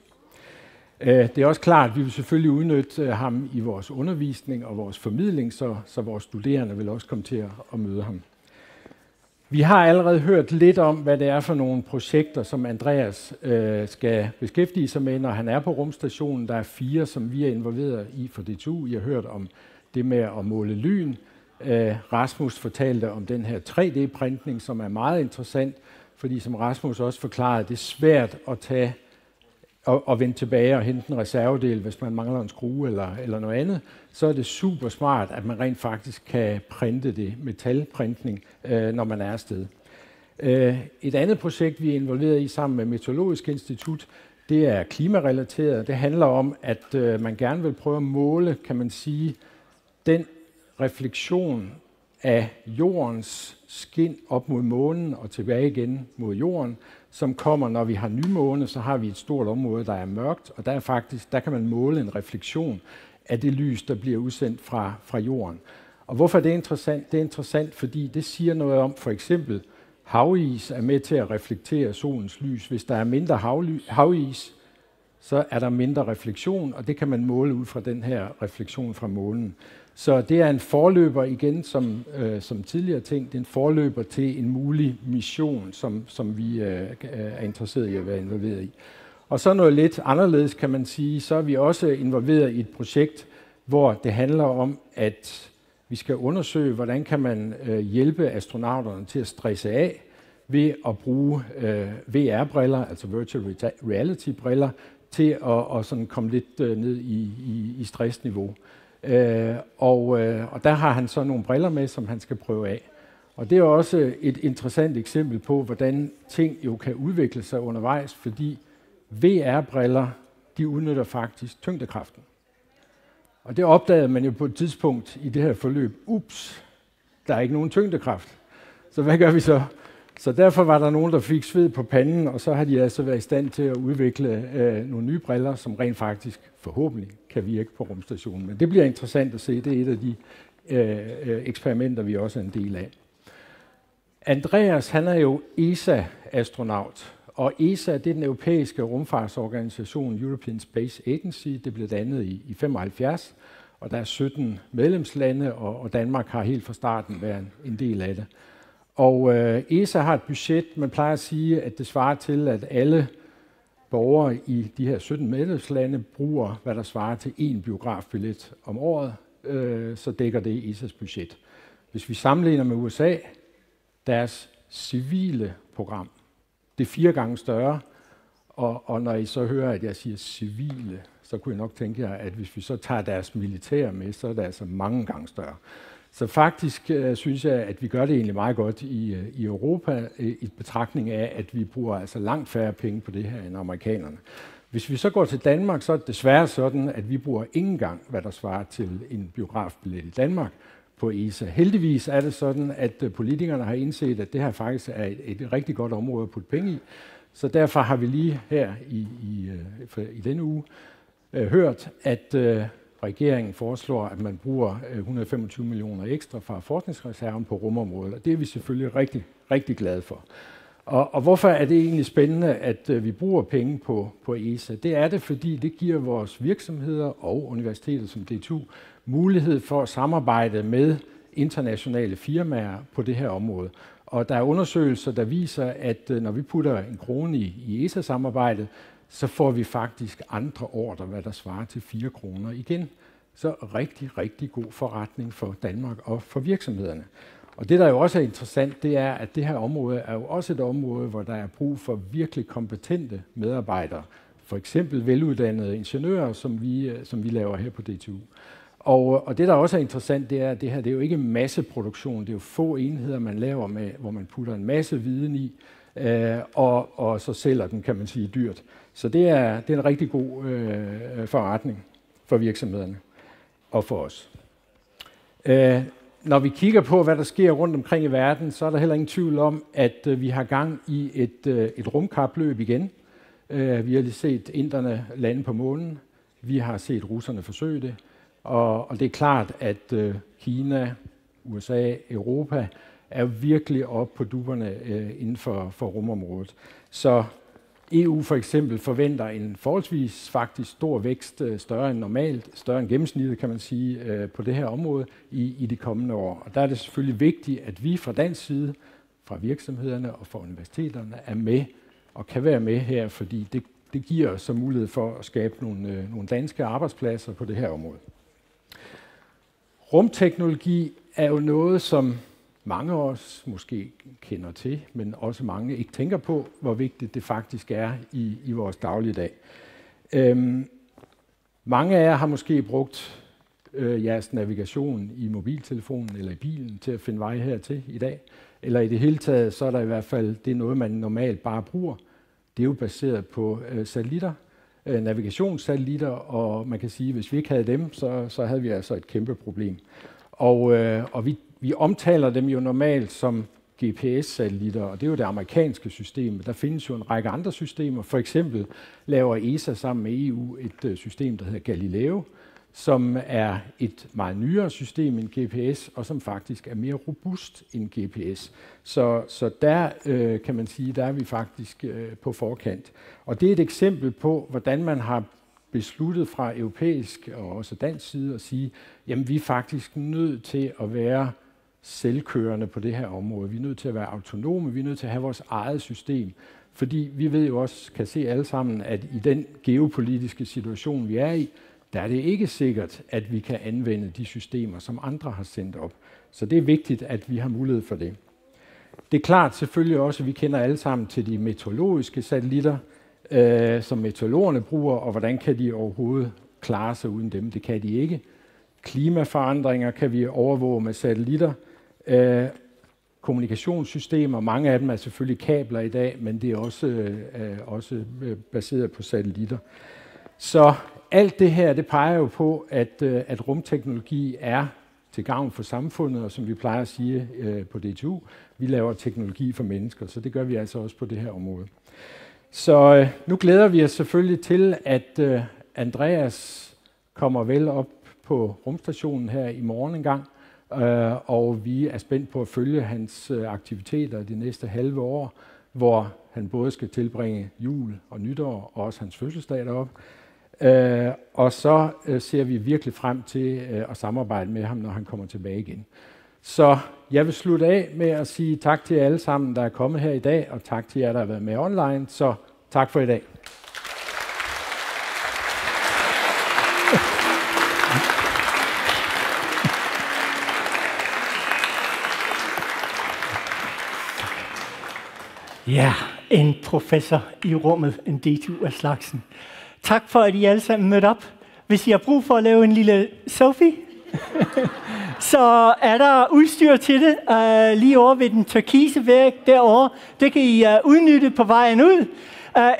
Det er også klart, at vi vil selvfølgelig udnytte ham i vores undervisning og vores formidling, så vores studerende vil også komme til at møde ham. Vi har allerede hørt lidt om, hvad det er for nogle projekter, som Andreas skal beskæftige sig med, når han er på rumstationen. Der er 4, som vi er involveret i for DTU. I har hørt om det med at måle lyn. Rasmus fortalte om den her 3D-printning, som er meget interessant, fordi som Rasmus også forklarede, det er svært at tage og vende tilbage og hente en reservedel, hvis man mangler en skrue eller noget andet, så er det super smart, at man rent faktisk kan printe det, metalprintning, når man er afsted. Et andet projekt, vi er involveret i sammen med Meteorologisk Institut, det er klimarelateret. Det handler om, at man gerne vil prøve at måle, kan man sige, den refleksion af jordens skin op mod månen og tilbage igen mod jorden, som kommer, når vi har nymåne, så har vi et stort område, der er mørkt, og der kan man måle en refleksion af det lys, der bliver udsendt fra jorden. Og hvorfor er det interessant? Det er interessant, fordi det siger noget om, for eksempel, havis er med til at reflektere solens lys. Hvis der er mindre havis, så er der mindre refleksion, og det kan man måle ud fra den her refleksion fra månen. Så det er en forløber igen, som tidligere ting. Det er en forløber til en mulig mission, som vi er interesseret i at være involveret i. Og så noget lidt anderledes, kan man sige, så er vi også involveret i et projekt, hvor det handler om, at vi skal undersøge, hvordan kan man hjælpe astronauterne til at stresse af ved at bruge VR-briller, altså virtual reality-briller, til at sådan komme lidt ned i stressniveau. Og der har han så nogle briller med, som han skal prøve af. Og det er også et interessant eksempel på, hvordan ting jo kan udvikle sig undervejs, fordi VR-briller, de udnytter faktisk tyngdekraften. Og det opdagede man jo på et tidspunkt i det her forløb. Ups, der er ikke nogen tyngdekraft. Så hvad gør vi så? Så derfor var der nogen, der fik sved på panden, og så har de altså været i stand til at udvikle nogle nye briller, som rent faktisk forhåbentlig kan virke på rumstationen. Men det bliver interessant at se. Det er et af de eksperimenter, vi også er en del af. Andreas, han er jo ESA-astronaut, og ESA, det er den europæiske rumfartsorganisation, European Space Agency. Det blev dannet i 1975, og der er 17 medlemslande, og Danmark har helt fra starten været en del af det. Og ESA har et budget, man plejer at sige, at det svarer til, at alle borgere i de her 17 medlemslande bruger, hvad der svarer til 1 biografbillet om året, så dækker det ESAs budget. Hvis vi sammenligner med USA, deres civile program, det er 4 gange større, og når I så hører, at jeg siger civile, så kunne I nok tænke jer, at hvis vi så tager deres militær med, så er det altså mange gange større. Så faktisk synes jeg, at vi gør det egentlig meget godt i Europa, i betragtning af, at vi bruger altså langt færre penge på det her end amerikanerne. Hvis vi så går til Danmark, så er det desværre sådan, at vi bruger ikke engang, hvad der svarer til en biografbillet i Danmark på ESA. Heldigvis er det sådan, at politikerne har indset, at det her faktisk er et rigtig godt område at putte penge i. Så derfor har vi lige her i denne uge hørt, at regeringen foreslår, at man bruger 125 millioner ekstra fra forskningsreserven på rumområdet, og det er vi selvfølgelig rigtig, rigtig glade for. Og hvorfor er det egentlig spændende, at vi bruger penge på ESA? Det er det, fordi det giver vores virksomheder og universiteter som DTU mulighed for at samarbejde med internationale firmaer på det her område. Og der er undersøgelser, der viser, at når vi putter en krone i ESA-samarbejdet, så får vi faktisk andre ordrer, hvad der svarer til 4 kroner igen. Så rigtig, rigtig god forretning for Danmark og for virksomhederne. Og det, der jo også er interessant, det er, at det her område er jo også et område, hvor der er brug for virkelig kompetente medarbejdere. For eksempel veluddannede ingeniører, som vi laver her på DTU. Og det, der også er interessant, det er, at det her det er jo ikke masseproduktion. Det er jo få enheder, man laver med, hvor man putter en masse viden i, og så sælger den, kan man sige, dyrt. Så det er en rigtig god forretning for virksomhederne og for os. Når vi kigger på, hvad der sker rundt omkring i verden, så er der heller ingen tvivl om, at vi har gang i et rumkapløb igen. Vi har lige set inderne lande på månen. Vi har set russerne forsøge det. Og det er klart, at Kina, USA, Europa er virkelig oppe på dupperne inden for rumområdet. Så EU for eksempel forventer en forholdsvis faktisk stor vækst, større end normalt, større end gennemsnittet kan man sige, på det her område i de kommende år. Og der er det selvfølgelig vigtigt, at vi fra dansk side, fra virksomhederne og fra universiteterne er med og kan være med her, fordi det giver os så mulighed for at skabe nogle danske arbejdspladser på det her område. Rumteknologi er jo noget, som mange af os måske kender til, men også mange ikke tænker på, hvor vigtigt det faktisk er i vores dagligdag. Mange af jer har måske brugt jeres navigation i mobiltelefonen eller i bilen til at finde vej hertil i dag. Eller i det hele taget, så er der i hvert fald det er noget, man normalt bare bruger. Det er jo baseret på satellitter, navigationssatellitter, og man kan sige, at hvis vi ikke havde dem, så havde vi altså et kæmpe problem. Og vi omtaler dem jo normalt som GPS-satellitter, og det er jo det amerikanske system. Der findes jo en række andre systemer. For eksempel laver ESA sammen med EU et system, der hedder Galileo, som er et meget nyere system end GPS, og som faktisk er mere robust end GPS. Så der kan man sige, der er vi faktisk på forkant. Og det er et eksempel på, hvordan man har besluttet fra europæisk og også dansk side at sige, jamen vi er faktisk nødt til at være selvkørende på det her område. Vi er nødt til at være autonome, vi er nødt til at have vores eget system. Fordi vi ved jo også, kan se alle sammen, at i den geopolitiske situation, vi er i, der er det ikke sikkert, at vi kan anvende de systemer, som andre har sendt op. Så det er vigtigt, at vi har mulighed for det. Det er klart selvfølgelig også, at vi kender alle sammen til de meteorologiske satellitter, som meteorologerne bruger, og hvordan kan de overhovedet klare sig uden dem? Det kan de ikke. Klimaforandringer kan vi overvåge med satellitter. Kommunikationssystemer, mange af dem er selvfølgelig kabler i dag, men det er også baseret på satellitter. Så alt det her, det peger jo på, at rumteknologi er til gavn for samfundet, og som vi plejer at sige på DTU, vi laver teknologi for mennesker, så det gør vi altså også på det her område. Så nu glæder vi os selvfølgelig til, at Andreas kommer vel op på rumstationen her i morgen en gang, og vi er spændt på at følge hans aktiviteter de næste halve år, hvor han både skal tilbringe jul og nytår, og også hans fødselsdag deroppe. Og så ser vi virkelig frem til at samarbejde med ham, når han kommer tilbage igen. Så jeg vil slutte af med at sige tak til jer alle sammen, der er kommet her i dag, og tak til jer, der har været med online. Så tak for i dag. Ja, en professor i rummet, en DTU af slagsen. Tak for, at I alle sammen mødte op. Hvis I har brug for at lave en lille selfie, så er der udstyr til det lige over ved den turkise væg derovre. Det kan I udnytte på vejen ud.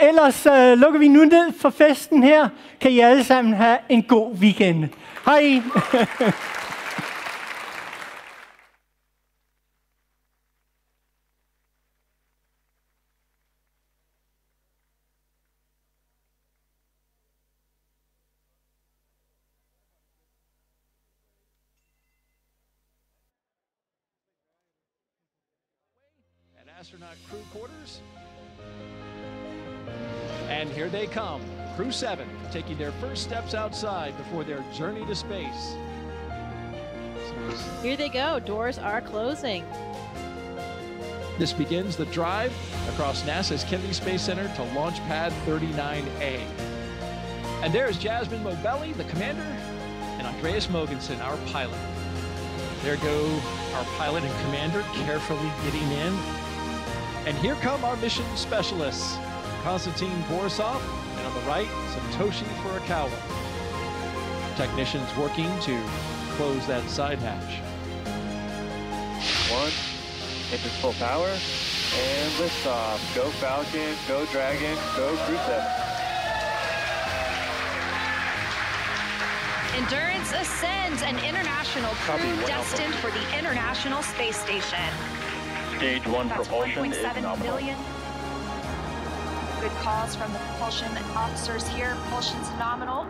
Ellers lukker vi nu ned for festen her. Kan I alle sammen have en god weekend. Hej! astronaut crew quarters. And here they come, Crew 7, taking their first steps outside before their journey to space. Here they go, doors are closing. This begins the drive across NASA's Kennedy Space Center to Launch Pad 39A. And there's Jasmine Mobelli, the commander, and Andreas Mogensen, our pilot. There go our pilot and commander carefully getting in. And here come our mission specialists, Konstantin Borisov, and on the right, Satoshi Furukawa. Technicians working to close that side hatch. 1, engine full power, and lift off. Go Falcon, go Dragon, go Crew 7. Endurance ascends, an international crew Copy, destined for the International Space Station. Stage 1 That's propulsion is 1.7 nominal. million. Good calls from the propulsion officers here. Propulsion's nominal.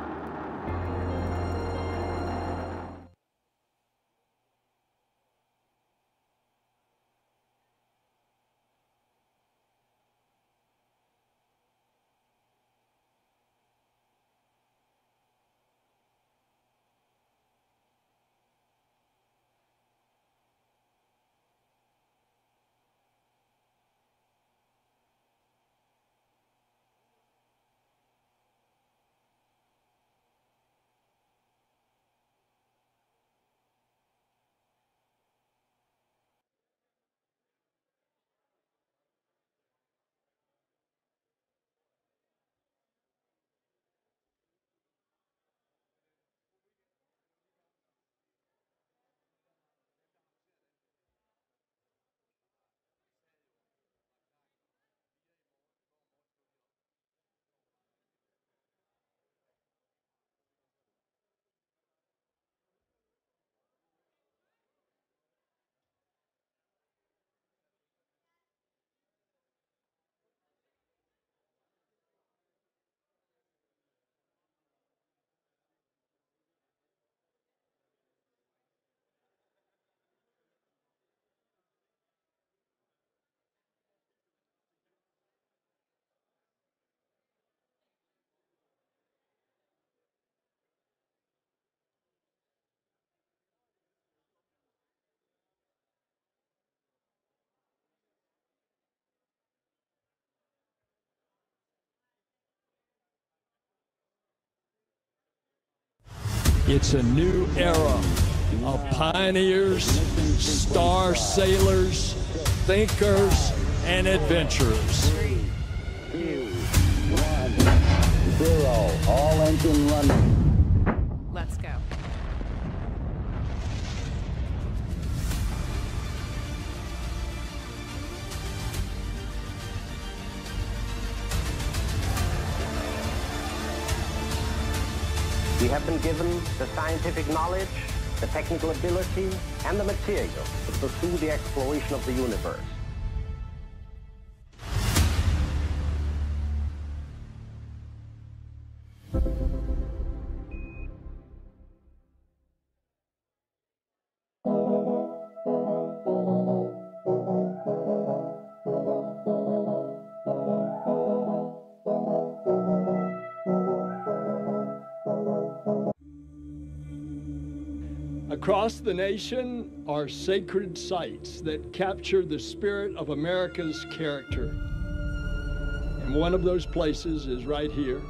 It's a new era of pioneers, star sailors, thinkers, and adventurers. 3, 2, 1, 0. All engine running. Let's go. We have been given the scientific knowledge, the technical ability, and the material to pursue the exploration of the universe. Across the nation are sacred sites that capture the spirit of America's character. And one of those places is right here,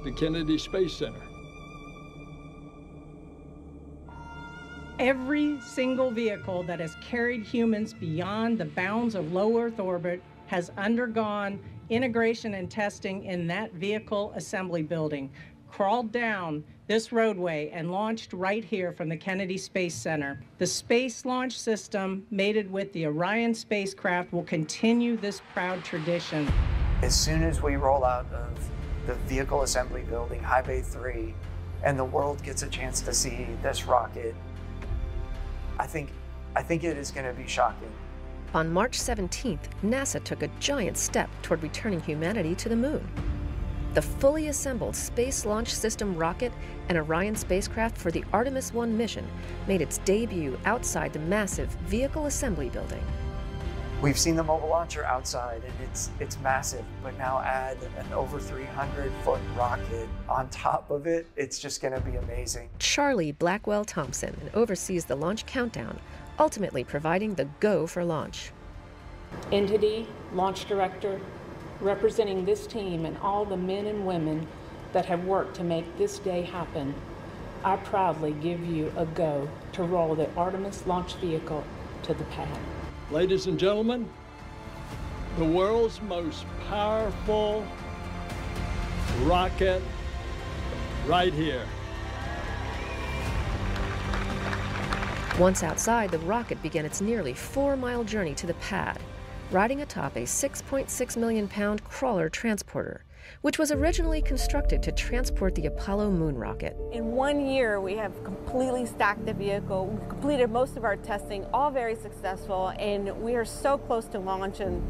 the Kennedy Space Center. Every single vehicle that has carried humans beyond the bounds of low Earth orbit has undergone integration and testing in that vehicle assembly building, crawled down this roadway and launched right here from the Kennedy Space Center. The Space Launch System, mated with the Orion spacecraft, will continue this proud tradition. As soon as we roll out of the vehicle assembly building, High Bay 3, and the world gets a chance to see this rocket, I think it is going to be shocking. On March 17th, NASA took a giant step toward returning humanity to the moon. The fully assembled Space Launch System rocket and Orion spacecraft for the Artemis 1 mission made its debut outside the massive vehicle assembly building. We've seen the mobile launcher outside, and it's massive, but now add an over 300-foot rocket on top of it, it's just going to be amazing. Charlie Blackwell Thompson oversees the launch countdown, ultimately providing the go for launch. Entity, launch director, representing this team and all the men and women that have worked to make this day happen, I proudly give you a go to roll the Artemis launch vehicle to the pad. Ladies and gentlemen, the world's most powerful rocket right here. Once outside, the rocket began its nearly 4-mile journey to the pad, riding atop a 6.6 million pound crawler transporter, which was originally constructed to transport the Apollo moon rocket. In 1 year, we have completely stacked the vehicle. We've completed most of our testing, all very successful, and we are so close to launch, and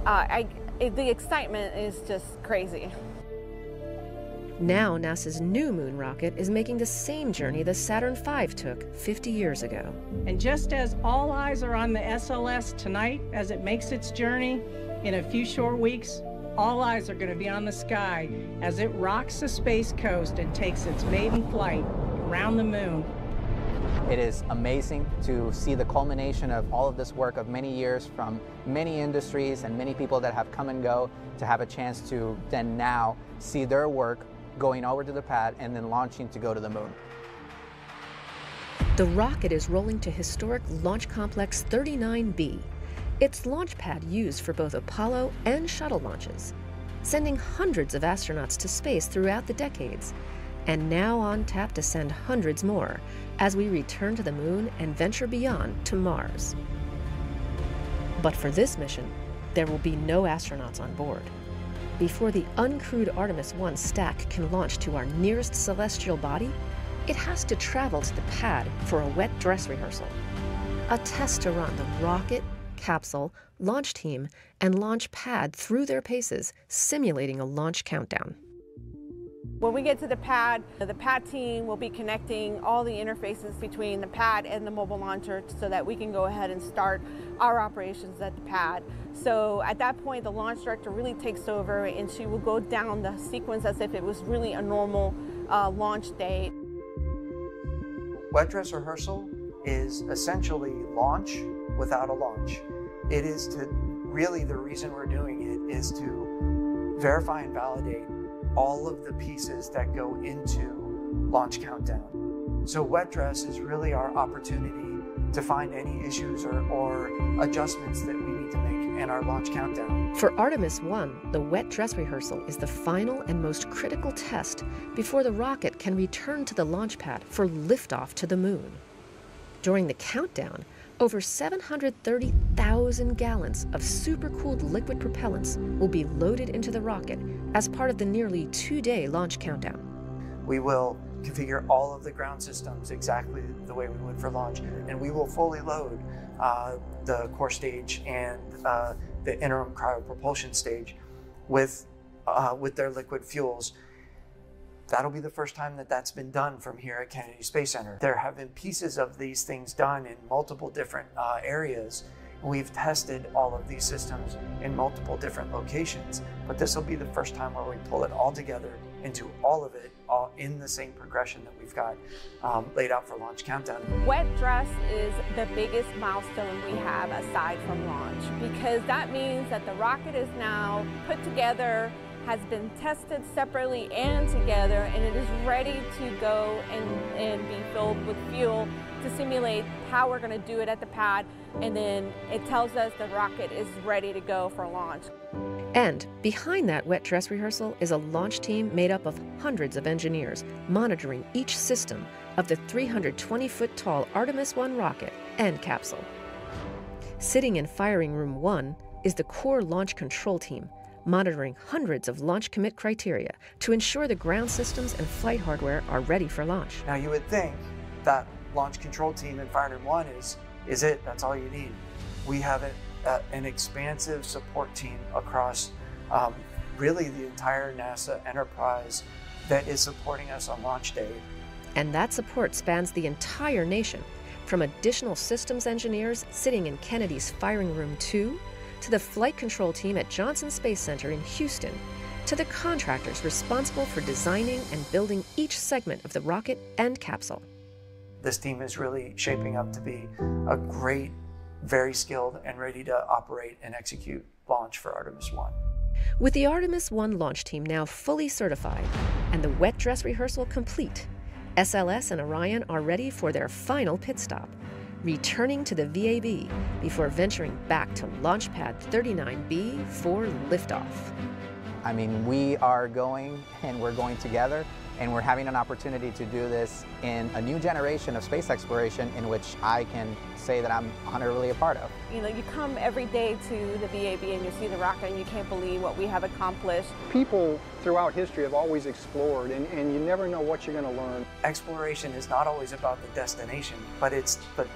the excitement is just crazy. Now NASA's new moon rocket is making the same journey the Saturn V took 50 years ago. And just as all eyes are on the SLS tonight as it makes its journey, in a few short weeks, all eyes are going to be on the sky as it rocks the Space Coast and takes its maiden flight around the moon. It is amazing to see the culmination of all of this work of many years from many industries and many people that have come and go, to have a chance to then now see their work going over to the pad and then launching to go to the moon. The rocket is rolling to historic Launch Complex 39B. Its launch pad used for both Apollo and shuttle launches, sending hundreds of astronauts to space throughout the decades, and now on tap to send hundreds more as we return to the moon and venture beyond to Mars. But for this mission, there will be no astronauts on board. Before the uncrewed Artemis 1 stack can launch to our nearest celestial body, it has to travel to the pad for a wet dress rehearsal, a test to run the rocket, capsule, launch team, and launch pad through their paces, simulating a launch countdown. When we get to the pad team will be connecting all the interfaces between the pad and the mobile launcher so that we can go ahead and start our operations at the pad. So at that point, the launch director really takes over, and she will go down the sequence as if it was really a normal launch day. Wet dress rehearsal is essentially launch without a launch. It is to, really the reason we're doing it is to verify and validate all of the pieces that go into launch countdown. So wet dress is really our opportunity to find any issues or adjustments that we need to make in our launch countdown. For Artemis 1, the wet dress rehearsal is the final and most critical test before the rocket can return to the launch pad for liftoff to the moon. During the countdown, over 730,000 gallons of supercooled liquid propellants will be loaded into the rocket as part of the nearly 2-day launch countdown. We will configure all of the ground systems exactly the way we would for launch, and we will fully load the core stage and the interim cryopropulsion stage with their liquid fuels. That'll be the first time that that's been done from here at Kennedy Space Center. There have been pieces of these things done in multiple different areas. We've tested all of these systems in multiple different locations, but this will be the first time where we pull it all together and do all of it all in the same progression that we've got laid out for launch countdown. Wet dress is the biggest milestone we have aside from launch, because that means that the rocket is now put together, has been tested separately and together, and it is ready to go and be filled with fuel to simulate how we're going to do it at the pad, and then it tells us the rocket is ready to go for launch. And behind that wet dress rehearsal is a launch team made up of hundreds of engineers monitoring each system of the 320-foot tall Artemis 1 rocket and capsule. Sitting in firing room 1 is the core launch control team, monitoring hundreds of launch commit criteria to ensure the ground systems and flight hardware are ready for launch. Now you would think that launch control team in Fire Room 1 is it, that's all you need. We have an expansive support team across really the entire NASA enterprise that is supporting us on launch day. And that support spans the entire nation, from additional systems engineers sitting in Kennedy's Firing Room 2, to the flight control team at Johnson Space Center in Houston, to the contractors responsible for designing and building each segment of the rocket and capsule. This team is really shaping up to be a great, very skilled, and ready to operate and execute launch for Artemis 1. With the Artemis 1 launch team now fully certified and the wet dress rehearsal complete, SLS and Orion are ready for their final pit stop, returning to the VAB before venturing back to Launch Pad 39B for liftoff. I mean, we are going, and we're going together, and we're having an opportunity to do this in a new generation of space exploration in which I can say that I'm honorably a part of. You know, you come every day to the VAB and you see the rocket and you can't believe what we have accomplished. People throughout history have always explored, and you never know what you're going to learn. Exploration is not always about the destination, but it's the